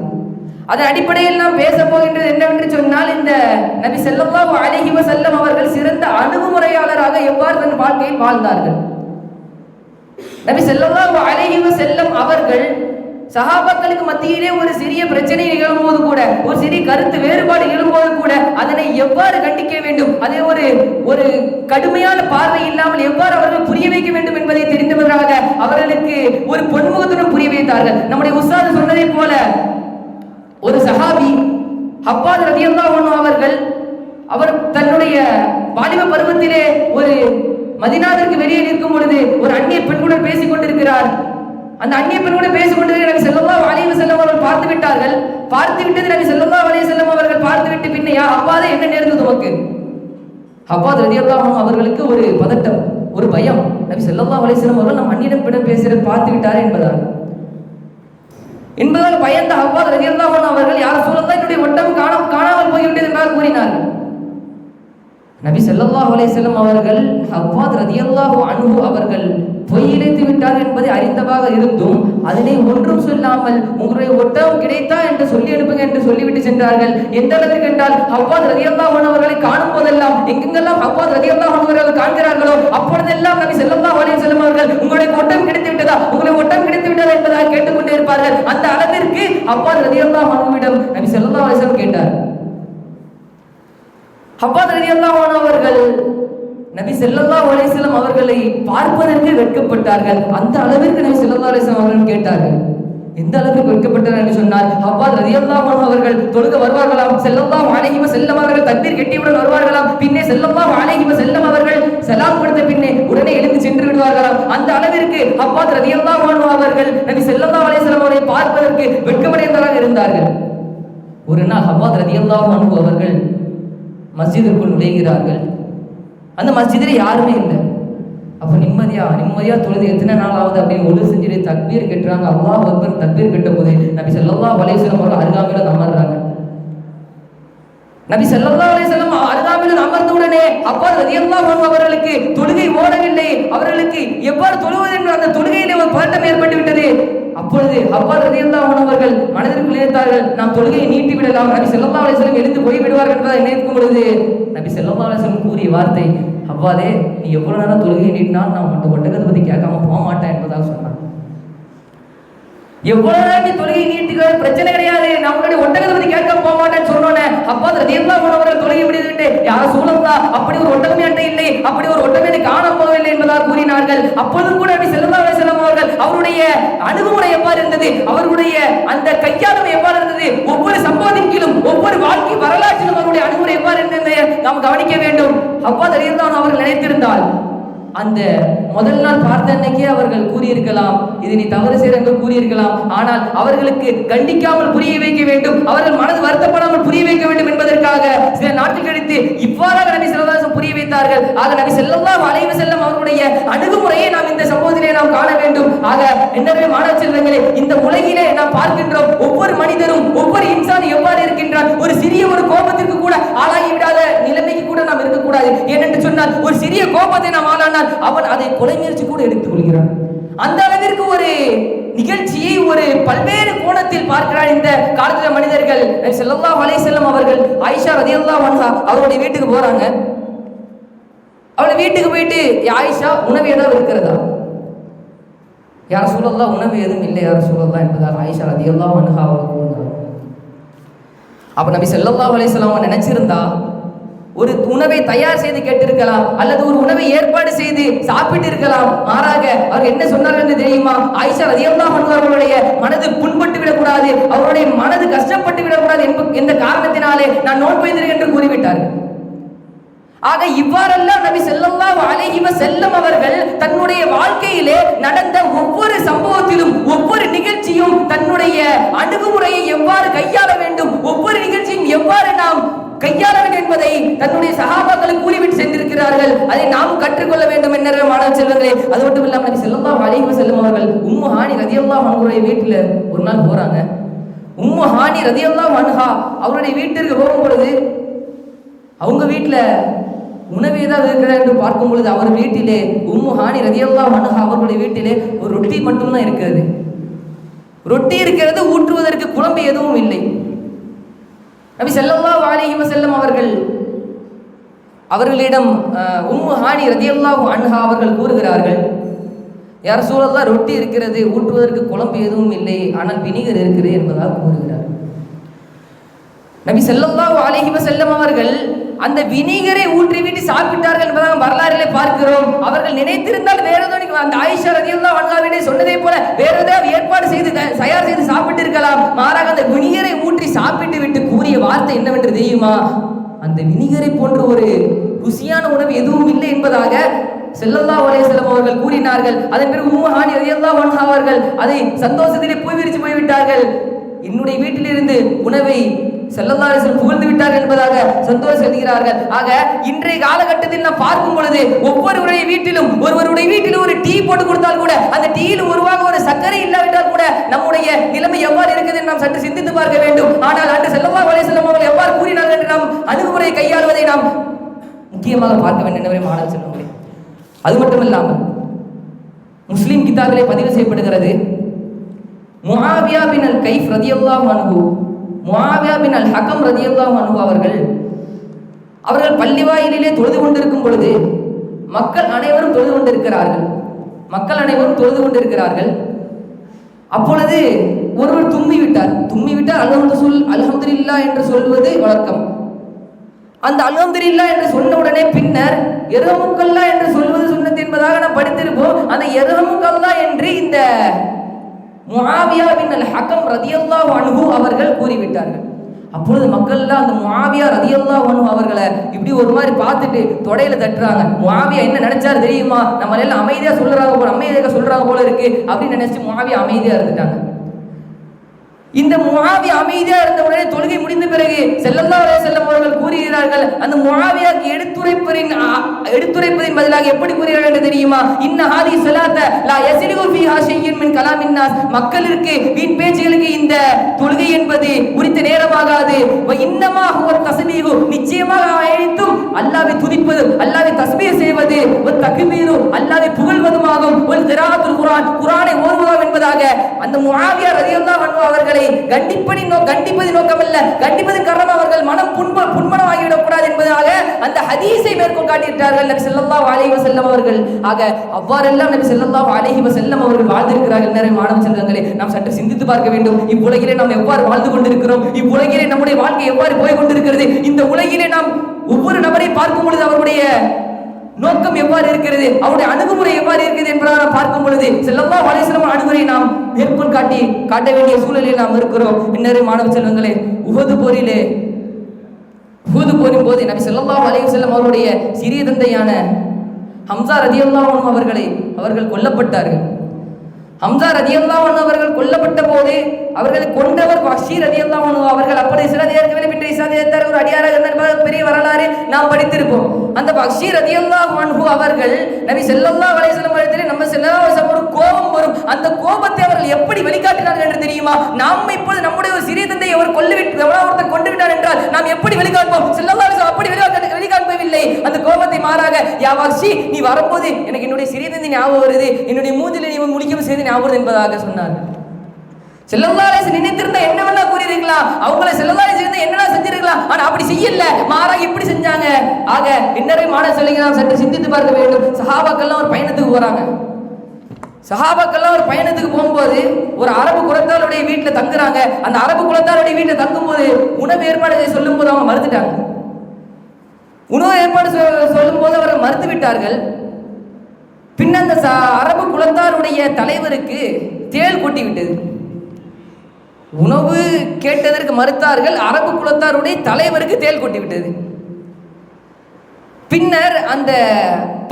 அதன் அடிப்படையில் நாம் பேச போகின்றது என்னவென்று சொன்னால், இந்த நபி ஸல்லல்லாஹு அலைஹி வஸல்லம் அவர்கள் சிறந்த அணுகுமுறையாளராக எவ்வாறு தன் வாழ்க்கையில் வாழ்ந்தார்கள். நபி ஸல்லல்லாஹு அலைஹி வஸல்லம் அவர்கள் சஹாபாக்களுக்கு மத்தியிலே ஒரு சிறிய பிரச்சனை நிகழும்போது கூட, ஒரு சிறிய கருத்து வேறுபாடு எழும்போது கூட அதனை எவ்வாறு கண்டிக்க வேண்டும், அதை ஒரு கடுமையான பார்வை இல்லாமல் எவ்வாறு அவர்கள் புரிய வைக்க வேண்டும் என்பதை தெரிந்தவர்களாக அவர்களுக்கு ஒரு பொன்முகத்துடன் புரிய வைத்தார்கள். நம்முடைய உஸ்தாத் சொன்னதை போல ஒரு சஹாபி ஹப்பாத் ரலியல்லாஹு அன்ஹு அவர்கள் அவர் தன்னுடைய வாலிப பருவத்திலே ஒரு மதீனாவிற்கு வெளியே நிற்கும் பொழுது ஒரு அந்நிய பெண்ணுடன் பேசிக் கொண்டிருக்கிறார். அந்த அந்நிய பெண்ணுடன் பேசிக் கொண்டிருக்கிற நபி ஸல்லல்லாஹு அலைஹி வஸல்லம் அவர்கள் பார்த்து விட்டார்கள். பார்த்து விட்டது நபி ஸல்லல்லாஹு அலைஹி வஸல்லம் அவர்கள் பார்த்துவிட்டு பின்ன யா ஹப்பாதே என்ன நேர்ந்தது உமக்கு? ஹப்பாத் ரலியல்லாஹு அன்ஹு அவர்களுக்கு ஒரு பதட்டம், ஒரு பயம். நபி ஸல்லல்லாஹு அலைஹி வஸல்லம் அவர்கள் நம் அந்நிய பெண்ணுடன் பேசுகிற பார்த்து விட்டாரே என்பதால் பயந்த ஹப்பாத் ரலியல்லாஹு அன்ஹு அவர்கள் யா ரசூலல்லாஹ் என்னுடைய ஒட்டகம் காணாமல் போய்விட்டது என்று கூறினார்கள். நபி ஸல்லல்லாஹு அலைஹி வஸல்லம் அவர்கள் ஹப்பாத் ரலியல்லாஹு அன்ஹு அவர்கள் பொய் இழைத்து விட்டார் என்பதை அறிந்தவாக இருந்தும் அதனை ஒன்றும் சொல்லாமல் உங்களுடைய ஒட்டகம் கிடைத்தா என்று சொல்லி அனுப்புங்க என்று சொல்லிவிட்டு சென்றார்கள். எந்த அளவிற்கு என்றால் ஹப்பாத் ரலியல்லாஹு அன்ஹு அவர்களை காணும் போதெல்லாம் எங்கெங்கெல்லாம் ஹப்பாத் ரலியல்லாஹு அன்ஹு அவர்கள் காண்கிறார்களோ அப்பொழுதெல்லாம் நபி ஸல்லல்லாஹு அலைஹி வஸல்லம் அவர்கள் உங்களுடைய ஒட்டகம் கிடைத்து விட்டதா, உங்களுடைய ஒட்டகம் கிடைத்து விட்டதா என்பதாக கேட்டுக்கொண்டே இருப்பார்கள். அந்த அளவிற்கு ஹப்பாத் ரலியல்லாஹு அன்ஹுவிடம் நபி ஸல்லல்லாஹு அலைஹி வஸல்லம் கேட்டார். ஹப்பாத் ரலியல்லாஹு அன்ஹு அவர்கள் நபி ஸல்லல்லாஹு அலைஹி வஸல்லம் அவர்களை பார்ப்பதற்கு வெட்கப்பட்டார்கள். அந்த அளவிற்கு நபி ஸல்லல்லாஹு அலைஹி வஸல்லம் அவர்கள் கேட்டார்கள். எந்த அளவுக்கு வெட்கப்பட்டார் என்று சொன்னால், ஹப்பாத் ரலியல்லாஹு அன்ஹு அவர்கள் தொழுக வருவார்களாம், ஸல்லல்லாஹு அலைஹி வஸல்லம் அவர்கள் தக்பீர் கட்டியவுடன் வருவார்களாம், பின்னே ஸல்லல்லாஹு அலைஹி வஸல்லம் அவர்கள் சலாம் கொடுத்த பின்னே உடனே எழுந்து சென்று விடுவார்களாம். அந்த அளவிற்கு ஹப்பாத் ரலியல்லாஹு அன்ஹு அவர்கள் நபி ஸல்லல்லாஹு அலைஹி வஸல்லம் அவர்களை பார்ப்பதற்கு வெட்கமடைந்தவராக இருந்தார்கள். ஒரு நாள் ஹப்பாத் ரலியல்லாஹு அன்ஹு அவர்கள் மஸ்ஜிதிற்குள் நுழைகிறார்கள். அந்த மஸ்ஜிதில் யாருமே இல்லை. அப்போ நிம்மதியா தொழுது எத்தனை நாள் ஆகுது அப்படின்னு ஒழு செஞ்சுட்டு தக்பீர் கட்டுறாங்க. அல்லாஹ் அக்பர் தக்பீர் கட்டும் போது நபி ஸல்லல்லாஹு அலைஹி வஸல்லம் அவர்கள் அருகாமையில் அமர்றாங்க. நபி ஸல்லல்லாஹு அலைஹி வஸல்லம் அருகாமையில் அமர்ந்த உடனே ஹப்பாத் ரலியல்லாஹு அன்ஹு அவர்களுக்கு தொழுகை ஓடவில்லை. அவர்களுக்கு எவ்வாறு தொழுவது என்று அந்த தொழுகையிலே ஒரு பதட்டம் ஏற்பட்டு விட்டது. அப்பொழுது ஹப்பாத் ரலியல்லாஹு அன்ஹு அவர்கள் மனதிற்குள் நினைத்தார்கள், நாம் தொழுகையை நீட்டி விடலாம், நபி ஸல்லல்லாஹு அலைஹி வஸல்லம் எழுந்து போய் விடுவார்கள் என்பதை நினைக்கும் பொழுது நபி ஸல்லல்லாஹு அலைஹி வஸல்லம் கூறிய வார்த்தை, ஹப்பாதே நீ எவ்வளவு நேரம் தொழுகையை நீட்டினாலும் நான் உன்னை ஒட்டகத்தை பற்றி கேட்காம போக மாட்டேன் என்பதாக சொன்னான். எவ்வளவு நேரம் நீ தொழுகையை நீட்டுக்க பிரச்சனை கிடையாது, நான் உன்னுடைய ஒட்டகத்தை பற்றி கேட்காம போக மாட்டேன்னு சொன்னோன்னே ஹப்பாத் ரலியல்லாஹு அன்ஹு அவர்கள் தொழுகை விடுவிட்டு யார சூழல்லாம் அப்படி ஒரு ஒட்டகம் என்கிட்ட இல்லை, அப்படி ஒரு ஒட்டகத்தை காண போகவில்லை என்பதாக கூறினார்கள். அப்பொழுதும் கூட நபி ஸல்லல்லாஹு அலைஹி வஸல்லம் அவர்கள் அவருடைய அணுகுமுறை எவ்வாறு இருந்தது, அவருடைய அந்த கையாளுமை எவ்வாறு இருந்தது, ஒவ்வொரு சம்பவத்தின் கீழும் ஒவ்வொரு வாழ்க்கை வரலாற்றிலும் அவருடைய அணுகுமுறை எவ்வாறு இருந்தது நாம் கவனிக்க வேண்டும். ஹப்பாத் ரலியல்லாஹு அன்ஹு அவர்கள் நினைத்திருந்தால் அந்த முதல் நாள் பார்த்த அன்னைக்கே அவர்கள் கூறியிருக்கலாம், இது நீ தவறு செய்ய கூறியிருக்கலாம். ஆனால் அவர்களுக்கு கண்டிக்காமல் புரிய வைக்க வேண்டும், அவர்கள் மனது வருத்தப்படாமல் புரிய வைக்க வேண்டும் என்பதற்காக சில நாட்கள் கழித்து இவ்வாறாக நபி ஸல்லல்லாஹு அலைஹி வஸல்லம் புரிய வைத்தார்கள். ஆக நபி ஸல்லல்லாஹு அலைஹி வஸல்லம் அவர்களுடைய அணுகுமுறையை நாம் இந்த சம்பவத்திலே நாம் காண வேண்டும். ஆக என்னவே மாணவ செல்வங்களே, இந்த உலகிலே நாம் பார்க்கின்றோம் ஒவ்வொரு மனிதரும் ஒவ்வொரு இன்சான் எவ்வாறு இருக்கின்றான். ஒரு சிறிய ஒரு கோபத்திற்கு கூட ஆளாகி விடாத நிலைமைக்கு கூட நாம் இருக்கக்கூடாது. ஏனென்று சொன்னால் ஒரு சிறிய கோபத்தை நாம் ஆளானால் சொன்னால் அவன் அதை கொலை முயற்சி கூட எடுத்துக் கொள்கிறான். அந்த அளவிற்கு ஒரு நிகழ்ச்சியை ஒரு பல்வேறு கோணத்தில் பார்க்கிறார் இந்த காலத்துல மனிதர்கள். ஸல்லல்லாஹு அலைஹி வஸல்லம் அவர்கள் ஆயிஷா ரலியல்லாஹு அன்ஹா அவருடைய வீட்டுக்கு போறாங்க. அவளை வீட்டுக்கு போயிட்டு, ஆயிஷா உணவு ஏதாவது இருக்கிறதா? யார் ரசூலல்லாஹ் உணவு எதுவும் இல்லை யார் ரசூலல்லாஹ் என்பதால் ஆயிஷா ரலியல்லாஹு அன்ஹா அவர்கள் அப்ப நபி ஸல்லல்லாஹு அலைஹி வஸல்லம் நினைச்சிருந்தா ஒரு உணவை தயார் செய்து கேட்டிருக்கலாம், அல்லது ஒரு உணவை ஏற்பாடு செய்து சாப்பிட்டு இருக்கலாம். மாறாக அவர் என்ன சொன்னார்கள் என்று தெரியுமா? ஆயிஷா ரலியல்லாஹு அன்ஹா அவர்களுடைய மனது புண்பட்டு விடக்கூடாது, அவருடைய மனது கஷ்டப்பட்டு விடக்கூடாது என்ற காரணத்தினாலே நான் நோன்பு வைத்திருக்கிறேன் என்று கூறிவிட்டார்கள். ஆக இவ்வாறெல்லாம் நபி ஸல்லல்லாஹு அலைஹி வஸல்லம் அவர்கள் தன்னுடைய வாழ்க்கையிலே நடந்த ஒவ்வொரு சம்பவத்திலும் ஒவ்வொரு நிகழ்ச்சியும் தன்னுடைய அணுகுமுறையை எவ்வாறு கையாள வேண்டும், ஒவ்வொரு நிகழ்ச்சியும் எவ்வாறு நாம் கையாள வேண்டும் என்பதை தன்னுடைய சஹாபாக்களுக்கு கூறிவிட்டு சென்றிருக்கிறார்கள். அதை நாம் கற்றுக்கொள்ள வேண்டும் என்ற மாணவ செல்வங்களே. அது மட்டும் இல்லாமல் நபி ஸல்லல்லாஹு அலைஹி வஸல்லம் அவர்கள் உம்மு ஹானி ரலியல்லாஹு அன்ஹுடைய வீட்டில் ஒரு நாள் போறாங்க. உம்மு ஹானி ரலியல்லாஹு அன்ஹா அவருடைய வீட்டிற்கு போகும் பொழுது அவங்க வீட்டில் உணவு ஏதாவது இருக்கிறதா என்று பார்க்கும் பொழுது அவர் வீட்டிலே உம்மு ஹானி ரலியல்லாஹு அன்ஹா அவர்களுடைய வீட்டிலே ஒரு ரொட்டி மட்டும்தான் இருக்கிறது. ரொட்டி இருக்கிறது, ஊற்றுவதற்கு குழம்பு எதுவும் இல்லை. நபி ஸல்லல்லாஹு அலைஹி வஸல்லம் அவர்களிடம் உம்மு ஹானி ரலியல்லாஹு அன்ஹா அவர்கள் கூறுகிறார்கள், யா ரசூலல்லாஹ் ரொட்டி இருக்கிறது, ஊற்றுவதற்கு குழம்பு எதுவும் இல்லை, ஆனால் வினிகர் இருக்கிறது என்பதாக கூறுகிறார். நபி ஸல்லல்லாஹு அலைஹி வஸல்லம் அவர்கள் அந்த வினிகரை ஊற்றிவிட்டு சாப்பிட்டார்கள் என்பதாக வரலாற்றிலே பார்க்கிறோம். அவர்கள் நினைத்திருந்தால் வேற ஏதோ அந்த ஆயிஷா ரலியல்லாஹு அன்ஹாவிடே சொன்னதை போல வேற ஏதாவது ஏற்பாடு செய்து தயார் செய்து சாப்பிட்டு இருக்கலாம். மாறாக அந்த வினிகரை ஊற்றி சாப்பிட்டு விட்டு கூறிய வார்த்தை என்னவென்று தெரியுமா? அந்த வினிகரை போன்ற ஒரு ருசியான உணவு எதுவும் இல்லை என்பதாக ஸல்லல்லாஹு அலைஹி வஸல்லம் அவர்கள் கூறினார்கள். அதன் பிறகு உம்மு ஹானி ரலியல்லாஹு அன்ஹா அவர்கள் அதை சந்தோஷத்திலே பூவிரிச்சு போய்விட்டார்கள். என்னுடைய வீட்டிலிருந்து உணவை ஸல்லல்லாஹு அலைஹி வஸல்லம் புகழ்ந்து விட்டார்கள் என்பதாக சந்தோஷப்படுகிறார்கள். ஆக இன்றைய காலகட்டத்தில் நாம் பார்க்கும் பொழுது ஒவ்வொருவருடைய வீட்டிலும் ஒருவருடைய வீட்டிலும் ஒரு டீ போட்டு கொடுத்தால் கூட அந்த டீயில் உருவாக ஒரு சர்க்கரை இல்லாவிட்டால் கூட நம்முடைய நிலைமை எவ்வாறு இருக்குது என்று நாம் சற்று சிந்தித்து பார்க்க வேண்டும். ஆனால் அன்று ஸல்லல்லாஹு அலைஹி வஸல்லம் அவர்கள் எவ்வாறு கூறினார்கள் என்று நாம் அணுகுமுறையை கையாளுவதை நாம் முக்கியமாக பார்க்க வேண்டும் என்பதை மாணவ செல்வங்களே. அது மட்டுமில்லாமல் முஸ்லிம் கிதாபிலே பதிவு செய்யப்படுகிறது, முஆவியா பின் அல் கைஃப் ரலியல்லாஹு அன்ஹு, முஆவியா பின் அல் ஹக்கம் ரலியல்லாஹு அன்ஹு அவர்கள் பள்ளிவாயிலே தொழுது கொண்டிருக்கும் பொழுது மக்கள் அனைவரும் தொழுது கொண்டிருக்கிறார்கள். அப்பொழுது ஒருவர் தும்மிவிட்டார். அல்ஹம்துலில்லாஹ் என்று சொல்வது வழக்கம். அந்த அல்ஹம்துலில்லாஹ் என்று சொன்ன உடனே பின்னர் யர்ஹமுக்கல்லாஹ் என்று சொல்வது சுன்னத் என்பதாக நாம் படித்திருப்போம். அந்த யர்ஹமுக்கல்லாஹ் என்று இந்த முஆவியா பின் அல் ஹக்கம் ரலியல்லாஹு அன்ஹு அவர்கள் கூறிவிட்டார்கள். அப்பொழுது மக்கள் எல்லாம் அந்த முஆவியா ரலியல்லாஹு அன்ஹு அவர்களை இப்படி ஒரு மாதிரி பார்த்துட்டு தொடையில தட்டுறாங்க. முஆவியா என்ன நினைச்சாரு தெரியுமா? நம்ம எல்லாம் அமைதியா சொல்றாங்க போல இருக்கு அப்படின்னு நினைச்சு முஆவியா அமைதியா இருந்துட்டாங்க. இந்த முஆவியா அமைதியா இருந்த உடனே தொழுகை முடிந்த பிறகு ஸல்லல்லாஹு அலைஹி வஸல்லம் அவர்கள் கூறுகிறார்கள், அந்த முஆவியாக்கு எடுத்துரைப்பதின் பதிலாக எப்படி கூறுகிறார்கள் என்று தெரியுமா? இன்ன ஹாதி ஸலாத்த லா யஸிலு ஃபீஹா ஷையின் மின் கலாமின் நாஸ், மக்களுக்கு வீண் பேச்சுகளுக்கு இந்த தொழுகை என்பது குறித்த நேரமாகாது. வ இன்னமா ஹுவ தஸ்பீஹு, நிச்சயமாக அனைத்தும் அல்லாஹ்வை துதிப்பதும் அல்லாஹ்வை தஸ்பீஹ் செய்வது, வ தக்பீரு அல்லாஹ்வை புகழ்வதுமாகும், வல் கிராஅத்துல் குர்ஆன் குர்ஆனை ஓதுவதும் என்பதாக அந்த முஆவியா ரலியல்லாஹு அன்ஹு அவர்களை கண்டிப்பது நோக்கமல்ல, கண்டிப்பதன் காரணம் அவர்கள் மனம் புண்பணமாகிவிடக் கூடாது என்பதாக அந்த ஹதீஸை மேற்கோள் காட்டியிருக்கிறார்கள் நபி ஸல்லல்லாஹு அலைஹி வஸல்லம் அவர்கள். ஆக அவ்வாறெல்லாம் நபி ஸல்லல்லாஹு அலைஹி வஸல்லம் அவர்கள் வாழ்ந்திருக்கிறார்கள். நிறைய மாணவ செல்வங்களே, நாம் சற்று சிந்தித்து பார்க்க வேண்டும். இவ்வுலகிலே நாம் எவ்வாறு வாழ்ந்து கொண்டிருக்கிறோம்? இவ்வுலகிலே நம்முடைய வாழ்க்கை எவ்வாறு போய் கொண்டிருக்கிறது? இந்த உலகிலே நாம் ஒவ்வொரு நபரை பார்க்கும் பொழுது அவருடைய நோக்கம் எவ்வாறு இருக்கிறது, அவருடைய அணுகுமுறை எவ்வாறு இருக்கிறது என்பதாக பார்க்கும் பொழுது ஸல்லல்லாஹு அலைஹி வஸல்லம் அணுகுமுறை நாம் மேற்கோள் காட்ட வேண்டிய சூழலில் நாம் இருக்கிறோம். இன்னொரு மாணவ செல்வங்களே, உஹது போரின் போது நபி ஸல்லல்லாஹு அலைஹி வஸல்லம் அவருடைய சிறிய தந்தையான ஹம்ஸா ரலியல்லாஹு அன்ஹு அவர்கள் கொல்லப்பட்டார்கள். ஹம்ஸா ரலியல்லாஹு அன்ஹு அவர்கள் கொல்லப்பட்ட போது அவர்களை கொண்டவர் வஹ்ஷி ரலியல்லாஹு அன்ஹு அவர்கள். அப்படி இஸ்லாத்தை ஏற்கவில்லை, பின்னர் இஸ்லாத்தை ஏற்றார், ஒரு அடியாராக இருந்தார். பெரிய வரலாறு நாம் படித்திருப்போம். அந்த பக்ஷி ரலியல்லாஹு அன்ஹு அவர்கள் நபி ஸல்லல்லாஹு அலைஹி வஸல்லம் இடத்திலே நம்ம ஸல்லல்லாஹு அலைஹி வஸல்லம் ஒரு கோபம் வரும். அந்த கோபத்தை அவர்கள் எப்படி வெளிக்காட்டினார்கள் என்று தெரியுமா? நாம் இப்போது நம்முடைய ஒரு சிறிய தந்தையை அவர் ஒருத்தர் கொண்டு விட்டார் என்றால் நாம் எப்படி வெளிக்காட்டுவோம்? ஸல்லல்லாஹு அலைஹி வஸல்லம் அப்படி வெளிக்காட்டவில்லை. அந்த கோபத்தை மாறாக, யா பக்ஷி, நீ வரும்போது எனக்கு என்னுடைய சிறிய தந்தை ஞாபகம் வருது, என்னுடைய மூஞ்சில நீ முழிக்கும் செய்து ஞாபகம் வருது என்பதாக சொன்னார். ஸல்லல்லாஹு அலைஹி வஸல்லம் நினைத்திருந்தா என்னவெல்லாம் கூறியிருக்கலாம், அவங்கள ஸல்லல்லாஹு அலைஹி வஸல்லம் என்னெல்லாம் செஞ்சிருக்கலாம். ஆனா அப்படி செய்யல, மாறாக இப்படி செஞ்சாங்க. ஆக இன்னரை மாணவ சொல்லுங்க, நாம் சற்று சிந்தித்து பார்க்க வேண்டும். சஹாபாக்கள்லாம் ஒரு பயணத்துக்கு போறாங்க. சஹாபாக்கள்லாம் ஒரு பயணத்துக்கு போகும்போது ஒரு அரபு குலத்தாருடைய வீட்டில் தங்குறாங்க. அந்த அரபு குலத்தாருடைய வீட்டில் தங்கும்போது உணவு ஏற்பாடு சொல்லும் போது அவங்க மறுத்துட்டாங்க. உணவு ஏற்பாடு சொல்லும் போது அவர்கள் மறுத்து விட்டார்கள். பின் அந்த அரபு குலத்தாருடைய தலைவருக்கு தேள் கொட்டி விட்டது. உணவு கேட்டதற்கு மறுத்தார்கள். அரபு குலத்தாருடைய தலைவருக்கு தேள் கொட்டி விட்டது. பின்னர் அந்த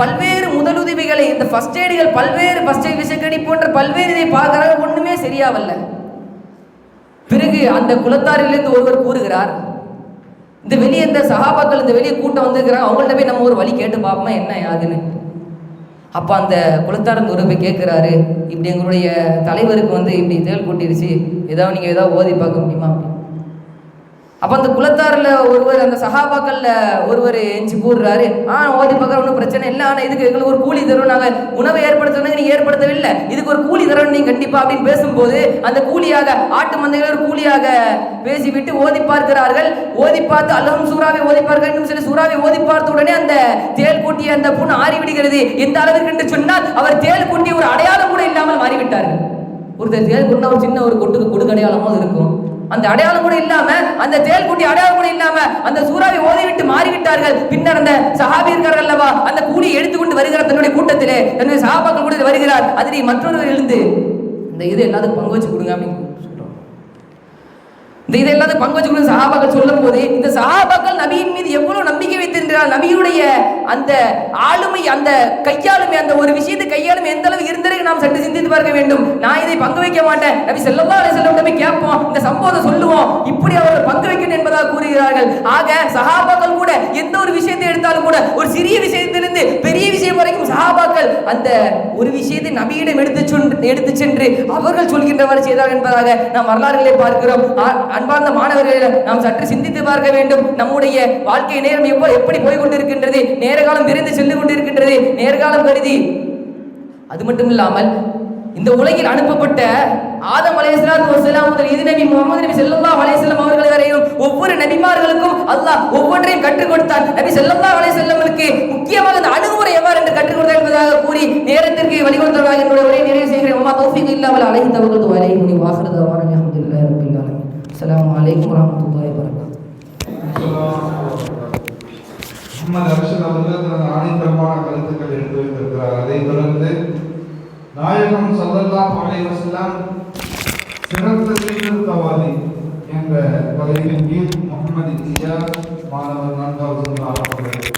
பல்வேறு முதலுதவிகளை, இந்த ஃபர்ஸ்ட் எய்டுகள், பல்வேறு ஃபர்ஸ்ட் எய்ட் விஷக்கடி போன்ற பல்வேறு இதை பார்க்கறாங்க, ஒண்ணுமே சரியாவல்ல. பிறகு அந்த குலத்தாரிலிருந்து ஒருவர் கூறுகிறார், இந்த வெளியே இந்த சஹாபாக்கள் இந்த வெளியே கூட்டம் வந்துருக்கிறாங்க, அவங்கள்ட்ட போய் நம்ம ஒரு வழி கேட்டு பார்ப்போமா என்ன யாதுன்னு. அப்போ அந்த குலத்தாரன் ஒரு போய் கேட்குறாரு, இப்படி எங்களுடைய தலைவருக்கு இப்படி தேள் கொட்டிடுச்சு, ஏதாவது நீங்கள் ஏதாவது ஓதி பார்க்க முடியுமா? அப்போ அந்த குலத்தாரில் ஒருவர், அந்த சஹாபாக்களில் ஒருவர் எஞ்சி கூறுறாரு, ஓதி பார்க்குற ஒன்றும் பிரச்சனை இல்லை, ஆனால் இதுக்கு எங்களுக்கு ஒரு கூலி தரும், நாங்கள் உணவை ஏற்படுத்தணும், நீங்கள் ஏற்படுத்தவில்லை, இதுக்கு ஒரு கூலி தரணும் நீங்கள் கண்டிப்பாக அப்படின்னு பேசும்போது அந்த கூலியாக ஆட்டு மந்தைகள் ஒரு கூலியாக பேசிவிட்டு ஓதி பார்க்கிறார்கள். ஓதி பார்த்து அல்ஹம் சூறாவை ஓதி பார்க்க, இன்னும் சில சூறாவை ஓதி பார்த்த உடனே அந்த தேள் கூட்டிய அந்த புண் ஆறிவிடுகிறது. எந்த அளவிற்கு என்று சொன்னால் அவர் தேள் கூட்டிய ஒரு அடையாளம் கூட இல்லாமல் மாறிவிட்டார்கள். ஒருத்தர் தேள் கூட்டினா ஒரு சின்ன ஒரு கொடுக்கு அடையாளமாக இருக்கும், அந்த அடையாளம் கூட இல்லாம, அந்த தேள் கூட்டி அடையாளம் கூட இல்லாம அந்த சூறாவை ஓதிவிட்டு மாறிவிட்டார்கள். பின்னர் அந்த சஹாபி இருக்கார்கள் அல்லவா, அந்த கூலியை எடுத்துக்கொண்டு வருகிறார் தன்னுடைய கூட்டத்திலே, தன்னுடைய சஹாபாக்கள் கூட வருகிறார். அதில் மற்றொருவர் எழுந்து இந்த இது எல்லாத்துக்கும் பங்கு வச்சு கொடுங்க அப்படின்னு சொல்றோம். இந்த இது எல்லாத்துக்கும் பங்கு வச்சு கொடுங்க சஹாபாக்கள் சொல்லும் போது, இந்த சஹாபாக்கள் நபியின் மீது எவ்வளவு நம்பிக்கை வைத்திருக்கிறார், நபியுடைய அந்த ஆளுமை, அந்த கையாளுமை, அந்த ஒரு விஷயத்தை கையாளுமை எந்த அளவு இருந்ததை நாம் சற்று சிந்தித்து பார்க்க வேண்டும். நான் இதை பங்கு வைக்க மாட்டேன், நபி ஸல்லல்லாஹு அலைஹி வஸல்லம் போய் கேட்போம், இந்த சம்பவத்தை சொல்லுவோம், இப்படி அவர்கள் பங்கு வைக்கணும் என்பதாக கூறுகிறார்கள். ஆக சஹாபாக்கள் கூட எந்த ஒரு விஷயத்தை எடுத்தாலும் கூட, ஒரு சிறிய விஷயத்திலிருந்து பெரிய விஷயம் வரைக்கும் சஹாபாக்கள் அந்த ஒரு விஷயத்தை நபியிடம் எடுத்து சென்று அவர்கள் சொல்கின்றவாறு செய்தார்கள் என்பதாக நாம் வரலாறுகளை பார்க்கிறோம். அன்பார்ந்த மாணவர்களை நாம் சற்று சிந்தித்து பார்க்க வேண்டும். நம்முடைய வாழ்க்கை நேரம் எப்படி போய் கொண்டிருக்கின்றது, நேர காலம் விரைந்து சென்று கொண்டிருக்கின்றது, நேர்காலம் கருதி. அது மட்டும் இல்லாமல் இந்த உலகில் அனுப்பப்பட்ட ஆதம் அலைஹிஸ்ஸலாத்து வஸ்ஸலாம் முதல் இது நபி முஹம்மது நபி ஸல்லல்லாஹு அலைஹி வஸல்லம் அவர்கள் வரையும் ஒவ்வொரு நபிமார்களுக்கும் அல்லாஹ் ஒவ்வொன்றையும் கற்றுக் கொடுத்தார். நபி ஸல்லல்லாஹு அலைஹி வஸல்லமுக்கு முக்கியமாக இந்த அணுகுமுறை எவ்வாறு என்று கற்றுக் கொடுத்தார் என்பதாக கூறி நேரத்திற்கு வழிகொடுத்தவராக என்னுடைய உரையை நிறைவு செய்கிறேன். வமா தௌஃபீக் இல்லா பில்லாஹ் அலைஹி தவக்கல்து அலைஹி வ ஆகிரு தஅவானா அல்ஹம்துலில்லாஹி ரப்பில் ஆலமீன். அஸ்ஸலாமு அலைக்கும் வரஹ்மத்துல்லாஹி வபரகாத்துஹு. முஹம்மது அர்ஷத் அவர்கள் தனது ஆணித்தரமான கருத்துக்கள் எடுத்து வைத்திருக்கிறார். அதைத் தொடர்ந்து நாயகம் ஸல்லல்லாஹு அலைஹி வஸல்லம் சிறந்த சீர்திருத்தவாதி என்ற தலைப்பின் கீழ் முஹம்மது இஜாஸ் மாணவர் 4வது ஆசிரியர்.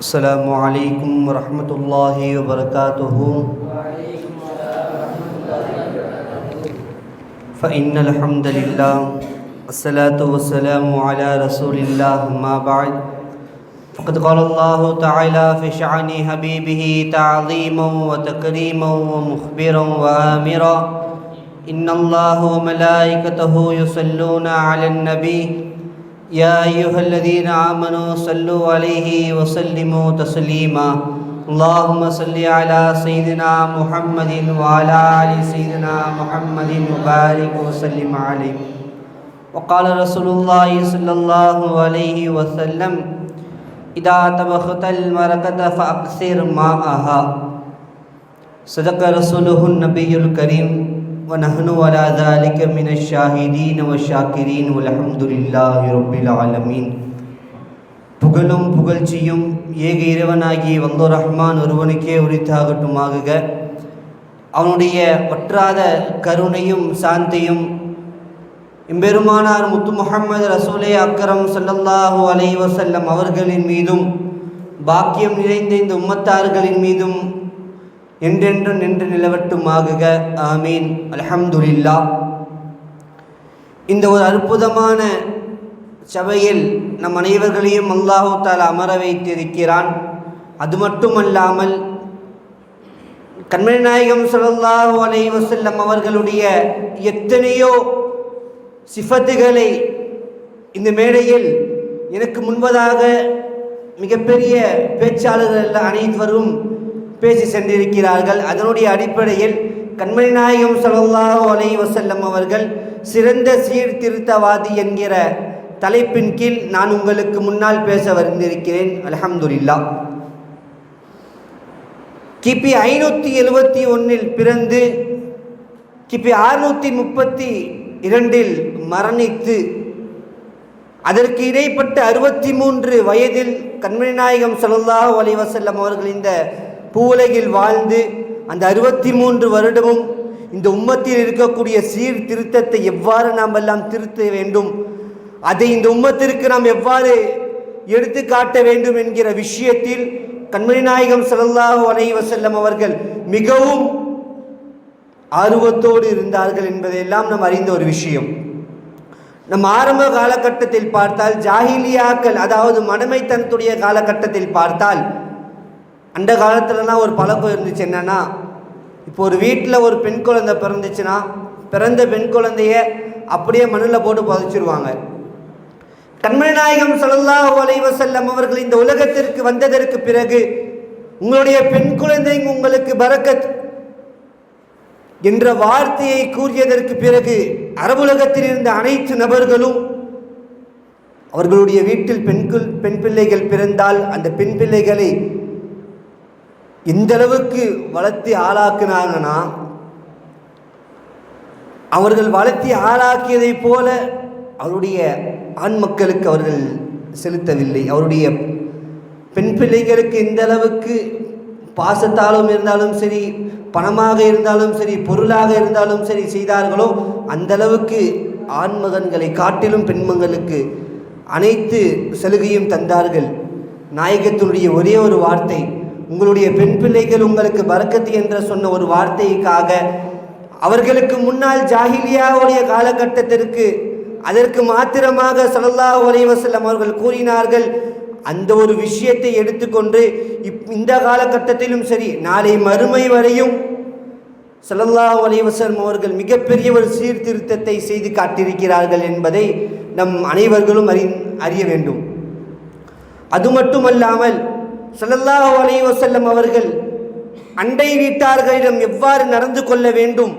السلام عليكم ورحمة الله وبركاته. فإن الحمد لله والصلاة والسلام على رسول الله. ما بعد فقد قال الله تعالى في شأن حبيبه تعظيما وتكريما ومخبرا وآمرا إن الله وملائكته يصلون على النبي يا أيها الذين آمنوا صلوا عليه وسلموا تسليما. اللهم صل على سيدنا محمد وعلى آل سيدنا محمد وبارك وسلم عليه. وقال رسول الله صلى الله عليه وسلم إذا طبخت المرقة فأكثر ماءها. صدق رسوله النبي الكريم ونحن على ذلك من الشاهدين والشاكرين والحمد لله رب العالمين. புகழும் புகழ்ச்சியும் ஏக இறைவனாகிய வல்லோர் ரஹ்மான் ஒருவனுக்கே உரித்தாகட்டுமாக. அவனுடைய வற்றாத கருணையும் சாந்தியும் எம்பெருமானார் முத்து முஹம்மது ரசூலே அக்கரம் ஸல்லல்லாஹு அலைஹி வஸல்லம் அவர்களின் மீதும் பாக்கியம் நிறைந்த இந்த உம்மத்தார்களின் மீதும் என்றென்று நின்று நிலவட்டுமாகுக. ஆமீன். அல்ஹம்துலில்லாஹ். இந்த ஒரு அற்புதமான சபையில் நம் அனைவர்களையும் அல்லாஹு தஆலா அமர வைத்திருக்கிறான். அது மட்டுமல்லாமல் கண்மணி நாயகம் ஸல்லல்லாஹு அலைஹி வஸல்லம் அவர்களுடைய எத்தனையோ சிஃபத்துகளை இந்த மேடையில் எனக்கு முன்பதாக மிகப்பெரிய பேச்சாளர்கள் அனைவரும் பேசி சென்றிருக்கிறார்கள். அதனுடைய அடிப்படையில் கண்மணி நாயகம் ஸல்லல்லாஹு அலைஹி வஸல்லம் அவர்கள் சிறந்த சீர்திருத்தவாதி என்கிற தலைப்பின் கீழ் நான் உங்களுக்கு முன்னால் பேச வந்திருக்கிறேன். அல்ஹம்துலில்லாஹ். கிபி 571 பிறந்து கிபி 632 மரணித்து அதற்கு இடைப்பட்ட 63 வயதில் கண்மணி நாயகம் ஸல்லல்லாஹு அலைஹி வஸல்லம் அவர்கள் இந்த பூவுலகில் வாழ்ந்து அந்த 63 வருடமும் இந்த உம்மத்தில் இருக்கக்கூடிய சீர்திருத்தத்தை எவ்வாறு நாம் எல்லாம் திருத்த வேண்டும், அதை இந்த உம்மத்திற்கு நாம் எவ்வாறு எடுத்து காட்ட வேண்டும் என்கிற விஷயத்தில் கண்மணி நாயகம் ஸல்லல்லாஹு அலைஹி வஸல்லம் அவர்கள் மிகவும் ஆர்வத்தோடு இருந்தார்கள் என்பதையெல்லாம் நாம் அறிந்த ஒரு விஷயம். நம் ஆரம்ப காலகட்டத்தில் பார்த்தால் ஜாஹிலியாக்கள், அதாவது மடமைத்தனத்துடைய காலகட்டத்தில் பார்த்தால் அந்த காலத்துலலாம் ஒரு பழக்கம் இருந்துச்சு. என்னென்னா, இப்போ ஒரு வீட்டில் ஒரு பெண் குழந்தை பிறந்துச்சுன்னா பிறந்த பெண் குழந்தைய அப்படியே மண்ணில் போட்டு புதைச்சிருவாங்க. கண்மணி நாயகம் ஸல்லல்லாஹு அலைஹி வஸல்லம் அவர்கள் இந்த உலகத்திற்கு வந்ததற்கு பிறகு உங்களுடைய பெண் குழந்தை உங்களுக்கு பரக்கத் என்ற வார்த்தையை கூறியதற்கு பிறகு அரபுலகத்தில் இருந்த அனைத்து நபர்களும் அவர்களுடைய வீட்டில் பெண் பிள்ளைகள் பிறந்தால் அந்த பெண் பிள்ளைகளை எந்த அளவுக்கு வளர்த்தி ஆளாக்குனாங்கன்னா, அவர்கள் வளர்த்தி ஆளாக்கியதை போல அவருடைய ஆண் மக்களுக்கு அவர்கள் செலுத்தவில்லை. அவருடைய பெண் பிள்ளைகளுக்கு எந்த அளவுக்கு பாசத்தாலும் இருந்தாலும் சரி, பணமாக இருந்தாலும் சரி, பொருளாக இருந்தாலும் சரி செய்தார்களோ அந்த அளவுக்கு ஆண்மகன்களை காட்டிலும் பெண்மங்களுக்கு அனைத்து சலுகையும் தந்தார்கள். நாயகத்தினுடைய ஒரே ஒரு வார்த்தை, உங்களுடைய பெண் பிள்ளைகள் உங்களுக்கு பரக்கத்து என்ற சொன்ன ஒரு வார்த்தைக்காக அவர்களுக்கு முன்னால் ஜாஹிலியாவுடைய காலகட்டத்திற்கு அதற்கு மாத்திரமாக ஸல்லல்லாஹு அலைஹி வஸல்லம் அவர்கள் கூறினார்கள். அந்த ஒரு விஷயத்தை எடுத்துக்கொண்டு இந்த காலகட்டத்திலும் சரி, நாளை மறுமை வரையும் ஸல்லல்லாஹு அலைஹி வஸல்லம் அவர்கள் மிகப்பெரிய ஒரு சீர்திருத்தத்தை செய்து காட்டியிருக்கிறார்கள் என்பதை நம் அனைவர்களும் அறிய வேண்டும். அது மட்டுமல்லாமல் ஸல்லல்லாஹு அலைஹி வஸல்லம் அவர்கள் அண்டை வீட்டார்களிடம் எவ்வாறு நடந்து கொள்ள வேண்டும்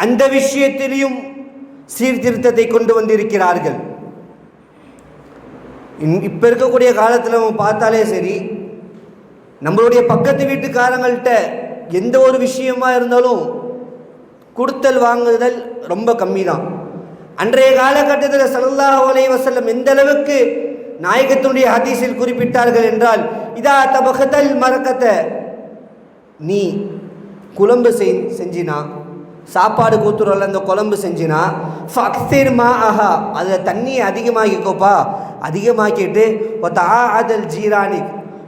அந்த விஷயத்திலும் சீர்திருத்தத்தை கொண்டு வந்திருக்கிறார்கள். இப்போ இருக்கக்கூடிய காலத்தில் நம்ம பார்த்தாலே சரி, நம்மளுடைய பக்கத்து வீட்டுக்காரங்கள்ட்ட எந்த ஒரு விஷயமா இருந்தாலும் கொடுத்தல் வாங்குதல் ரொம்ப கம்மி தான். அன்றைய காலகட்டத்தில் ஸல்லல்லாஹு அலைஹி வஸல்லம் எந்த அளவுக்கு நாயகத்தினுடைய ஹதீஸில் குறிப்பிட்டார்கள் என்றால், இதா தபகதல் மரக்கத்தை, நீ குழம்பு செஞ்சினா, சாப்பாடு கூத்துறல அந்த குழம்பு செஞ்சினா ஃபக்ஸிர் மா ஆஹா, அதில் தண்ணியை அதிகமாக்கிக்கோப்பா, அதிகமாக்கிட்டு அதல் ஜீரானி,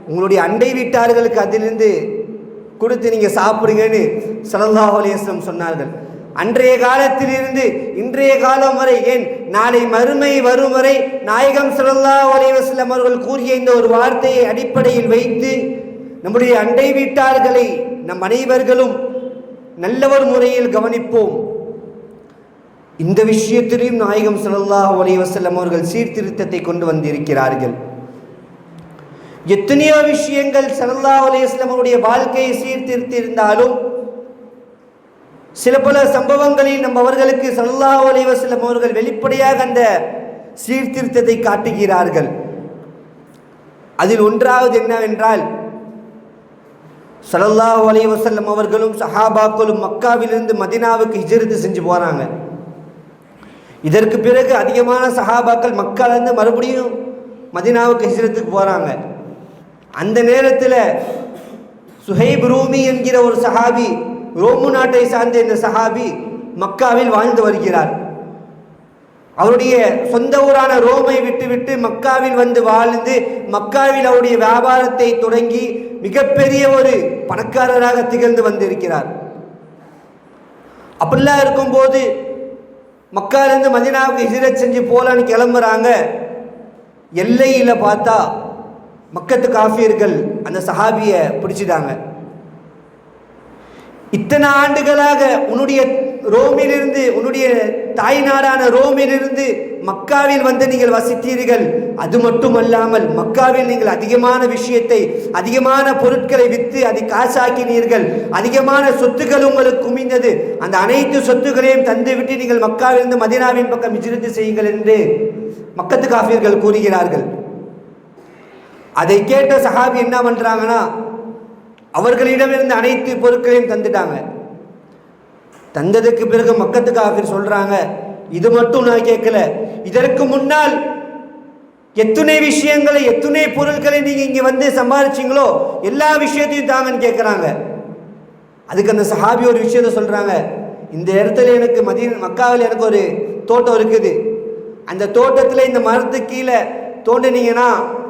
உங்களுடைய அண்டை வீட்டார்களுக்கு அதிலிருந்து கொடுத்து நீங்கள் சாப்பிடுங்கன்னு ஸல்லல்லாஹு அலைஹி வஸல்லம் சொன்னார்கள். அன்றைய காலத்திலிருந்து இன்றைய காலம் வரை, ஏன் நாளை மறுமை வரும் வரை நாயகம் ஸல்லல்லாஹு அலைஹி வஸல்லம் அவர்கள் கூறிய இந்த ஒரு வார்த்தையை அடிப்படையில் வைத்து நம்முடைய அண்டை வீட்டார்களை நம் அனைவர்களும் நல்லவர் முறையில் கவனிப்போம். இந்த விஷயத்திலும் நாயகம் ஸல்லல்லாஹு அலைஹி வஸல்லம் அவர்கள் சீர்திருத்தத்தை கொண்டு வந்திருக்கிறார்கள். எத்தனையோ விஷயங்கள் ஸல்லல்லாஹு அலைஹி வஸல்லம் அவருடைய வாழ்க்கையை சீர்திருத்தி இருந்தாலும் சில பல சம்பவங்களில் நம்ம அவர்களுக்கு ஸல்லல்லாஹு அலைஹி வஸல்லம் அவர்கள் வெளிப்படையாக அந்த சீர்திருத்தத்தை காட்டுகிறார்கள். அதில் ஒன்றாவது என்னவென்றால், ஸல்லல்லாஹு அலைஹி வஸல்லம் அவர்களும் சஹாபாக்களும் மக்காவிலிருந்து மதீனாவுக்கு ஹிஜ்ரத் செஞ்சு போகிறாங்க. இதற்கு பிறகு அதிகமான சஹாபாக்கள் மக்காவிலிருந்து மறுபடியும் மதீனாவுக்கு ஹிஜ்ரத்துக்கு போகிறாங்க. அந்த நேரத்தில் சுஹைப் ரூமி என்கிற ஒரு சஹாபி, ரோமு நாட்டை சார்ந்த இந்த சஹாபி மக்காவில் வாழ்ந்து வருகிறார். அவருடைய சொந்த ஊரான ரோமை விட்டுவிட்டு மக்காவில் வந்து வாழ்ந்து மக்காவில் அவருடைய வியாபாரத்தை தொடங்கி மிகப்பெரிய ஒரு பணக்காரராக திகழ்ந்து வந்திருக்கிறார். அப்படிலாம் இருக்கும்போது மக்காவிலிருந்து மதீனாவுக்கு ஹிஜ்ரத் செஞ்சு போலான்னு கிளம்புறாங்க. எல்லையில் பார்த்தா மக்கத்து காஃபியர்கள் அந்த சஹாபியை பிடிச்சிட்டாங்க. இத்தனை ஆண்டுகளாக உன்னுடைய ரோமிலிருந்து, உன்னுடைய தாய் நாடான ரோமிலிருந்து மக்காவில் வந்து நீங்கள் வசித்தீர்கள். அது மட்டுமல்லாமல் மக்காவில் நீங்கள் அதிகமான விஷயத்தை, அதிகமான பொருட்களை விற்று அதை காசாக்கினீர்கள். அதிகமான சொத்துக்கள் உங்களுக்கு குமிந்தது. அந்த அனைத்து சொத்துக்களையும் தந்துவிட்டு நீங்கள் மக்காவிலிருந்து மதீனாவின் பக்கம் ஹிஜ்ரத் செய்யுங்கள் என்று மக்கத்து காஃபியர்கள் கூறுகிறார்கள். அதை கேட்ட சஹாபி என்ன பண்றாங்கன்னா, அவர்களிடமிருந்து அனைத்து பொருட்களையும் தந்துட்டாங்க. தந்ததுக்கு பிறகு மக்கத்து காஃபிர் சொல்றாங்க, இது மட்டும் நான் கேட்கல, இதற்கு முன்னால் எத்தனை விஷயங்களை, எத்தனை பொருட்களை நீங்க இங்க வந்து சம்பாதிச்சீங்களோ எல்லா விஷயத்தையும் தாங்கன்னு கேட்கிறாங்க. அதுக்கு அந்த சஹாபி ஒரு விஷயத்த சொல்றாங்க, இந்த இடத்துல எனக்கு மக்காவில் எனக்கு ஒரு தோட்டம் இருக்குது. அந்த தோட்டத்தில் இந்த மரத்துக்கு கீழே தோண்டினீங்கன்னா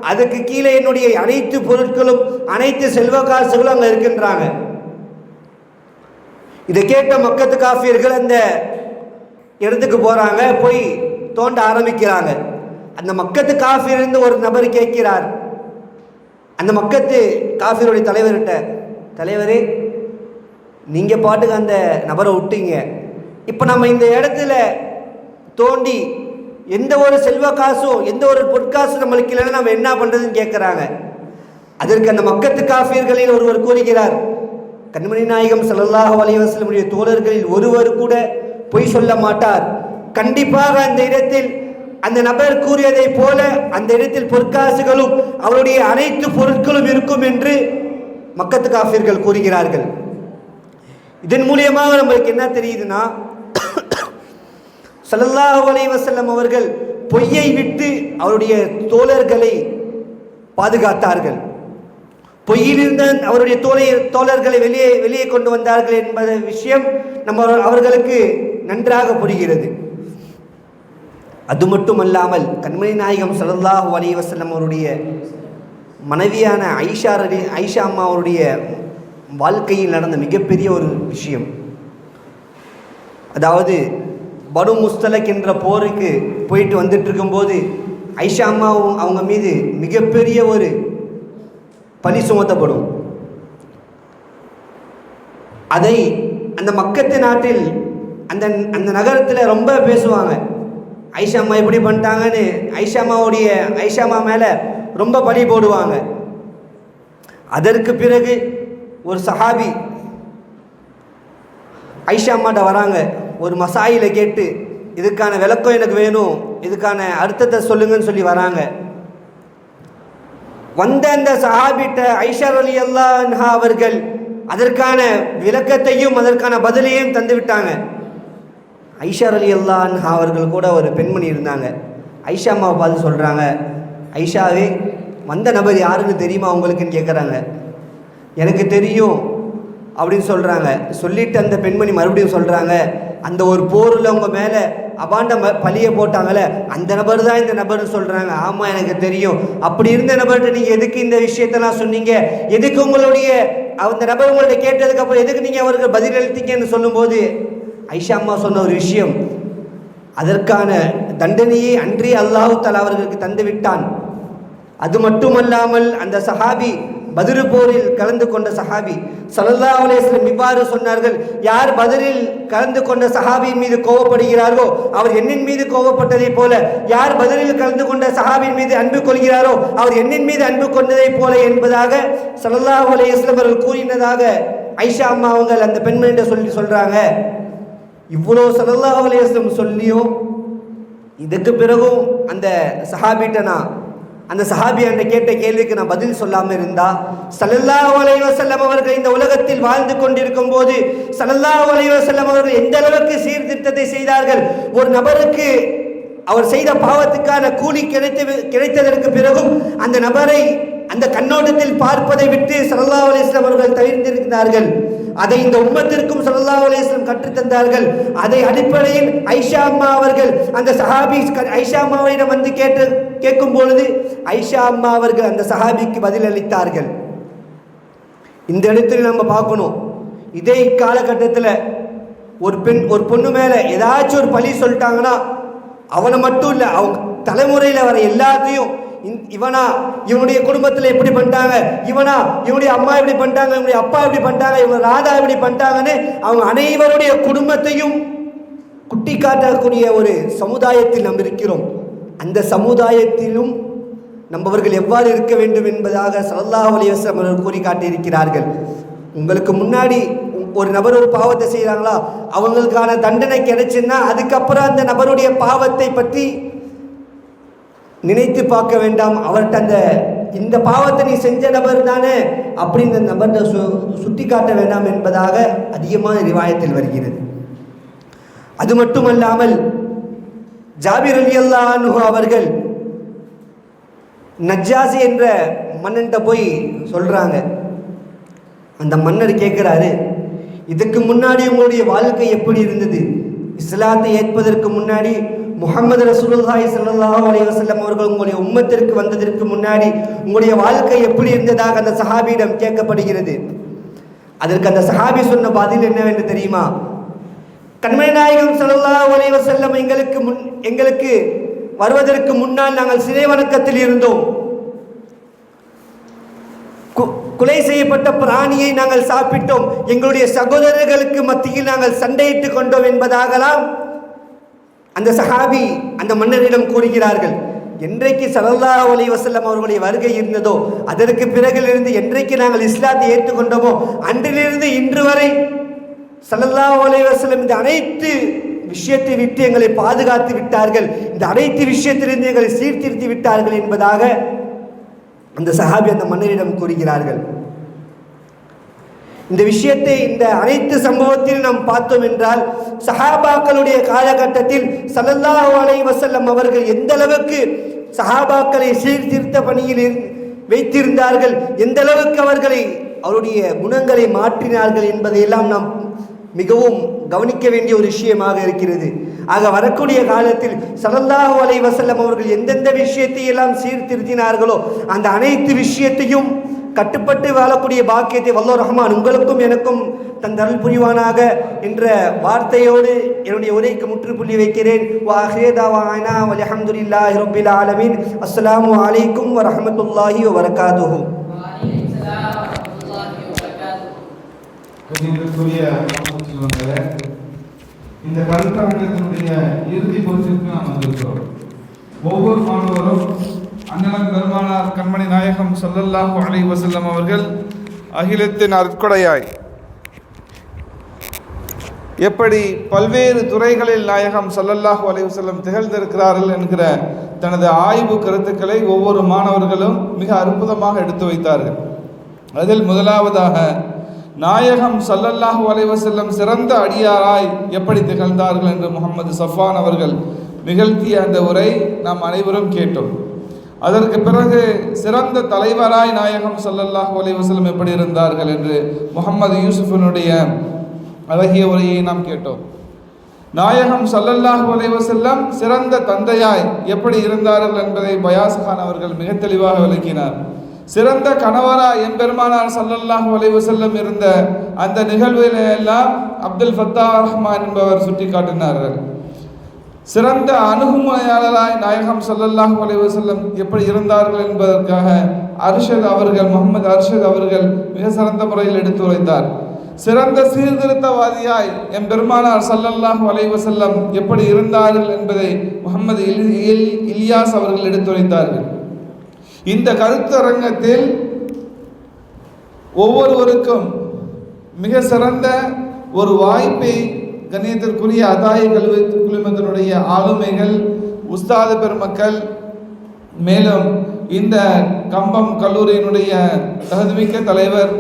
அதுக்கு கீழே என்னுடைய அனைத்து பொருட்களும், அனைத்து செல்வ காசுகளும் அங்கே இருக்கின்றாங்க. இதை கேட்ட மக்கத்து காஃபியர்கள் அந்த இடத்துக்கு போறாங்க, போய் தோண்ட ஆரம்பிக்கிறாங்க. அந்த மக்கத்து காஃபியிலிருந்து ஒரு நபர் கேட்கிறார், அந்த மக்கத்து காஃபியருடைய தலைவர்கிட்ட, தலைவரே நீங்க பாட்டுக்கு அந்த நபரை விட்டீங்க, இப்போ நம்ம இந்த இடத்துல தோண்டி எந்த ஒரு செல்வ காசோ எந்த ஒரு பொற்காசு நம்மளுக்கு இல்லைன்னா நம்ம என்ன பண்றதுன்னு கேட்கிறாங்க. அதற்கு அந்த மக்கத்து காஃபியர்களில் ஒருவர் கூறுகிறார், கண்மணி நாயகம் ஸல்லல்லாஹு அலைஹி வஸல்லம் தோழர்களில் ஒருவர் கூட பொய் சொல்ல மாட்டார். கண்டிப்பாக அந்த இடத்தில் அந்த நபர் கூறியதை போல அந்த இடத்தில் பொற்காசுகளும் அவருடைய அனைத்து பொருட்களும் இருக்கும் என்று மக்கத்து காஃபியர்கள் கூறுகிறார்கள். இதன் மூலியமாக நம்மளுக்கு என்ன தெரியுதுன்னா, ஸல்லல்லாஹு அலைஹி வஸல்லம் அவர்கள் பொய்யை விட்டு அவருடைய தோழர்களை பாதுகாத்தார்கள். பொய்யிலிருந்து அவருடைய தோழர்களை வெளியே கொண்டு வந்தார்கள் என்பது விஷயம் அவர்களுக்கு நன்றாக புரிகிறது. அது மட்டுமல்லாமல் கண்மணி நாயகம் ஸல்லல்லாஹு அலைஹி வஸல்லம் அவருடைய மனைவியான ஐஷா அம்மா அவருடைய வாழ்க்கையில் நடந்த மிகப்பெரிய ஒரு விஷயம், அதாவது பனு முஸ்தலக் என்ற போருக்கு போயிட்டு வந்துட்டு இருக்கும்போது ஐஷா அம்மாவும் அவங்க மீது மிகப்பெரிய ஒரு பழி சுமத்தப்படும். அதை அந்த மக்கத்து நாட்டில் அந்த அந்த நகரத்தில் ரொம்ப பேசுவாங்க. ஐஷா அம்மா எப்படி பண்ணிட்டாங்கன்னு ஐஷா அம்மா மேலே ரொம்ப பழி போடுவாங்க. அதற்கு பிறகு ஒரு சஹாபி ஐஷா அம்மாட்ட வராங்க, ஒரு மசாயில கேட்டு இதுக்கான விளக்கம் எனக்கு வேணும், இதுக்கான அர்த்தத்தை சொல்லுங்கன்னு சொல்லி வராங்க. வந்த அந்த சஹாபிட்ட ஐஷா ரலியல்லாஹு அன்ஹா அவர்கள் அதற்கான விளக்கத்தையும் அதற்கான பதிலையும் தந்து விட்டாங்க. ஐஷா ரலியல்லாஹு அன்ஹா அவர்கள் கூட ஒரு பெண்மணி இருந்தாங்க. ஐஷா அம்மாவை பார்த்து சொல்கிறாங்க, ஐஷாவே வந்த நபர் யாருன்னு தெரியுமா உங்களுக்குன்னு கேட்குறாங்க. எனக்கு தெரியும் அப்படின்னு சொல்கிறாங்க. சொல்லிட்டு அந்த பெண்மணி மறுபடியும் சொல்கிறாங்க, அந்த ஒரு போரில் உங்கள் மேலே அபாண்ட பழியை போட்டாங்களே அந்த நபர் தான் இந்த நபர்னு சொல்கிறாங்க. ஆமாம் எனக்கு தெரியும். அப்படி இருந்த நபர்கிட்ட நீங்கள் எதுக்கு இந்த விஷயத்தெல்லாம் சொன்னீங்க, எதுக்கு உங்களுடைய அந்த நபர் உங்கள்கிட்ட கேட்டதுக்கப்புறம் எதுக்கு நீங்கள் அவருக்கு பதில் அளித்தீங்கன்னு சொல்லும்போது ஐஷா அம்மா சொன்ன ஒரு விஷயம், அதற்கான தண்டனையை அன்றே அல்லாஹ் தஆலா அவர்களுக்கு தந்து விட்டான். அது மட்டுமல்லாமல் அந்த சஹாபி பத்ர் போரில் கலந்து கொண்ட சஹாபி ஸல்லல்லாஹு அலைஹி வஸல்லம் இவ்வாறு சொன்னார்கள், யார் பத்ரில் கலந்து கொண்ட சஹாபியின் மீது கோபப்படுகிறாரோ அவர் என்னின் மீது கோபப்பட்டதை போல, யார் பத்ரில் கலந்து கொண்ட சஹாபியின் மீது அன்பு கொள்கிறாரோ அவர் என்னின் மீது அன்பு கொண்டதை போல என்பதாக ஸல்லல்லாஹு அலைஹி வஸல்லம் அவர்கள் கூறினதாக ஐஷா அம்மா அவங்க அந்த பெண்மணிட்ட சொல்றாங்க. இவ்வளோ ஸல்லல்லாஹு அலைஹி வஸல்லம் சொல்லியும் இதுக்கு பிறகும் அந்த சஹாபிட்ட அந்த சஹாபி அந்த கேட்ட கேள்விக்கு நான் பதில் சொல்லாமல் இருந்தா, ஸல்லல்லாஹு அலைஹி வஸல்லம் அவர்கள் இந்த உலகத்தில் வாழ்ந்து கொண்டிருக்கும் போது ஸல்லல்லாஹு அலைஹி வஸல்லம் அவர்கள் எந்த அளவுக்கு சீர்திருத்தத்தை செய்தார்கள். ஒரு நபருக்கு அவர் செய்த பாவத்துக்கான கூலி கிடைத்ததற்கு பிறகும் அந்த நபரை அந்த கண்ணோட்டத்தில் பார்ப்பதை விட்டு ஸல்லல்லாஹு அலைஹி வஸல்லம் அவர்கள் தவிர்த்திருக்கிறார்கள். அதை இந்த உம்மத்திற்கும் ஸல்லல்லாஹு அலைஹி வஸல்லம் கற்றுத்தந்தார்கள். அதை அடிப்படையில் ஐஷா அம்மா அவர்கள் அந்த சஹாபி ஐஷா அம்மாவிடம் வந்து கேட்கும் பொழுது ஐஷா அம்மா அவர்கள் அந்த சஹாபிக்கு பதில் அளித்தார்கள். இந்த இடத்துல நம்ம பார்க்கணும், இதே காலகட்டத்தில் ஒரு பொண்ணு மேலே ஏதாச்சும் ஒரு பழி சொல்லிட்டாங்கன்னா அவனை மட்டும் இல்லை, அவங்க தலைமுறையில் வர எல்லாத்தையும் இவனா இவனுடைய குடும்பத்தில் எப்படி பண்ணிட்டாங்க, இவனா இவனுடைய அம்மா எப்படி பண்ணிட்டாங்க, இவனுடைய அப்பா எப்படி பண்ணிட்டாங்க, இவங்க ராதா எப்படி பண்ணிட்டாங்கன்னு அவங்க அனைவருடைய குடும்பத்தையும் குட்டி காட்டக்கூடிய ஒரு சமுதாயத்தில் நாம் இருக்கிறோம். அந்த சமுதாயத்திலும் நம்மவர்கள் எவ்வாறு இருக்க வேண்டும் என்பதாக ஸல்லல்லாஹு அலைஹி வஸல்லம் அவர்கள் கூறி காட்டியிருக்கிறார்கள். உங்களுக்கு முன்னாடி ஒரு நபர் ஒரு பாவத்தை செய்கிறாங்களா, அவங்களுக்கான தண்டனை கிடைச்சுன்னா அதுக்கப்புறம் அந்த நபருடைய பாவத்தை பற்றி நினைத்து பார்க்க வேண்டாம். அவர்கிட்ட இந்த பாவத்தை நீ செஞ்ச நபர் தானே அப்படின்னு அந்த நபர்கிட்ட சுட்டி காட்ட வேண்டாம் என்பதாக அதிகமான ரிவாயத்தில் வருகிறது. அது மட்டுமல்லாமல் ஜாபிர் ரலியல்லாஹு அன்ஹு அவர்கள் நஜ்ஜாசி என்ற மன்னன்கிட்ட போய் சொல்கிறாங்க. அந்த மன்னர் கேட்குறாரு, இதுக்கு முன்னாடி உங்களுடைய வாழ்க்கை எப்படி இருந்தது, இஸ்லாத்தை ஏற்பதற்கு முன்னாடி முஹம்மது ரசூலுல்லாஹி ஸல்லல்லாஹு அலைஹி வஸல்லம் அவர்கள் உங்களுடைய உம்மத்திற்கு வந்ததற்கு முன்னாடி உங்களுடைய வாழ்க்கை எப்படி இருந்ததாக அந்த சஹாபியிடம் கேட்கப்படுகிறது. அதற்கு அந்த சஹாபி சொன்ன பதில் என்னவென்று தெரியுமா? கண்மணி நாயகம் ஸல்லல்லாஹு அலைஹி வஸல்லம் எங்களுக்கு வருவதற்கு முன்னால் நாங்கள் சிலை வணக்கத்தில் இருந்தோம், கொலை செய்யப்பட்ட பிராணியை நாங்கள் சாப்பிட்டோம், எங்களுடைய சகோதரர்களுக்கு மத்தியில் நாங்கள் சண்டையிட்டு கொண்டோம் என்பதாகலாம் அந்த சஹாபி அந்த மன்னரிடம் கூறுகிறார்கள். என்றைக்கு ஸல்லல்லாஹு அலைஹி வஸல்லம் அவர்களுடைய வருகை இருந்ததோ அதற்கு பிறகிலிருந்து என்றைக்கு நாங்கள் இஸ்லாத்தை ஏற்றுக்கொண்டோமோ அன்றிலிருந்து இன்று வரை ஸல்லல்லாஹு அலைஹி வஸல்லம் இந்த அனைத்து விஷயத்தை விட்டு எங்களை பாதுகாத்து விட்டார்கள், இந்த அனைத்து விஷயத்திலிருந்து எங்களை சீர்திருத்தி விட்டார்கள் என்பதாக அந்த சஹாபி அந்த மன்னரிடம் கூறுகிறார்கள். இந்த விஷயத்தை இந்த அனைத்து சம்பவத்தில் நாம் பார்த்தோம் என்றால் சஹாபாக்களுடைய காலகட்டத்தில் ஸல்லல்லாஹு அலைஹி வஸல்லம் அவர்கள் எந்த அளவுக்கு சஹாபாக்களை சீர்திருத்த பணியில் வைத்திருந்தார்கள், எந்த அளவுக்கு அவருடைய குணங்களை மாற்றினார்கள் என்பதையெல்லாம் நாம் மிகவும் கவனிக்க வேண்டிய ஒரு விஷயமாக இருக்கிறது. ஆக வரக்கூடிய காலத்தில் ஸல்லல்லாஹு அலைஹி வஸல்லம் அவர்கள் எந்தெந்த விஷயத்தை எல்லாம் சீர்திருத்தினார்களோ அந்த அனைத்து விஷயத்தையும் கட்டுப்பட்டு வாழக்கூடிய பாக்கியத்தை வல்லோர் ரஹ்மான் உங்களுக்கும் எனக்கும் தந்தருள் புரிவானாக என்ற வார்த்தையோடு என்னுடைய உரைக்கு முற்றுப்புள்ளி வைக்கிறேன். வஆஹிரு தஅவானா வல்ஹம்துலில்லாஹி ரப்பில் ஆலமீன். அஸ்ஸலாமு அலைக்கும் வரஹ்மத்துல்லாஹி வபரகாத்துஹு. இந்த கருத்தரங்கத்தினுடைய இறுதி பொறுத்திற்கு நாம் வந்திருக்கிறோம். ஒவ்வொரு மாணவரும் அண்ணலம் பெருமானார் கண்மணி நாயகம் ஸல்லல்லாஹு அலைஹி வஸல்லம் அவர்கள் அகிலத்தின் அற்கொடையாய் எப்படி பல்வேறு துறைகளில் நாயகம் ஸல்லல்லாஹு அலைஹி வஸல்லம் திகழ்ந்திருக்கிறார்கள் என்கிற தனது ஆய்வு கருத்துக்களை ஒவ்வொரு மாணவர்களும் மிக அற்புதமாக எடுத்து வைத்தார்கள். அதில் முதலாவதாக நாயகம் ஸல்லல்லாஹு அலைஹி வஸல்லம் சிறந்த அடியாராய் எப்படி திகழ்ந்தார்கள் என்று முகமது சஃபான் அவர்கள் நிகழ்த்திய அந்த உரை நாம் அனைவரும் கேட்டோம். அதற்கு பிறகு சிறந்த தலைவராய் நாயகம் ஸல்லல்லாஹு அலைஹி வஸல்லம் எப்படி இருந்தார்கள் என்று முகமது யூசுஃபினுடைய அழகிய உரையை நாம் கேட்டோம். நாயகம் ஸல்லல்லாஹு அலைஹி வஸல்லம் சிறந்த தந்தையாய் எப்படி இருந்தார்கள் என்பதை பயாஸ் கான் அவர்கள் மிக தெளிவாக விளக்கினார். சிறந்த கணவராய் எம்பெருமானார் ஸல்லல்லாஹு அலைஹி வஸல்லம் இருந்த அந்த நிகழ்வுகளை எல்லாம் அப்துல் ஃபத்தாஹ் ரஹ்மான் என்பவர் சுட்டி காட்டினார்கள். சிறந்த அணுகுமுறையாளராய் நாயகம் ஸல்லல்லாஹு அலைஹி வஸல்லம் எப்படி இருந்தார்கள் என்பதற்காக அர்ஷத் அவர்கள் முகமது அர்ஷத் அவர்கள் மிக சிறந்த முறையில் எடுத்து உரைத்தார். சிறந்த சீர்திருத்தவாதியாய் எம்பெருமானார் ஸல்லல்லாஹு அலைஹி வஸல்லம் எப்படி இருந்தார்கள் என்பதை முகமது இலியாஸ் அவர்கள் எடுத்துரைத்தார்கள். இந்த கருத்தரங்கத்தில் ஒவ்வொருவருக்கும் மிக சிறந்த ஒரு வாய்ப்பை கண்ணியத்திற்குரிய அதாய கல்வி குழுமத்தினுடைய ஆளுமைகள், உஸ்தாது பெருமக்கள், மேலும் இந்த கம்பம் கல்லூரியினுடைய தகுதிமிக்க தலைவர்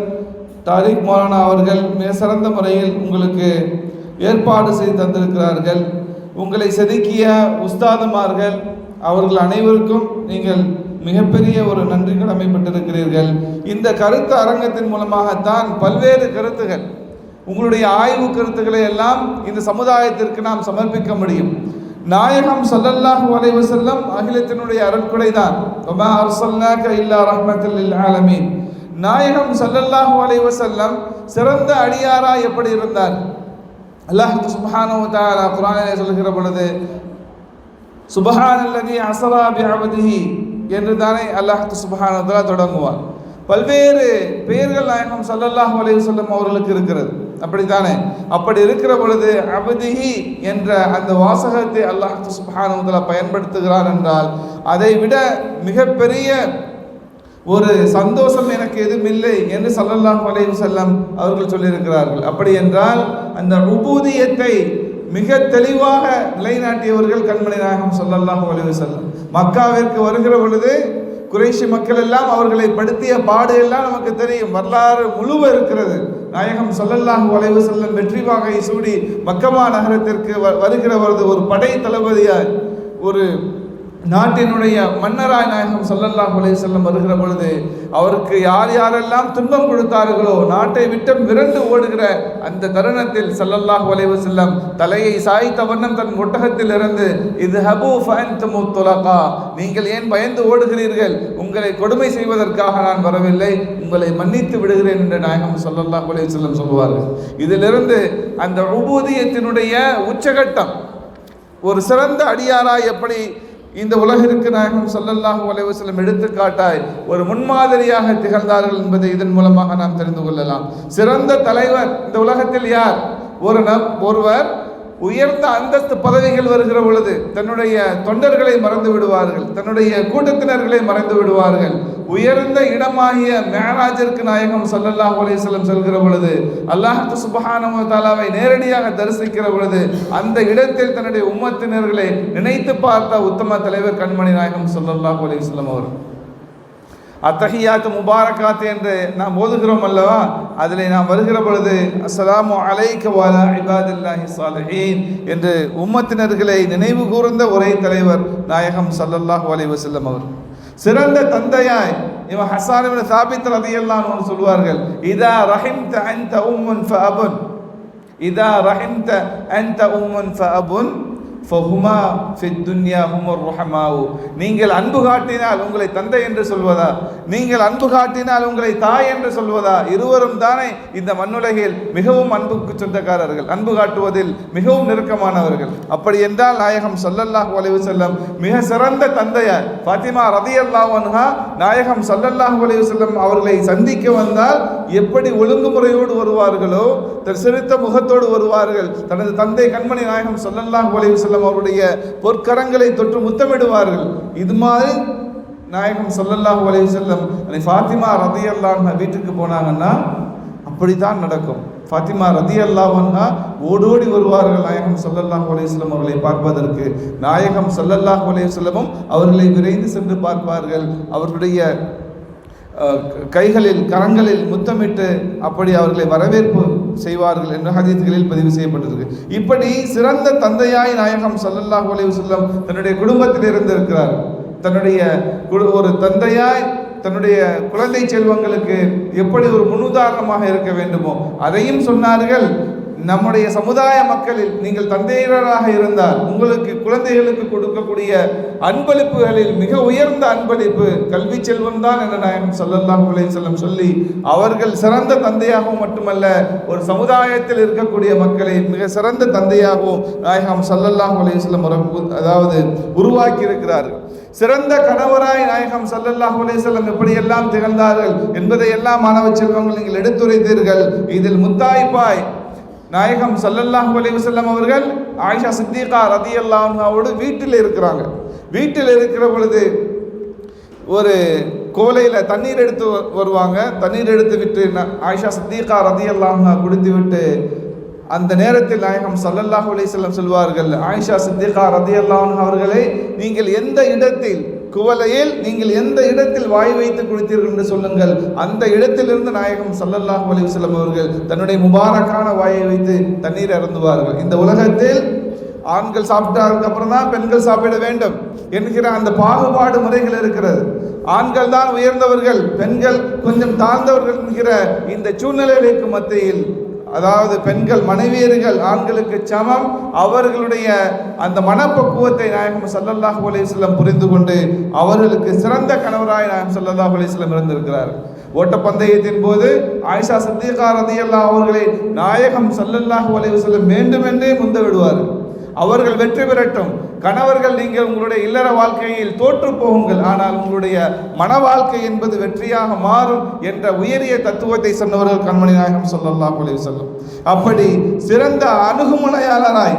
தாரிக் மௌலானா அவர்கள் மிக சிறந்த முறையில் உங்களுக்கு ஏற்பாடு செய்து தந்திருக்கிறார்கள். உங்களை செதுக்கிய உஸ்தாதுமார்கள் அவர்கள் அனைவருக்கும் நீங்கள் மிகப்பெரிய ஒரு நன்றி கடமைப்பட்டிருக்கிறீர்கள். இந்த கருத்து அரங்கத்தின் மூலமாகத்தான் பல்வேறு கருத்துகள், உங்களுடைய ஆய்வு கருத்துக்களை எல்லாம் இந்த சமுதாயத்திற்கு நாம் சமர்ப்பிக்க முடியும். நாயகம் ஸல்லல்லாஹு அலைஹி வஸல்லம் அகிலத்தினுடைய அருட்கொடை தான். வமா அர்ஸல்னாக இல்லா ரஹ்மத்தல் லில் ஆலமீன். நாயகம் ஸல்லல்லாஹு அலைஹி வஸல்லம் சிறந்த அடியாரா எப்படி இருந்தார்? அல்லாஹ் சுப்ஹானஹு வ தஆலா குர்ஆனிலே சொல்கிற பொழுது சுப்ஹானல்லதி அஸ்ரா பிஅப்திஹி என்று தானே அல்லாஹ் சுப்ஹானஹு வ தஆலா தொடங்குவார். பல்வேறு பெயர்கள் நாயகம் ஸல்லல்லாஹு அலைஹி வஸல்லம் அவர்களுக்கு இருக்கிறது, அப்படித்தானே? அப்படி இருக்கிற பொழுது அப்திஹி என்ற அந்த வாசகத்தை அல்லாஹ் சுப்ஹானஹு வ தஆலா பயன்படுத்துகிறார் என்றால் அதை விட மிகப்பெரிய ஒரு சந்தோஷம் எனக்கு எதுவும் இல்லை என்று ஸல்லல்லாஹு அலைஹி வஸல்லம் அவர்கள் சொல்லியிருக்கிறார்கள். அப்படி என்றால் அந்த உபூதியத்தை மிக தெளிவாக நிலைநாட்டியவர்கள் கண்மணி நாயகம் ஸல்லல்லாஹு அலைஹி வஸல்லம். மக்காவிற்கு வருகிற பொழுது குறைஷி மக்கள் எல்லாம் அவர்களை படுத்திய பாடு எல்லாம் நமக்கு தெரியும், வரலாறு முழுவ இருக்கிறது. நாயகம் ஸல்லல்லாஹு அலைஹி வஸல்லம் வெற்றி வாகை சூடி மக்கமா நகரத்திற்கு வருகிற பொழுது ஒரு படை தளபதியாய், ஒரு நாட்டினுடைய மன்னராய் நாயகம் ஸல்லல்லாஹு அலைஹி வஸல்லம் வருகிற பொழுது அவருக்கு யார் யாரெல்லாம் துன்பம் கொடுத்தார்களோ நாட்டை விட்டு விரண்டு ஓடுகிற அந்த தருணத்தில் ஸல்லல்லாஹு அலைஹி வஸல்லம் தலையை சாய்த்த வண்ணம் தன் ஒட்டகத்தில் இருந்து இத்ஹபூ ஃபஅன்துமு துலகா, நீங்கள் ஏன் பயந்து ஓடுகிறீர்கள்? உங்களை கொடுமை செய்வதற்காக நான் வரவில்லை, உங்களை மன்னித்து விடுகிறேன் என்று நாயகம் ஸல்லல்லாஹு அலைஹி வஸல்லம் சொல்வார்கள். இதிலிருந்து அந்த உபூதியத்தினுடைய உச்சகட்டம், ஒரு சிறந்த அடியாராய் எப்படி இந்த உலகிற்கு நாயகம் ஸல்லல்லாஹு அலைஹி வஸல்லம் எடுத்துக்காட்டாய் ஒரு முன்மாதிரியாக திகழ்ந்தார்கள் என்பதை இதன் மூலமாக நாம் தெரிந்து கொள்ளலாம். சிறந்த தலைவர் இந்த உலகத்தில் யார்? ஒருவர் உயர்ந்த அந்தஸ்து பதவிகள் வருகிற பொழுது தன்னுடைய தொண்டர்களை மறந்து விடுவார்கள், தன்னுடைய கூட்டத்தினர்களை மறந்து விடுவார்கள். உயர்ந்த இடமாகிய மேராஜிற்கு நாயகம் ஸல்லல்லாஹு அலைஹி வஸல்லம் செல்கிற பொழுது அல்லாஹ் சுப்ஹானஹு வ தஆலாவை நேரடியாக தரிசிக்கிற பொழுது அந்த இடத்தில் தன்னுடைய உம்மத்தினர்களை நினைத்து பார்த்த உத்தம தலைவர் கண்மணி நாயகம் ஸல்லல்லாஹு அலைஹி வஸல்லம் அவர். அத்தஹியாத் முபாரகாத் என்று நாம் ஓதுகிறோம் அல்லவா, அதில் நாம் வருகிற பொழுது அஸ்ஸலாமு அலைக வ அலா இபாதில்லாஹி ஸாலிஹீன் என்று உம்மத்தினர்களை நினைவு கூர்ந்த ஒரே தலைவர் நாயகம் ஸல்லல்லாஹு அலைஹி வஸல்லம் அவர். சிறந்த தந்தையாய் இவன் ஹஸ்ஸான் இப்னு சாபித் ரலியல்லாஹு அன்ஹு சொல்வார்கள், இதா ரஹிம்த அன்த உம்முன் ஃபஅபுன், இதா ரஹிம்த அன்த உம்முன் ஃபஅபுன் ஃபஹுமா ஃபித் துன்யா ஹுமுர் ரஹமாவு. நீங்கள் அன்பு காட்டினால் உங்களை தந்தை என்று சொல்வதா, நீங்கள் அன்பு காட்டினால் உங்களை தாய் என்று சொல்வதா? இருவரும் தானே இந்த மண்ணுலகில் மிகவும் அன்புக்கு சொந்தக்காரர்கள், அன்பு காட்டுவதில் மிகவும் நெருக்கமானவர்கள். அப்படி என்றால் நாயகம் ஸல்லல்லாஹு அலைஹி வஸல்லம் மிக சிறந்த தந்தையார். ஃபாத்திமா ரலியல்லாஹு அன்ஹா நாயகம் ஸல்லல்லாஹு அலைஹி வஸல்லம் அவர்களை சந்திக்க வந்தால் எப்படி ஒழுங்குமுறையோடு வருவார்களோ, சிரித்த முகத்தோடு வருவார்கள். தனது தந்தை கண்மணி நாயகம் ஸல்லல்லாஹு அலைஹி வஸல்லம் அவருடைய பொற்கரங்களை தொற்று முத்தமிடுவார்கள். இது மாதிரி நாயகம் ஸல்லல்லாஹு அலைஹி வஸல்லம் ஃபாத்திமா ரலியல்லாஹு அன்ஹா வீட்டுக்கு போனாங்கன்னா அப்படித்தான் நடக்கும். ஃபாத்திமா ரலியல்லாஹு அன்ஹா ஓடோடி வருவார்கள் நாயகம் ஸல்லல்லாஹு அலைஹி வஸல்லம் அவர்களை பார்ப்பதற்கு. நாயகம் ஸல்லல்லாஹு அலைஹி வஸல்லமும் அவர்களை விரைந்து சென்று பார்ப்பார்கள். அவர்களுடைய கைகளில் கரங்களில் முத்தமிட்டு அப்படி அவர்களை வரவேற்பு செய்வார்கள் என்று ஹதீஸ்களில் பதிவு செய்யப்பட்டிருக்கு. இப்படி சிறந்த தந்தையாய் நாயகம் ஸல்லல்லாஹு அலைஹி வஸல்லம் தன்னுடைய குடும்பத்தில் இருந்திருக்கிறார். தன்னுடைய ஒரு தந்தையாய் தன்னுடைய குழந்தை செல்வங்களுக்கு எப்படி ஒரு முன்னுதாரணமாக இருக்க வேண்டுமோ அதையும் சொன்னார்கள். நம்முடைய சமுதாய மக்களில் நீங்கள் தந்தையராக இருந்தால் உங்களுக்கு குழந்தைகளுக்கு கொடுக்கக்கூடிய அன்பளிப்புகளில் மிக உயர்ந்த அன்பளிப்பு கல்வி செல்வம் தான் என்று நாயகம் ஸல்லல்லாஹு அலைஹி வஸல்லம் சொல்லி அவர்கள் சிறந்த தந்தையாகவும் மட்டுமல்ல ஒரு சமுதாயத்தில் இருக்கக்கூடிய மக்களை மிக சிறந்த தந்தையாகவும் நாயகம் ஸல்லல்லாஹு அலைஹி வஸல்லம் அதாவது உருவாக்கி இருக்கிறார்கள். சிறந்த கணவராய் நாயகம் ஸல்லல்லாஹு அலைஹி வஸல்லம் எப்படியெல்லாம் திகழ்ந்தார்கள் என்பதை எல்லாம் மாணவ செல்வங்கள் நீங்கள் எடுத்துரைத்தீர்கள். இதில் முத்தாய்ப்பாய் நாயகம் ஸல்லல்லாஹு அலைஹி வஸல்லம் அவர்கள் ஆயிஷா சித்திகா ரலியல்லாஹு அன்ஹாவோடு வீட்டில் இருக்கிறாங்க. வீட்டில் இருக்கிற பொழுது ஒரு கோலையில் தண்ணீர் எடுத்து வருவாங்க. தண்ணீர் எடுத்து விட்டு ஆயிஷா சித்திகா ரலியல்லாஹு அன்ஹா குடித்து விட்டு அந்த நேரத்தில் நாயகம் ஸல்லல்லாஹு அலைஹி வஸல்லம் சொல்வார்கள், ஆயிஷா சித்திகா ரலியல்லாஹு அன்ஹா அவர்களே, நீங்கள் எந்த இடத்தில் குவலையில் நீங்கள் எந்த இடத்தில் வாய் வைத்து குடித்தீர்கள் என்று சொல்லுங்கள். அந்த இடத்திலிருந்து நாயகம் ஸல்லல்லாஹு அலைஹி வஸல்லம் அவர்கள் தன்னுடைய முபாரக்கான வாயை வைத்து தண்ணீர் அருந்துவார்கள். இந்த உலகத்தில் ஆண்கள் சாப்பிட்டதுக்கு அப்புறம் தான் பெண்கள் சாப்பிட வேண்டும். என்கிற அந்த பாகுபாடு முறைகள் இருக்கிறது. ஆண்கள் தான் உயர்ந்தவர்கள், பெண்கள் கொஞ்சம் தாழ்ந்தவர்கள் என்கிற இந்த சூழ்நிலைகளுக்கு மத்தியில், அதாவது பெண்கள் மனைவியர்கள் ஆண்களுக்கு சமம், அவர்களுடைய அந்த மனப்பக்குவத்தை நாயகம் ஸல்லல்லாஹு அலைஹி வஸல்லம் புரிந்து கொண்டு அவர்களுக்கு சிறந்த கணவராய் நாயகம் ஸல்லல்லாஹு அலைஹி வஸல்லம் இருந்திருக்கிறார். ஓட்டப்பந்தயத்தின் போது ஆயிஷா சித்திகா ரலியல்லாஹு அவர்களை நாயகம் ஸல்லல்லாஹு அலைஹி வஸல்லம் வேண்டுமென்றே முந்த விடுவார். அவர்கள் வெற்றி பெறட்டும், கணவர்கள் நீங்கள் உங்களுடைய இல்லற வாழ்க்கையில் தோற்று போகுங்கள், ஆனால் உங்களுடைய மன வாழ்க்கை என்பது வெற்றியாக மாறும் என்ற உயரிய தத்துவத்தை சொன்னவர்கள் கண்மணி நாயகம் ஸல்லல்லாஹு அலைஹி வஸல்லம். அப்படி சிறந்த அணுகுமுறையாளராய்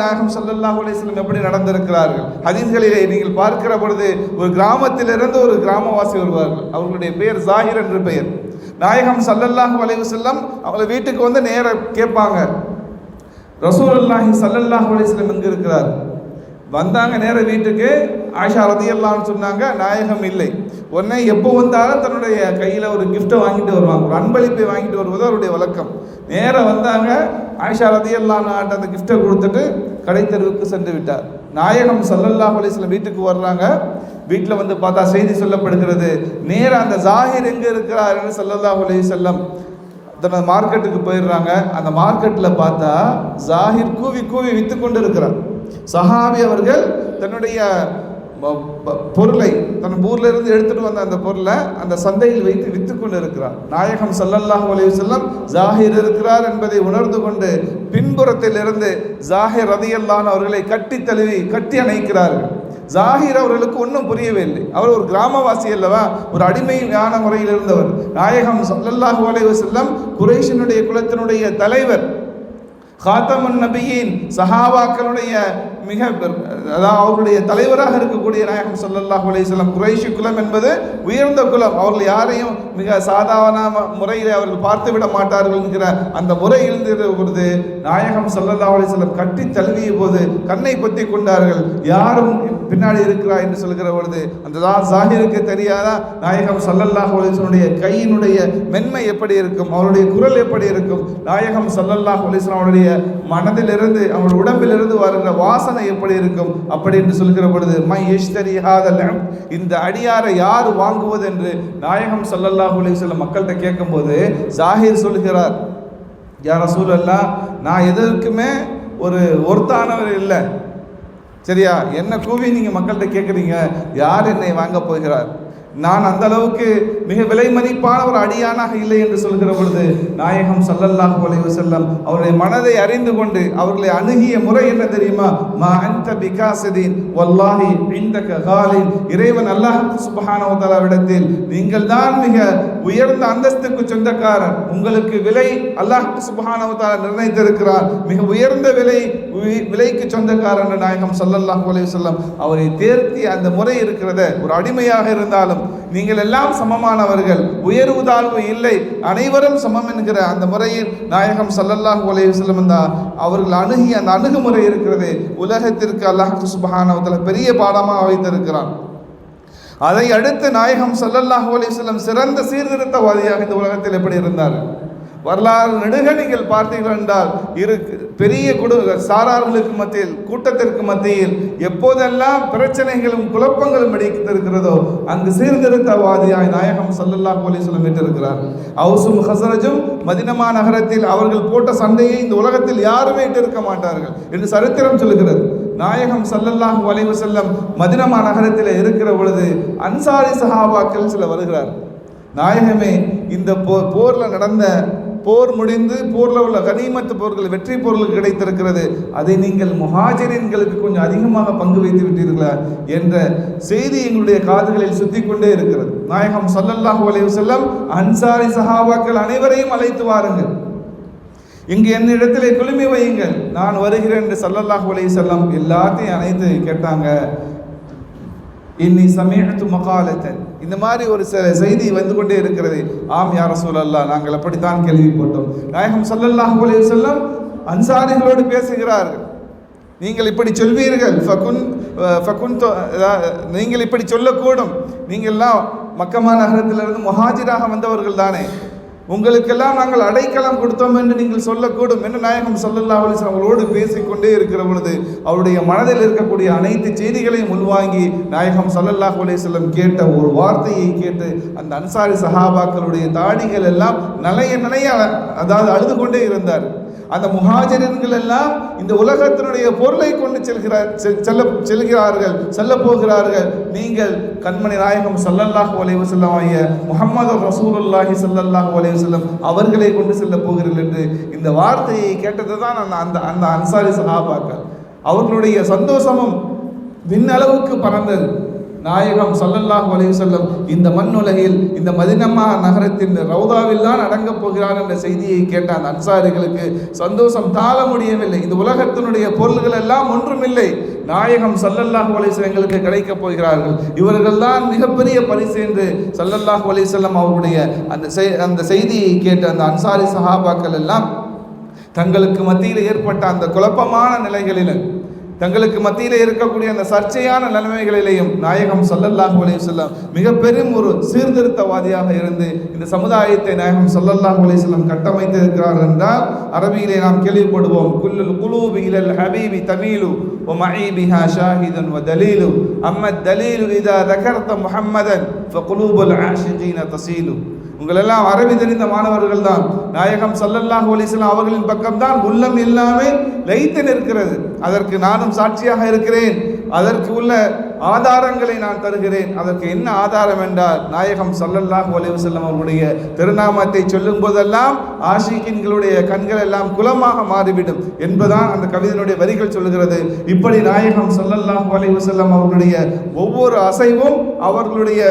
நாயகம் ஸல்லல்லாஹு அலைஹி வஸல்லம் எப்படி நடந்திருக்கிறார்கள். ஹதீஸ்களிலே நீங்கள் பார்க்கிற பொழுது ஒரு கிராமத்திலிருந்து ஒரு கிராமவாசி வருவார்கள். அவர்களுடைய பெயர் ஜாஹிர் என்று பெயர். நாயகம் ஸல்லல்லாஹு அலைஹி வஸல்லம் அவங்கள வீட்டுக்கு வந்து நேர கேட்பாங்க, ரசூலுல்லாஹி ஸல்லல்லாஹு அலைஹி வஸல்லம் எங்கே இருக்கிறார்? வந்தாங்க நேர வீட்டுக்கு. ஆயிஷா ரலியல்லாஹு அன்ஹா சொன்னாங்க, நாயகம் இல்லை. உடனே எப்போ வந்தாலும் தன்னுடைய கையில் ஒரு கிஃப்ட்டை வாங்கிட்டு வருவாங்க, ஒரு அன்பளிப்பை வாங்கிட்டு வருவது அவருடைய வழக்கம். நேராக வந்தாங்க, ஆயிஷா ரலியல்லாஹு அன்ஹா அந்த கிஃப்ட்டை கொடுத்துட்டு கடை தெருவுக்கு சென்று விட்டார். நாயகம் ஸல்லல்லாஹு அலைஹி வஸல்லம் வீட்டுக்கு வர்றாங்க. வீட்டில் வந்து பார்த்தா செய்தி சொல்லப்படுகிறது, நேராக அந்த ஜாஹிர் எங்கே இருக்கிறார் என்று ஸல்லல்லாஹு அலைஹி வஸல்லம் தனது மார்க்கெட்டுக்கு போயிடுறாங்க. அந்த மார்க்கெட்டில் பார்த்தா ஜாஹிர் கூவி கூவி விற்று கொண்டு இருக்கிறார். சஹாபி அவர்கள் தன்னுடைய பொருளை தன் ஊர்ல இருந்து எடுத்துட்டு வந்த அந்த பொருளை அந்த சந்தையில் வைத்து விற்று கொண்டு இருக்கிறார். நாயகம் ஸல்லல்லாஹு அலைஹி வஸல்லம் ஜாஹிர் இருக்கிறார் என்பதை உணர்ந்து கொண்டு பின்புறத்தில் இருந்து ஜாஹிர் ரலியல்லாஹு அன்ஹு அவர்களை கட்டி அணைக்கிறார்கள். ஜாஹிர் அவர்களுக்கு ஒன்றும் புரியவே இல்லை. அவர் ஒரு கிராமவாசி அல்லவா, ஒரு அடிமையான முறையில் இருந்தவர். நாயகம் ஸல்லல்லாஹு அலைஹி வஸல்லம் குறைஷினுடைய குலத்தினுடைய தலைவர், காத்தமுன் நபியின், சஹாபாக்களுடைய மிக அதாவது அவருடைய தலைவராக இருக்கக்கூடிய நாயகம் ஸல்லல்லாஹு அலைஹி வஸல்லம். குறைஷி குலம் என்பது உயர்ந்த குலம், அவர்கள் யாரையும் மிக சாதாரண முறையில் அவர்கள் பார்த்து விட மாட்டார்கள் என்கிற அந்த முறை இருந்த பொழுது நாயகம் ஸல்லல்லாஹு அலைஹி வஸல்லம் கட்டி தழுவிய போது கண்ணை பொத்தி கொண்டார்கள். யாரும் பின்னாடி இருக்கிறார் என்று சொல்கிற பொழுது அந்த ஜாஹிருக்கு தெரியாதா நாயகம் ஸல்லல்லாஹு அலைஹி வஸல்லம் கையினுடைய மென்மை எப்படி இருக்கும், அவருடைய குரல் எப்படி இருக்கும், நாயகம் ஸல்லல்லாஹு அலைஹி வஸல்லம் அவருடைய மனதிலிருந்து அவருடைய உடம்பிலிருந்து வருகிற வாசனை எப்படி இருக்கும். அப்படி என்று சொல்கிற பொழுது மை யஷ்தரி ஹாதல், இந்த அடியாரை யார் வாங்குவது என்று நாயகம் ஸல்லல்லாஹு அலைஹி வஸல்லம் மக்கள்கிட்ட கேட்கும்போது ஜாஹிர் சொல்கிறார், யா ரசூலல்லாஹ், நான் எதற்குமே ஒருத்தானவர் இல்லை, சரியா? என்ன கூவி நீங்கள் மக்கள்கிட்ட கேட்குறீங்க, யார் என்னை வாங்க போகிறார்? நான் அந்த அளவுக்கு மிக விலை மதிப்பான ஒரு அடியானாக இல்லை என்று சொல்கிற பொழுது நாயகம் ஸல்லல்லாஹு அலைஹி வஸல்லம் அவருடைய மனதை அறிந்து கொண்டு அவர்களை அணுகிய முறை என்ன தெரியுமா? மா அன்த பிகாஸிதீன் வல்லாஹி இந்தக காலின், இறைவன் அல்லாஹ் சுப்ஹானஹு வ தஆலாவிடத்தில் நீங்கள் தான் மிக உயர்ந்த அந்தஸ்துக்கு சொந்தக்காரர், உங்களுக்கு விலை அல்லாஹ் சுப்ஹானஹு வ தஆலா நிர்ணயித்திருக்கிறார், மிக உயர்ந்த விலைக்கு சொந்தக்காரர் என்று நாயகம் ஸல்லல்லாஹு அலைஹி வஸல்லம் அவரை தேர்த்திய அந்த முறை இருக்கிறத. ஒரு அடிமையாக இருந்தாலும் நீங்கள் எல்லாம் சமமானவர்கள், உயர்வு தாழ்வு இல்லை, அனைவரும் சமம் என்கிற அந்த முறையில் நாயகம் ஸல்லல்லாஹு அலைஹி வஸல்லம் அவர்கள் அணுகிய அந்த அணுகுமுறை இருக்கிறது உலகத்திற்கு அல்லாஹ் சுப்ஹானஹு வ தஆலா பெரிய பாடமாக வைத்திருக்கிறான். அதை அடுத்து நாயகம் ஸல்லல்லாஹு அலைஹி வஸல்லம் சிறந்த சீர்திருத்தவாதியாக இந்த உலகத்தில் எப்படி இருந்தார்? வரலாறு நெடுக நீங்கள் பார்த்தீர்கள் என்றால் பெரிய சாரார்களுக்கு மத்தியில், கூட்டத்திற்கு மத்தியில் எப்போதெல்லாம் பிரச்சனைகளும் குழப்பங்களும் வெடித்திருக்கிறதோ அங்கு சீர்திருத்தவாதியாய் நாயகம் ஸல்லல்லாஹு அலைஹி வஸல்லம் விட்டிருக்கிறார். அவுஸும் ஹஸரஜும் மதீனா நகரத்தில் அவர்கள் போட்ட சண்டையை இந்த உலகத்தில் யாருமே இட்டிருக்க மாட்டார்கள் என்று சரித்திரம் சொல்கிறது. நாயகம் ஸல்லல்லாஹு அலைஹி வஸல்லம் மதீனா நகரத்தில் இருக்கிற பொழுது அன்சாரி சஹாபாக்கள் சில வருகிறார். நாயகமே, இந்த போரில் நடந்த போர் முடிந்து போரில் உள்ள கனிமத்து போர்கள் வெற்றி போர்கள் கிடைத்திருக்கிறது, அதை நீங்கள் முஹாஜிரின்களுக்கு கொஞ்சம் அதிகமாக பங்கு வைத்து விட்டீர்களா என்ற செய்தி எங்களுடைய காதுகளில் சுத்தி கொண்டே இருக்கிறது. நாயகம் ஸல்லல்லாஹு அலைஹி வஸல்லம் அன்சாரி சஹாபாக்கள் அனைவரையும் அழைத்து வாருங்கள், இங்கு என்னிடத்திலே குழுமி வையுங்கள், நான் வருகிறேன் என்று ஸல்லல்லாஹு அலைஹி வஸல்லம் எல்லாத்தையும் அழைத்து கேட்டாங்க. இன்னி சமீஅத்து மகாலத்தன், இந்த மாதிரி ஒரு சில செய்தி வந்து கொண்டே இருக்கிறது. ஆம் யா ரசூலல்லாஹ், நாங்கள் அப்படித்தான் கேள்விப்பட்டோம். நாயகம் ஸல்லல்லாஹு அலைஹி வஸல்லம் அன்சாரிகளோடு பேசுகிறார்கள். நீங்கள் இப்படி சொல்வீர்கள், நீங்கள் இப்படி சொல்லக்கூடும், நீங்கள்லாம் மக்கமா நகரத்திலிருந்து முஹாஜிராக வந்தவர்கள் தானே, உங்களுக்கெல்லாம் நாங்கள் அடைக்கலம் கொடுத்தோம் என்று நீங்கள் சொல்லக்கூடும் என்று நாயகம் ஸல்லல்லாஹு அலைஹி வஸல்லம் அவர்களோடு பேசிக்கொண்டே இருக்கிற பொழுது அவருடைய மனதில் இருக்கக்கூடிய அனைத்து செய்திகளையும் உள்வாங்கி நாயகம் ஸல்லல்லாஹு அலைஹி வஸல்லம் கேட்ட ஒரு வார்த்தையை கேட்டு அந்த அன்சாரி சஹாபாக்களுடைய தாடிகள் எல்லாம் நனைய அதாவது அழுது கொண்டே இருந்தார். அந்த முஹாஜிர்கள் எல்லாம் இந்த உலகத்தினுடைய பொருளை கொண்டு செல்ல போகிறார்கள். நீங்கள் கண்மணி நாயகம் ஸல்லல்லாஹு அலைஹி வஸல்லம் ஆகிய முஹம்மது ரசூலுல்லாஹி ஸல்லல்லாஹு அலைஹி வஸல்லம் அவர்களை கொண்டு செல்ல போகிறீர்கள் என்று இந்த வார்த்தையை கேட்டது தான் அந்த அன்சாரி சஹாபாக்கள். அவர்களுடைய சந்தோஷமும் விண்ணளவுக்கு பறந்தது. நாயகம் ஸல்லல்லாஹு அலைஹி வஸல்லம் இந்த மண்ணுலகில் இந்த மதினமா நகரத்தின் ரவுதாவில் தான் அடங்கப் போகிறார் என்ற செய்தியை கேட்ட அந்த அன்சாரிகளுக்கு சந்தோஷம் தாழ முடியவில்லை. இந்த உலகத்தினுடைய பொருள்கள் எல்லாம் ஒன்றுமில்லை, நாயகம் ஸல்லல்லாஹு அலைஹி வஸல்லம் எங்களுக்கு கிடைக்கப் போகிறார்கள், இவர்கள் தான் மிகப்பெரிய பரிசு என்று ஸல்லல்லாஹு அலைஹி வஸல்லம் அவருடைய அந்த செய்தியை கேட்ட அந்த அன்சாரி சஹாபாக்கள் எல்லாம் தங்களுக்கு மத்தியில் ஏற்பட்ட அந்த குழப்பமான நிலைகளிலும் தங்களுக்கு மத்தியில் இருக்கக்கூடிய அந்த சர்ச்சையான நிலைமைகளிலேயும் நாயகம் ஸல்லல்லாஹு அலைஹி வஸல்லம் மிக பெரும் ஒரு சீர்திருத்தவாதியாக இருந்து இந்த சமுதாயத்தை நாயகம் ஸல்லல்லாஹு அலைஹி வஸல்லம் கட்டமைத்திருக்கிறார் என்றால் அரபியிலே நாம் கேள்விப்படுவோம், குல்லுல் குலூபி இலல் ஹபீபி தமீலு வ மஇ பிஹா ஷாஹிதுன் வ தலீலு அம்மத் தலீலு இதா ذكرت முஹம்மதன் ஃபகுலூபுல் ஆஷிகீன தஸீலு. உங்களெல்லாம் அரபி தெரிந்த மாணவர்கள் தான். நாயகம் ஸல்லல்லாஹு அலைஹி வஸல்லம் அவர்களின் பக்கம்தான் உள்ளம் எல்லாமே லயித்து நிற்கிறது. அதற்கு நானும் சாட்சியாக இருக்கிறேன். அதற்கு உள்ள ஆதாரங்களை நான் தருகிறேன். அதற்கு என்ன ஆதாரம் என்றால் நாயகம் ஸல்லல்லாஹு அலைஹி வஸல்லம் அவருடைய திருநாமத்தை சொல்லும் போதெல்லாம் ஆஷிகின்களுடைய கண்கள் எல்லாம் குலமாக மாறிவிடும் என்பதுதான் அந்த கவிதையினுடைய வரிகள் சொல்லுகிறது. இப்படி நாயகம் ஸல்லல்லாஹு அலைஹி வஸல்லம் அவர்களுடைய ஒவ்வொரு அசைவும் அவர்களுடைய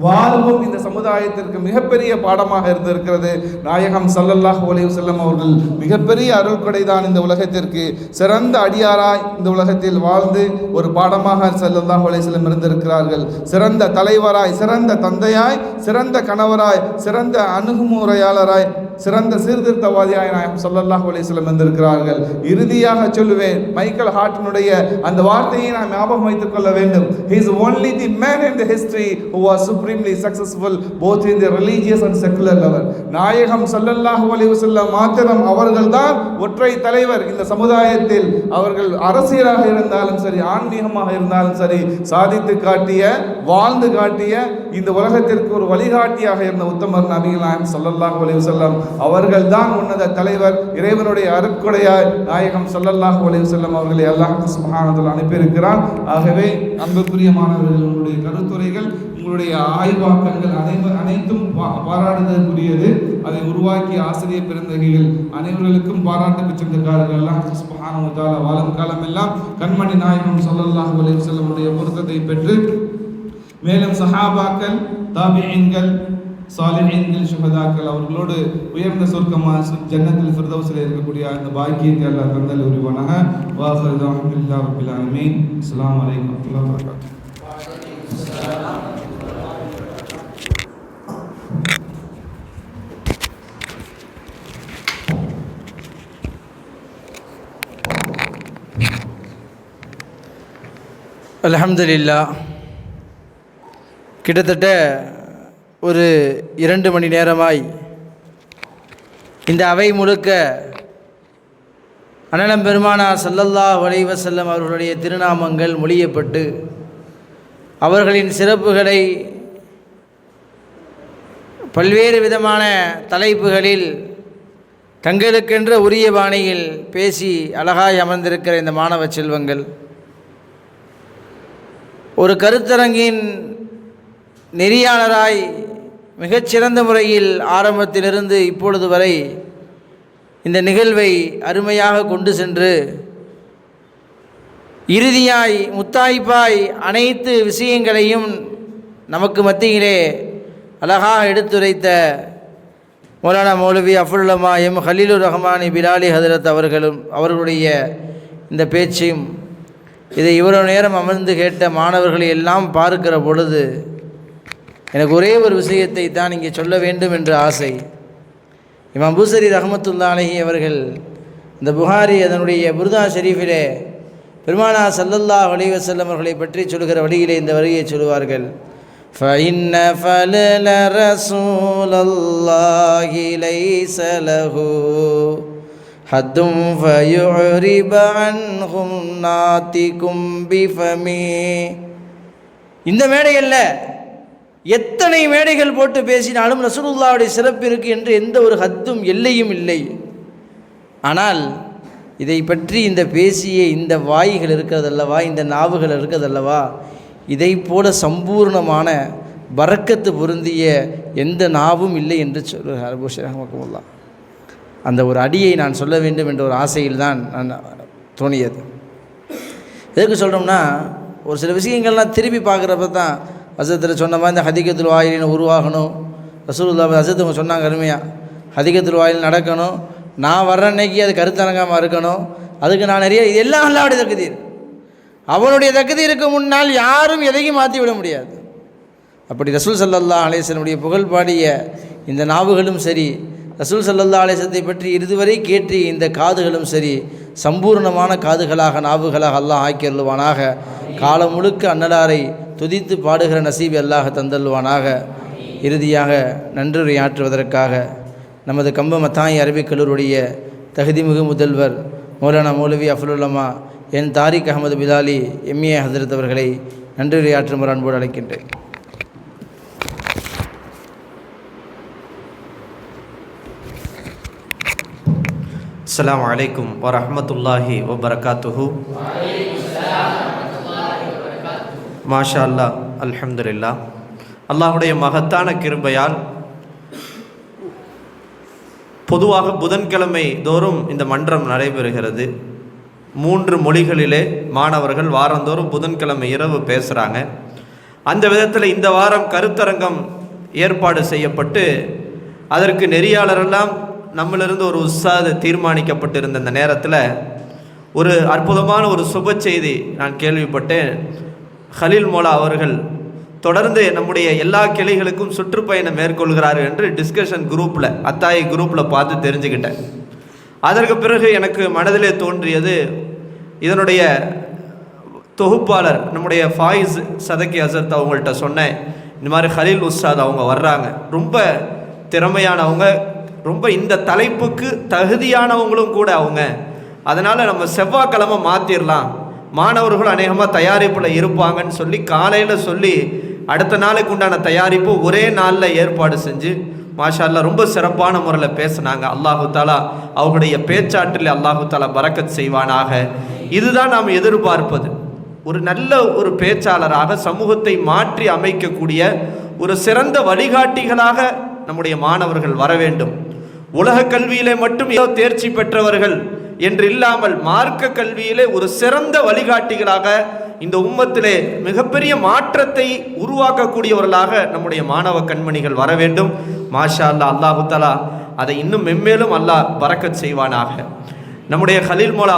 வாழ்வும் இந்த சமுதாயத்திற்கு மிகப்பெரிய பாடமாக இருந்திருக்கிறது. நாயகம் ஸல்லல்லாஹு அலைஹி வஸல்லம் அவர்கள் மிகப்பெரிய அருள்கொடை தான் இந்த உலகத்திற்கு. சிறந்த அடியாராய் இந்த உலகத்தில் வாழ்ந்து ஒரு பாடமாக ஸல்லல்லாஹு அலைஹி வஸல்லம் இருந்திருக்கிறார்கள். சிறந்த தலைவராய், சிறந்த தந்தையாய், சிறந்த கணவராய், சிறந்த அணுகுமுறையாளராய், சிறந்த சீர்திருத்தவாதியாய் நாயகம் ஸல்லல்லாஹு அலைஹி வஸல்லம் இருந்திருக்கிறார்கள். இறுதியாக சொல்லுவேன், மைக்கேல் ஹார்ட்டினுடைய அந்த வார்த்தையை நாம் ஞாபகம் வைத்துக் கொள்ள வேண்டும். He is only the man in the history who was supremely successful both in the religious and secular level. நாயகம் ஸல்லல்லாஹு அலைஹி வஸல்லம் மாத்திரம் அவர்கள்தான் ஒற்றை தலைவர். இந்த சமுதாயத்தில் அவர்கள் அரசியலாக இருந்தாலும் சரி, ஆன்மீகமாக இருந்தாலும் சரி, சாதித்து காட்டிய, வாழ்ந்து காட்டிய, இந்த உலகத்திற்கு ஒரு வழிகாட்டியாக இருந்த உத்தமர் நபிகள் நாயகம் ஸல்லல்லாஹு அலைஹி வஸல்லம் அவர்கள் தான் உன்னத தலைவர். இறைவனுடைய அருட்கொடையாய் நாயகம் ஸல்லல்லாஹு அலைஹி வஸல்லம் அவர்களை அல்லாஹ் சுப்ஹானஹு வ தஆலா அனுப்பியிருக்கிறான். ஆகவே அன்புக்குரிய மாணவர்கள், உங்களுடைய கருத்துரைகள், உங்களுடைய ஆய்வாக்கங்கள் அனைத்தும் பாராட்டுதற்குரியது. அதை உருவாக்கிய ஆசிரியர் பெருந்தகைகள் அனைவர்களுக்கும் பாராட்டுக்கு சொந்தக்காரர்கள். அல்லாஹ் சுப்ஹானஹு வ தஆலா வாழும் காலமெல்லாம் கண்மணி நாயகம் ஸல்லல்லாஹு அலைஹி வஸல்லம் உடைய பொருத்தத்தை பெற்று மேலும் சஹாபாக்கள், தாபிஈன்கள், சாலிஹீன்கள், சுஹதாக்கள் அவர்களோடு உயர்ந்த சொர்க்கமாக ஜன்னத்துல் ஃபிர்தௌஸில் இருக்கக்கூடிய அந்த பாக்கியத்தை அல்லாஹ் தந்தல் உரிவானாக. வாஹிரு தஅவானா ரப்பில் ஆலமீன். அஸ்ஸலாமு அலைக்கும் வரஹ்மத்துல்லாஹி வ பரகாத்துஹு. அல்ஹம்துலில்லாஹ். கிட்டத்தட்ட ஒரு 2 மணி நேரமாய் இந்த அவை முழுக்க அண்ணலம் பெருமானார் ஸல்லல்லாஹு அலைஹி வஸல்லம் அவர்களுடைய திருநாமங்கள் மொழியப்பட்டு அவர்களின் சிறப்புகளை பல்வேறு விதமான தலைப்புகளில் தங்களுக்கென்ற உரிய பாணியில் பேசி அழகாய் அமர்ந்திருக்கிற இந்த மாணவ செல்வங்கள் ஒரு கருத்தரங்கின் நெறியாளராய் மிகச்சிறந்த முறையில் ஆரம்பத்திலிருந்து இப்பொழுது வரை இந்த நிகழ்வை அருமையாக கொண்டு சென்று இறுதியாய் முத்தாய்ப்பாய் அனைத்து விஷயங்களையும் நமக்கு மத்தியிலே அழகாக எடுத்துரைத்த மௌலானா மௌலவி அஃபுல்லமா எம் ஹலீலுர் ரஹ்மானி பிலாலி ஹதரத் அவர்களுடைய இந்த பேச்சையும் இதை இவ்வளவு நேரம் அமர்ந்து கேட்ட மாணவர்களை எல்லாம் பார்க்கிற பொழுது எனக்கு ஒரே ஒரு விஷயத்தை தான் இங்கே சொல்ல வேண்டும் என்ற ஆசை. இமாம் பூசரி ரஹ்மத்துல்லாஹி அலைஹி அவர்கள் இந்த புகாரி அதனுடைய புர்தா ஷெரீஃபிலே பெருமானார் ஸல்லல்லாஹு அலைஹி வஸல்லம் அவர்களை பற்றி சொல்கிற வழியிலே இந்த வரியை சொல்வார்கள். فإن فضل رسول الله ليس له حد فيعرب عنهم ناتكم بفمي. இந்த மேடைகளில் எத்தனை மேடைகள் போட்டு பேசினாலும் ரசூலுல்லாஹ்வுடைய சிறப்பிற்கு என்று எந்த ஒரு ஹத்தும் எல்லையும் இல்லை. ஆனால் இதை பற்றி இந்த பேசிய இந்த வாய்கள் இருக்கிறதல்லவா, இந்த நாவுகள் இருக்கிறதல்லவா, இதை போல சம்பூர்ணமான பரக்கத்து பொருந்திய எந்த நாவும் இல்லை என்று சொல்கிறார் அபூஷர் ரஹ்மத்துல்லாஹ். அந்த ஒரு அடியை நான் சொல்ல வேண்டும் என்ற ஒரு ஆசையில் தான் நான் தோணியது. எதுக்கு சொல்கிறோம்னா, ஒரு சில விஷயங்கள்லாம் திருப்பி பார்க்குறப்ப தான் ஹஸரத்தில் சொன்ன மாதிரி இந்த ஹதீகத்துல் வாயிலின் உருவாகணும். ரசூலுல்லாஹ் ஹஸரத் சொன்னாங்க அருமையாக, ஹதீகத்துல் வாயில் நடக்கணும், நான் வர்ற அன்னைக்கு அது கருத்தரங்கமாக இருக்கணும், அதுக்கு நான் நிறைய இது எல்லாம் அல்லாஹ்வுடைய தக்தீர். அவனுடைய தக்தீருக்கு முன்னால் யாரும் எதையும் மாற்றி விட முடியாது. அப்படி ரசூல் ஸல்லல்லாஹு அலைஹி வஸல்லம் புகழ் பாடிய இந்த நாவுகளும் சரி, ரசூல் ஸல்லல்லாஹு அலைஹி வஸல்லம் பற்றி இதுவரை கேட்டு இந்த காதுகளும் சரி, சம்பூர்ணமான காதுகளாக நாவுகளாக அல்லாஹ் ஆக்கி அருள்வானாக. காலம் முழுக்க அன்னலாரை துதித்து பாடுகிற நசீபை அல்லாஹ் தந்தல்வானாக. இறுதியாக நன்றியுரையாற்றுவதற்காக நமது கம்பம் மத்தாய் அரபிக் கல்லூரியுடைய தகுதிமிகு முதல்வர் மௌலானா மௌலவி அஃலுல்லமா என் தாரிக் அஹமது பிலாலி எம்ஏ ஹசரத் அவர்களை நன்றியுரையாற்றுமாறு அன்போடு அழைக்கின்றேன். அஸ்ஸலாமு அலைக்கும் வரஹ்மத்துல்லாஹி வபரகாத்துஹு. மாஷா அல்லாஹ், அல்ஹம்துலில்லாஹ். அல்லாஹுடைய மகத்தான கிருபையால் பொதுவாக புதன்கிழமை தோறும் இந்த மன்றம் நடைபெறுகிறது. 3 மொழிகளிலே மாணவர்கள் வாரந்தோறும் புதன்கிழமை இரவு பேசுகிறாங்க. அந்த விதத்தில் இந்த வாரம் கருத்தரங்கம் ஏற்பாடு செய்யப்பட்டு அதற்கு நெறியாளரெல்லாம் நம்மளிருந்து ஒரு உஸ்தாது தீர்மானிக்கப்பட்டிருந்த அந்த நேரத்தில் ஒரு அற்புதமான ஒரு சுப செய்தி நான் கேள்விப்பட்டேன். ஹலீல் மோலா அவர்கள் தொடர்ந்து நம்முடைய எல்லா கிளைகளுக்கும் சுற்றுப்பயணம் மேற்கொள்கிறார் என்று டிஸ்கஷன் குரூப்பில், அத்தாயி குரூப்பில் பார்த்து தெரிஞ்சுக்கிட்டேன். அதற்கு பிறகு எனக்கு மனதிலே தோன்றியது, இதனுடைய தொகுப்பாளர் நம்முடைய ஃபாயிஸ் சதக்கி ஹசரத் அவங்கள்ட்ட சொன்னேன், இந்த மாதிரி ஹலீல் உஸ்தாத் அவங்க வர்றாங்க, ரொம்ப திறமையானவங்க, ரொம்ப இந்த தலைப்புக்கு தகுதியானவங்களும் கூட அவங்க, அதனால் நம்ம செவ்வாய்க்கிழமை மாற்றிடலாம், மாணவர்கள் அநேகமாக தயாரிப்பில் இருப்பாங்கன்னு சொல்லி காலையில் சொல்லி அடுத்த நாளைக்கு உண்டான தயாரிப்பு ஒரே நாளில் ஏற்பாடு செஞ்சு மாஷா அல்லாஹ் ரொம்ப சிறப்பான முறையில் பேசினாங்க. அல்லாஹு தாலா அவங்களுடைய பேச்சாற்றில் அல்லாஹு தாலா பரக்கத் செய்வானாக. இதுதான் நாம் எதிர்பார்ப்பது. ஒரு நல்ல ஒரு பேச்சாளராக சமூகத்தை மாற்றி அமைக்கக்கூடிய ஒரு சிறந்த வழிகாட்டிகளாக நம்முடைய மாணவர்கள் வர வேண்டும். உலக கல்வியிலே மட்டும் ஏதோ தேர்ச்சி பெற்றவர்கள் என்று இல்லாமல் மார்க்க கல்வியிலே ஒரு சிறந்த வழிகாட்டிகளாக இந்த உம்மத்திலே மிகப்பெரிய மாற்றத்தை உருவாக்கக்கூடியவர்களாக நம்முடைய மாணவ கண்மணிகள் வர வேண்டும். மாஷா அல்லாஹ், அல்லாஹு தஆலா அதை இன்னும் மென்மேலும் அல்லாஹ் பரக்கத் செய்வானாக. நம்முடைய ஹலீல் மோலா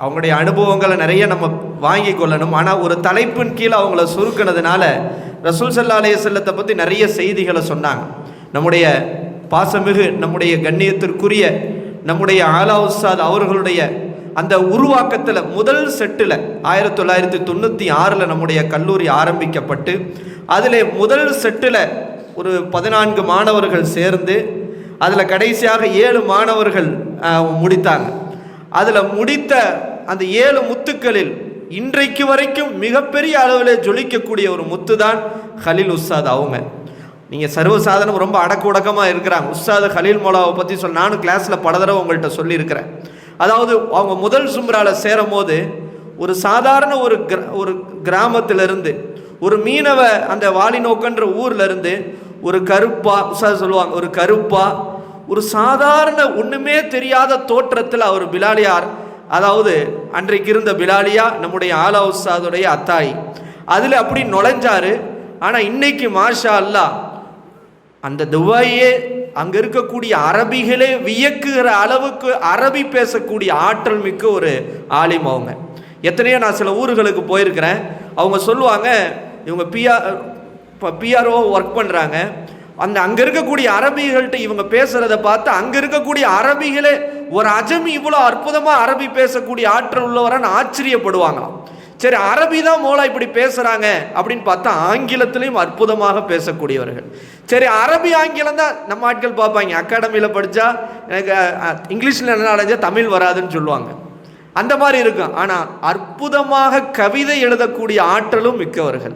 அவங்களுடைய அனுபவங்களை நிறைய நம்ம வாங்கி கொள்ளணும். ஆனால் ஒரு தலைப்பின் கீழே அவங்கள சுருக்கினதுனால ரசூல் ஸல்லல்லாஹு அலைஹி வஸல்லத்தை பற்றி நிறைய செய்திகளை சொன்னாங்க. நம்முடைய பாசமிகு நம்முடைய கண்ணியத்திற்குரிய நம்முடைய ஆலா உஸ்தாத் அவர்களுடைய அந்த உருவாக்கத்தில் முதல் செட்டில் 1996 நம்முடைய கல்லூரி ஆரம்பிக்கப்பட்டு அதில் முதல் செட்டில் ஒரு 14 மாணவர்கள் சேர்ந்து அதில் கடைசியாக 7 மாணவர்கள் முடித்தாங்க. அதில் முடித்த அந்த 7 முத்துக்களில் இன்றைக்கு வரைக்கும் மிகப்பெரிய அளவில் ஜொலிக்கக்கூடிய ஒரு முத்து தான் ஹலீல் உஸ்தாத் அவங்க. நீங்கள் சர்வசாதாரணம் ரொம்ப அடக்குடக்கமாக இருக்கிறாங்க. உஸ்தாது ஹலீல் மோலாவை பற்றி நானும் கிளாஸில் பல தடவை உங்கள்கிட்ட சொல்லியிருக்கிறேன். அதாவது அவங்க முதல் சும்ராவில் சேரும் போது ஒரு சாதாரண ஒரு கிராமத்திலிருந்து ஒரு மீனவ அந்த வாலிநோக்கன்ற ஊர்லேருந்து ஒரு கருப்பா, உஸ்தாது சொல்லுவாங்க, ஒரு கருப்பா ஒரு சாதாரண ஒன்றுமே தெரியாத தோற்றத்தில் அவர் பிலாலியார், அதாவது அன்றைக்கு இருந்த பிலாலியா நம்முடைய ஆலா உஸ்தாதுடைய அத்தாயி, அதில் அப்படி நுழைஞ்சாரு. ஆனால் இன்னைக்கு மாஷா அல்லாஹ் அந்த துபாயே அங்கே இருக்கக்கூடிய அரபிகளே வியக்குகிற அளவுக்கு அரபி பேசக்கூடிய ஆற்றல் மிக்க ஒரு ஆலிம் அவங்க. எத்தனையோ நான் சில ஊர்களுக்கு போயிருக்கிறேன். அவங்க சொல்லுவாங்க, இவங்க பிஆர்ஓ ஒர்க் பண்ணுறாங்க, அங்கே இருக்கக்கூடிய அரபிகள்கிட்ட இவங்க பேசுகிறத பார்த்து அங்கே இருக்கக்கூடிய அரபிகளே ஒரு அஜமி இவ்வளோ அற்புதமாக அரபி பேசக்கூடிய ஆற்றல் உள்ளவரான்னு ஆச்சரியப்படுவாங்களாம். சரி, அரபி தான் மோலா இப்படி பேசுகிறாங்க அப்படின்னு பார்த்தா ஆங்கிலத்திலையும் அற்புதமாக பேசக்கூடியவர்கள். சரி, அரபி ஆங்கிலம் தான் நம்ம ஆட்கள் பார்ப்பாங்க. அகாடமியில் படித்தா எனக்கு இங்கிலீஷில் என்ன நாலேஜா தமிழ் வராதுன்னு சொல்லுவாங்க. அந்த மாதிரி இருக்கும். ஆனால் அற்புதமாக கவிதை எழுதக்கூடிய ஆற்றலும் மிக்கவர்கள்.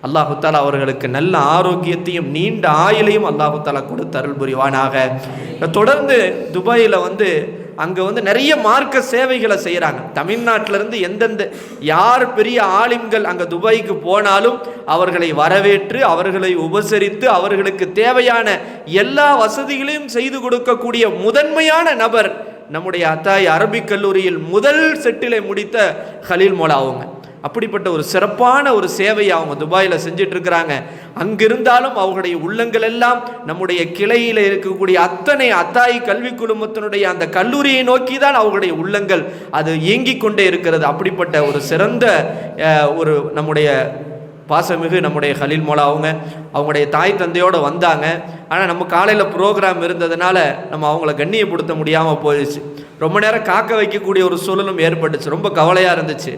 அல்லாஹு தாலா அவர்களுக்கு நல்ல ஆரோக்கியத்தையும் நீண்ட ஆயுளையும் அல்லாஹு தாலா கொடுத்து அருள் புரிவானாக. தொடர்ந்து துபாயில் அங்கே நிறைய மார்க்க சேவைகளை செய்கிறாங்க. தமிழ்நாட்டிலேருந்து எந்தெந்த யார் பெரிய ஆலிம்கள் அங்கே துபாய்க்கு போனாலும் அவர்களை வரவேற்று அவர்களை உபசரித்து அவர்களுக்கு தேவையான எல்லா வசதிகளையும் செய்து கொடுக்கக்கூடிய முதன்மையான நபர் நம்முடைய அத்தாய் அரபிக் கல்லூரியில் முதல் செட்டிலை முடித்த ஹலீல் மோலா அவங்க. அப்படிப்பட்ட ஒரு சிறப்பான ஒரு சேவையை அவங்க துபாயில் செஞ்சிட்டு இருக்கிறாங்க. அங்கிருந்தாலும் அவர்களுடைய உள்ளங்கள் எல்லாம் நம்முடைய கிளையில் இருக்கக்கூடிய அத்தனை அத்தாய் கல்வி குழுமத்தினுடைய அந்த கல்லூரியை நோக்கி தான் அவர்களுடைய உள்ளங்கள் அது இயங்கிக் கொண்டே இருக்கிறது. அப்படிப்பட்ட ஒரு சிறந்த ஒரு நம்முடைய பாசமிகு நம்முடைய ஹலீல் மோலா அவங்களுடைய தாய் தந்தையோடு வந்தாங்க. ஆனால் நம்ம காலையில் ப்ரோக்ராம் இருந்ததுனால நம்ம அவங்கள கண்ணியப்படுத்த முடியாமல் போயிடுச்சு. ரொம்ப நேரம் காக்க வைக்கக்கூடிய ஒரு சூழலும் ஏற்பட்டுச்சு. ரொம்ப கவலையாக இருந்துச்சு.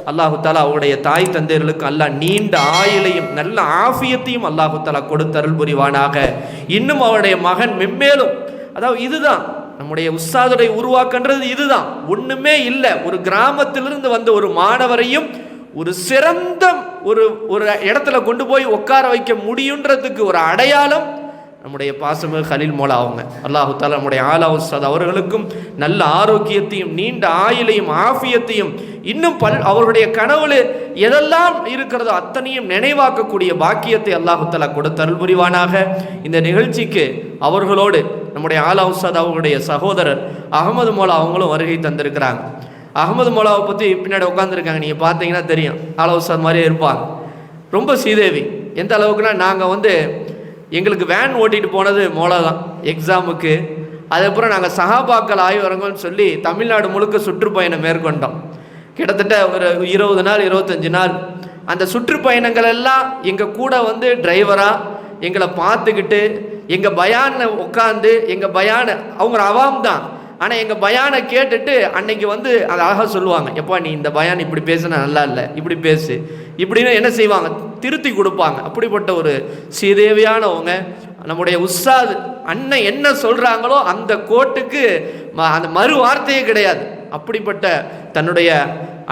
அல்லாஹு தாலா அவருடைய தாய் தந்தையர்களுக்கு அல்லாஹ் நீண்ட ஆயுளையும் நல்ல ஆஃபியத்தையும் அல்லாஹு தாலா கொடுத்தருள் புரிவானாக. இன்னும் அவருடைய மகன் மென்மேலும், அதாவது இதுதான் நம்முடைய உஸ்தாதுடைய உருவாக்கன்றது, இதுதான் ஒன்றுமே இல்லை. ஒரு கிராமத்திலிருந்து வந்த ஒரு மாணவரையும் ஒரு சிறந்த ஒரு இடத்துல கொண்டு போய் உட்கார வைக்க முடியுன்றதுக்கு ஒரு அடையாளம் நம்முடைய பாசமிகு ஹலீல் மோலா அவங்க. அல்லாஹு தாலா நம்முடைய ஆலா உஸ்தாத் அவர்களுக்கும் நல்ல ஆரோக்கியத்தையும் நீண்ட ஆயுளையும் ஆஃபியத்தையும் இன்னும் அவர்களுடைய கனவுல எதெல்லாம் இருக்கிறதோ அத்தனையும் நினைவாக்கக்கூடிய பாக்கியத்தை அல்லாஹு தாலா கொடுத்தருள் புரிவானாக. இந்த நிகழ்ச்சிக்கு அவர்களோடு நம்முடைய ஆலா உஸ்தாத் அவர்களுடைய சகோதரர் அகமது மோலா அவங்களும் வருகை தந்திருக்கிறாங்க. அகமது மோலாவை பற்றி பின்னாடி உட்காந்துருக்காங்க. நீங்கள் பார்த்தீங்கன்னா தெரியும், ஆலா உஸ்தாத் மாதிரியே இருப்பாங்க. ரொம்ப சீதேவி. எந்த அளவுக்குன்னா நாங்கள் எங்களுக்கு வேன் ஓட்டிகிட்டு போனது மோலா தான் எக்ஸாமுக்கு. அதுக்கப்புறம் நாங்கள் சஹாபாக்கள் ஆய்வரங்கன்னு சொல்லி தமிழ்நாடு முழுக்க சுற்றுப்பயணம் மேற்கொண்டோம். கிட்டத்தட்ட ஒரு 20 நாள் 25 நாள். அந்த சுற்றுப்பயணங்கள் எல்லாம் எங்கள் கூட டிரைவராக எங்களை பார்த்துக்கிட்டு எங்கள் பயானை உட்காந்து எங்கள் பயானை அவங்க அவாம் தான், ஆனால் எங்கள் பயானை கேட்டுட்டு அன்னைக்கு அது அழகாக சொல்லுவாங்க, எப்பா நீ இந்த பயான் இப்படி பேசுனா நல்லா இல்லை, இப்படி பேசு இப்படின்னு என்ன செய்வாங்க, திருத்தி கொடுப்பாங்க. அப்படிப்பட்ட ஒரு சீதேவியானவங்க. நம்முடைய உஸ்தாத் அண்ணன் என்ன சொல்கிறாங்களோ அந்த கோட்டுக்கு அந்த மறு வார்த்தையே கிடையாது. அப்படிப்பட்ட தன்னுடைய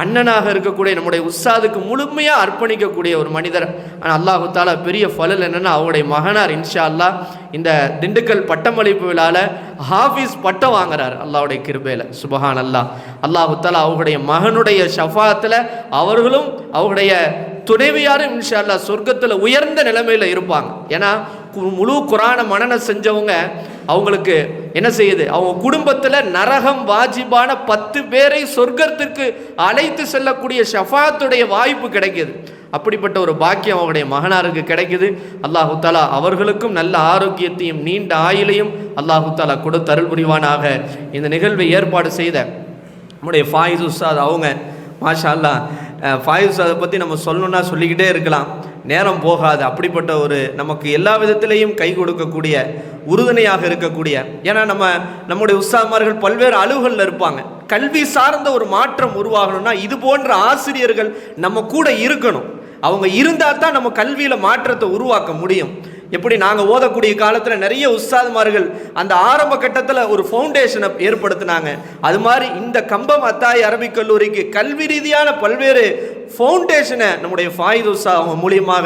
அண்ணனாக இருக்கக்கூடிய நம்முடைய உஸ்தாதுக்கு முழுமையாக அர்ப்பணிக்கக்கூடிய ஒரு மனிதர். ஆனால் அல்லாஹு தாலா பெரிய ஃபலல் என்னென்னா அவருடைய மகனார் இன்ஷா அல்லாஹ் இந்த திண்டுக்கல் பட்டமளிப்பு விழாவில் ஹாஃபீஸ் பட்டம் வாங்குறாரு அல்லாஹ்வுடைய கிருபையில். சுபஹான் அல்லாஹ். அல்லாஹு தாலா அவருடைய மகனுடைய ஷஃபாத்தில் அவர்களும் அவருடைய துணைவியாரும் இன்ஷா அல்லாஹ் சொர்க்கத்தில் உயர்ந்த நிலைமையில் இருப்பாங்க. ஏன்னா முழு குரானை மனனம் செஞ்சவங்க அவங்களுக்கு என்ன செய்யுது, அவங்க குடும்பத்தில் நரகம் வாஜிபான 10 பேரை சொர்க்கத்திற்கு அழைத்து செல்லக்கூடிய ஷஃபாத்துடைய வாய்ப்பு கிடைக்கிது. அப்படிப்பட்ட ஒரு பாக்கியம் அவருடைய மகனாருக்கு கிடைக்குது. அல்லாஹு தாலா அவர்களுக்கும் நல்ல ஆரோக்கியத்தையும் நீண்ட ஆயுளையும் அல்லாஹு தாலா கொடுத்து அருள் புரிவானாக. இந்த நிகழ்வை ஏற்பாடு செய்த நம்முடைய ஃபாயிஸ் உஸ்தாத் அவங்க மாஷா அல்லாஹ். ஃபாயிஸ் உஸ்தாதை பற்றி நம்ம சொல்லணுன்னா சொல்லிக்கிட்டே இருக்கலாம், நேரம் போகாது. அப்படிப்பட்ட ஒரு நமக்கு எல்லா விதத்திலையும் கை கொடுக்கக்கூடிய உறுதுணையாக இருக்கக்கூடிய, ஏன்னா நம்முடைய உஸ்தாத்மார்கள் பல்வேறு அலுவல்களில் இருப்பாங்க. கல்வி சார்ந்த ஒரு மாற்றம் உருவாகணும்னா இது போன்ற ஆசிரியர்கள் நம்ம கூட இருக்கணும். அவங்க இருந்தால் தான் நம்ம கல்வியில் மாற்றத்தை உருவாக்க முடியும். எப்படி நாங்கள் ஓதக்கூடிய காலத்தில் நிறைய உஸ்தாதுமார்கள் அந்த ஆரம்ப கட்டத்தில் ஒரு ஃபவுண்டேஷனை ஏற்படுத்தினாங்க. அது மாதிரி இந்த கம்பம் அத்தாய் அரபிக் கல்லூரிக்கு கல்வி ரீதியான பல்வேறு ஃபவுண்டேஷனை நம்முடைய ஃபாயிஸ் உஸ்தாத் அவங்க மூலியமாக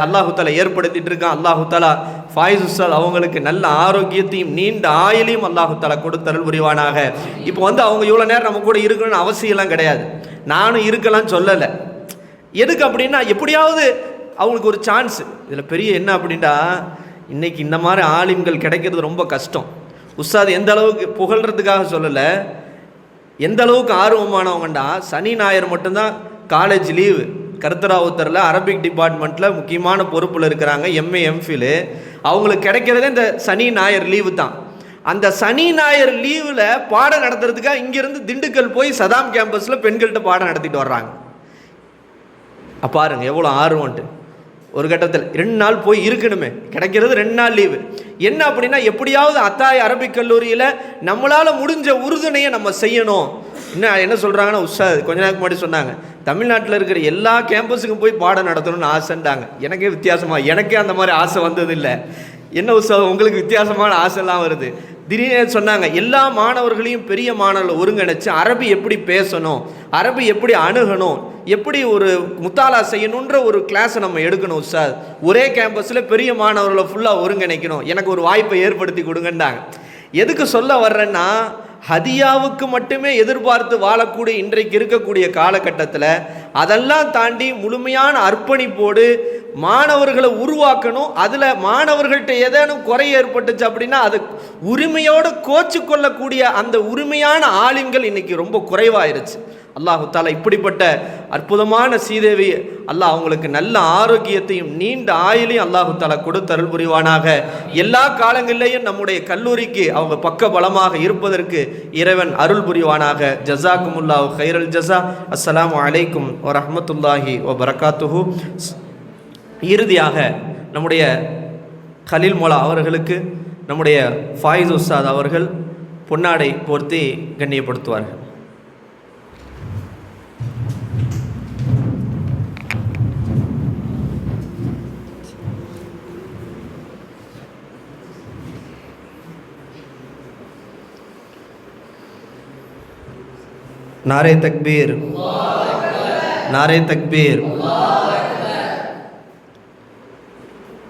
அல்லாஹு தாலா ஏற்படுத்திட்டு இருக்கான். அல்லாஹு தாலா ஃபாயிஸ் உஸ்தாத் அவங்களுக்கு நல்ல ஆரோக்கியத்தையும் நீண்ட ஆயுளையும் அல்லாஹு தாலா கொடுத்தருள் புரிவானாக. இப்போ அவங்க இவ்வளோ நேரம் நம்ம கூட இருக்கணும்னு அவசியம்லாம் கிடையாது, நானும் இருக்கலாம்னு சொல்லலை. எதுக்கு அப்படின்னா எப்படியாவது அவங்களுக்கு ஒரு சான்ஸ். இதில் பெரிய என்ன அப்படின்ட்டா, இன்றைக்கி இந்த மாதிரி ஆலிம்கள் கிடைக்கிறது ரொம்ப கஷ்டம். உஸ்தாத் எந்த அளவுக்கு புகழ்கிறதுக்காக சொல்லலை, எந்த அளவுக்கு ஆர்வமானவங்கண்டா சனி ஞாயிறு மட்டும்தான் காலேஜ் லீவு. கருத்தராவுத்தரில் அரபிக் டிபார்ட்மெண்ட்டில் முக்கியமான பொறுப்பில் இருக்கிறாங்க, எம்ஏ எம்ஃபில். அவங்களுக்கு கிடைக்கிறதே இந்த சனி ஞாயிறு லீவு தான். அந்த சனி ஞாயிறு லீவில் பாடம் நடத்துறதுக்காக இங்கேருந்து திண்டுக்கல் போய் சதாம் கேம்பஸில் பெண்கள்கிட்ட பாடம் நடத்திட்டு வர்றாங்க. பாருங்க எவ்வளோ ஆர்வம்ட்டு. ஒரு கட்டத்தில் 2 நாள் போய் இருக்கணுமே, கிடைக்கிறது 2 நாள் லீவு. என்ன அப்படின்னா எப்படியாவது அத்தாய் அரபிக் கல்லூரியில் நம்மளால் முடிஞ்ச உறுதுணையை நம்ம செய்யணும். என்ன சொல்கிறாங்கன்னா உஸ்தாத் கொஞ்ச நேரம் முன்னாடி சொன்னாங்க, தமிழ்நாட்டில் இருக்கிற எல்லா கேம்பஸுக்கும் போய் பாடம் நடத்தணும்னு ஆசைண்டாங்க. எனக்கே வித்தியாசமாக, எனக்கே அந்த மாதிரி ஆசை வந்ததில்லை. என்ன உற்சவம் உங்களுக்கு வித்தியாசமான ஆசைலாம் வருது. திடீர்னு சொன்னாங்க எல்லா மாணவர்களையும் பெரிய மாணவர்களை ஒருங்கிணைச்சு அரபி எப்படி பேசணும், அரபி எப்படி அணுகணும், எப்படி ஒரு முத்தாலா செய்யணுன்ற ஒரு கிளாஸை நம்ம எடுக்கணும் உஸ்தாத். ஒரே கேம்பஸில் பெரிய மாணவர்களை ஃபுல்லாக ஒருங்கிணைக்கணும், எனக்கு ஒரு வாய்ப்பை ஏற்படுத்தி கொடுங்கண்டாங்க. எதுக்கு சொல்ல வர்றேன்னா, ஹதியாவுக்கு மட்டுமே எதிர்பார்த்து வாழக்கூடிய இன்றைக்கு இருக்கக்கூடிய காலகட்டத்தில் அதெல்லாம் தாண்டி முழுமையான அர்ப்பணிப்போடு மாணவர்களை உருவாக்கணும். அதில் மாணவர்கள்ட்ட ஏதேனும் குறை ஏற்பட்டுச்சு அப்படின்னா அது உரிமையோடு கோச்சு கொள்ளக்கூடிய அந்த உரிமையான ஆலிம்கள் இன்றைக்கி ரொம்ப குறைவாயிருச்சு. அல்லாஹு தாலா இப்படிப்பட்ட அற்புதமான சீதேவி அல்லாஹ் அவங்களுக்கு நல்ல ஆரோக்கியத்தையும் நீண்ட ஆயுளையும் அல்லாஹு தாலா கொடுத்தருள் புரிவானாக. எல்லா காலங்களிலேயும் நம்முடைய கல்லூரிக்கு அவங்க பக்க பலமாக இருப்பதற்கு இறைவன் அருள் புரிவானாக. ஜஸாக்குமுல்லாஹு கைரல் ஜஸா. அஸ்ஸலாமு அலைக்கும் வரஹ்மத்துல்லாஹி வபரகாத்துஹு. இறுதியாக நம்முடைய கலீல் மோலா அவர்களுக்கு நம்முடைய ஃபாயிஸ் உஸ்தாத் அவர்கள் பொன்னாடை போர்த்தி கண்ணியப்படுத்துவார்கள். नारे तकबीर, नारे तकबीर।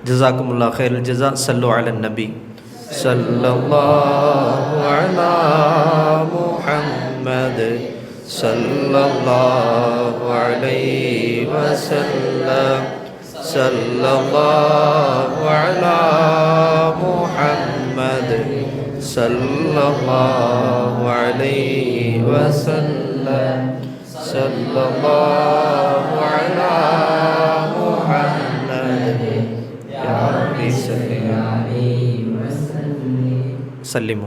जज़ाकुमुल्लाह खैरुल जज़ा। सल्लु अला नबी सल्लल्लाहु अला मुहम्मद सल्लल्लाहु अलैहि वसल्लम सल्लल्लाहु अला मुहम्मद सल्लल्लाहु अलैहि वसल्लम सल्लल्लाहु अला मुहम्मद या रब्बी सल्लि अलैहि वसल्लम।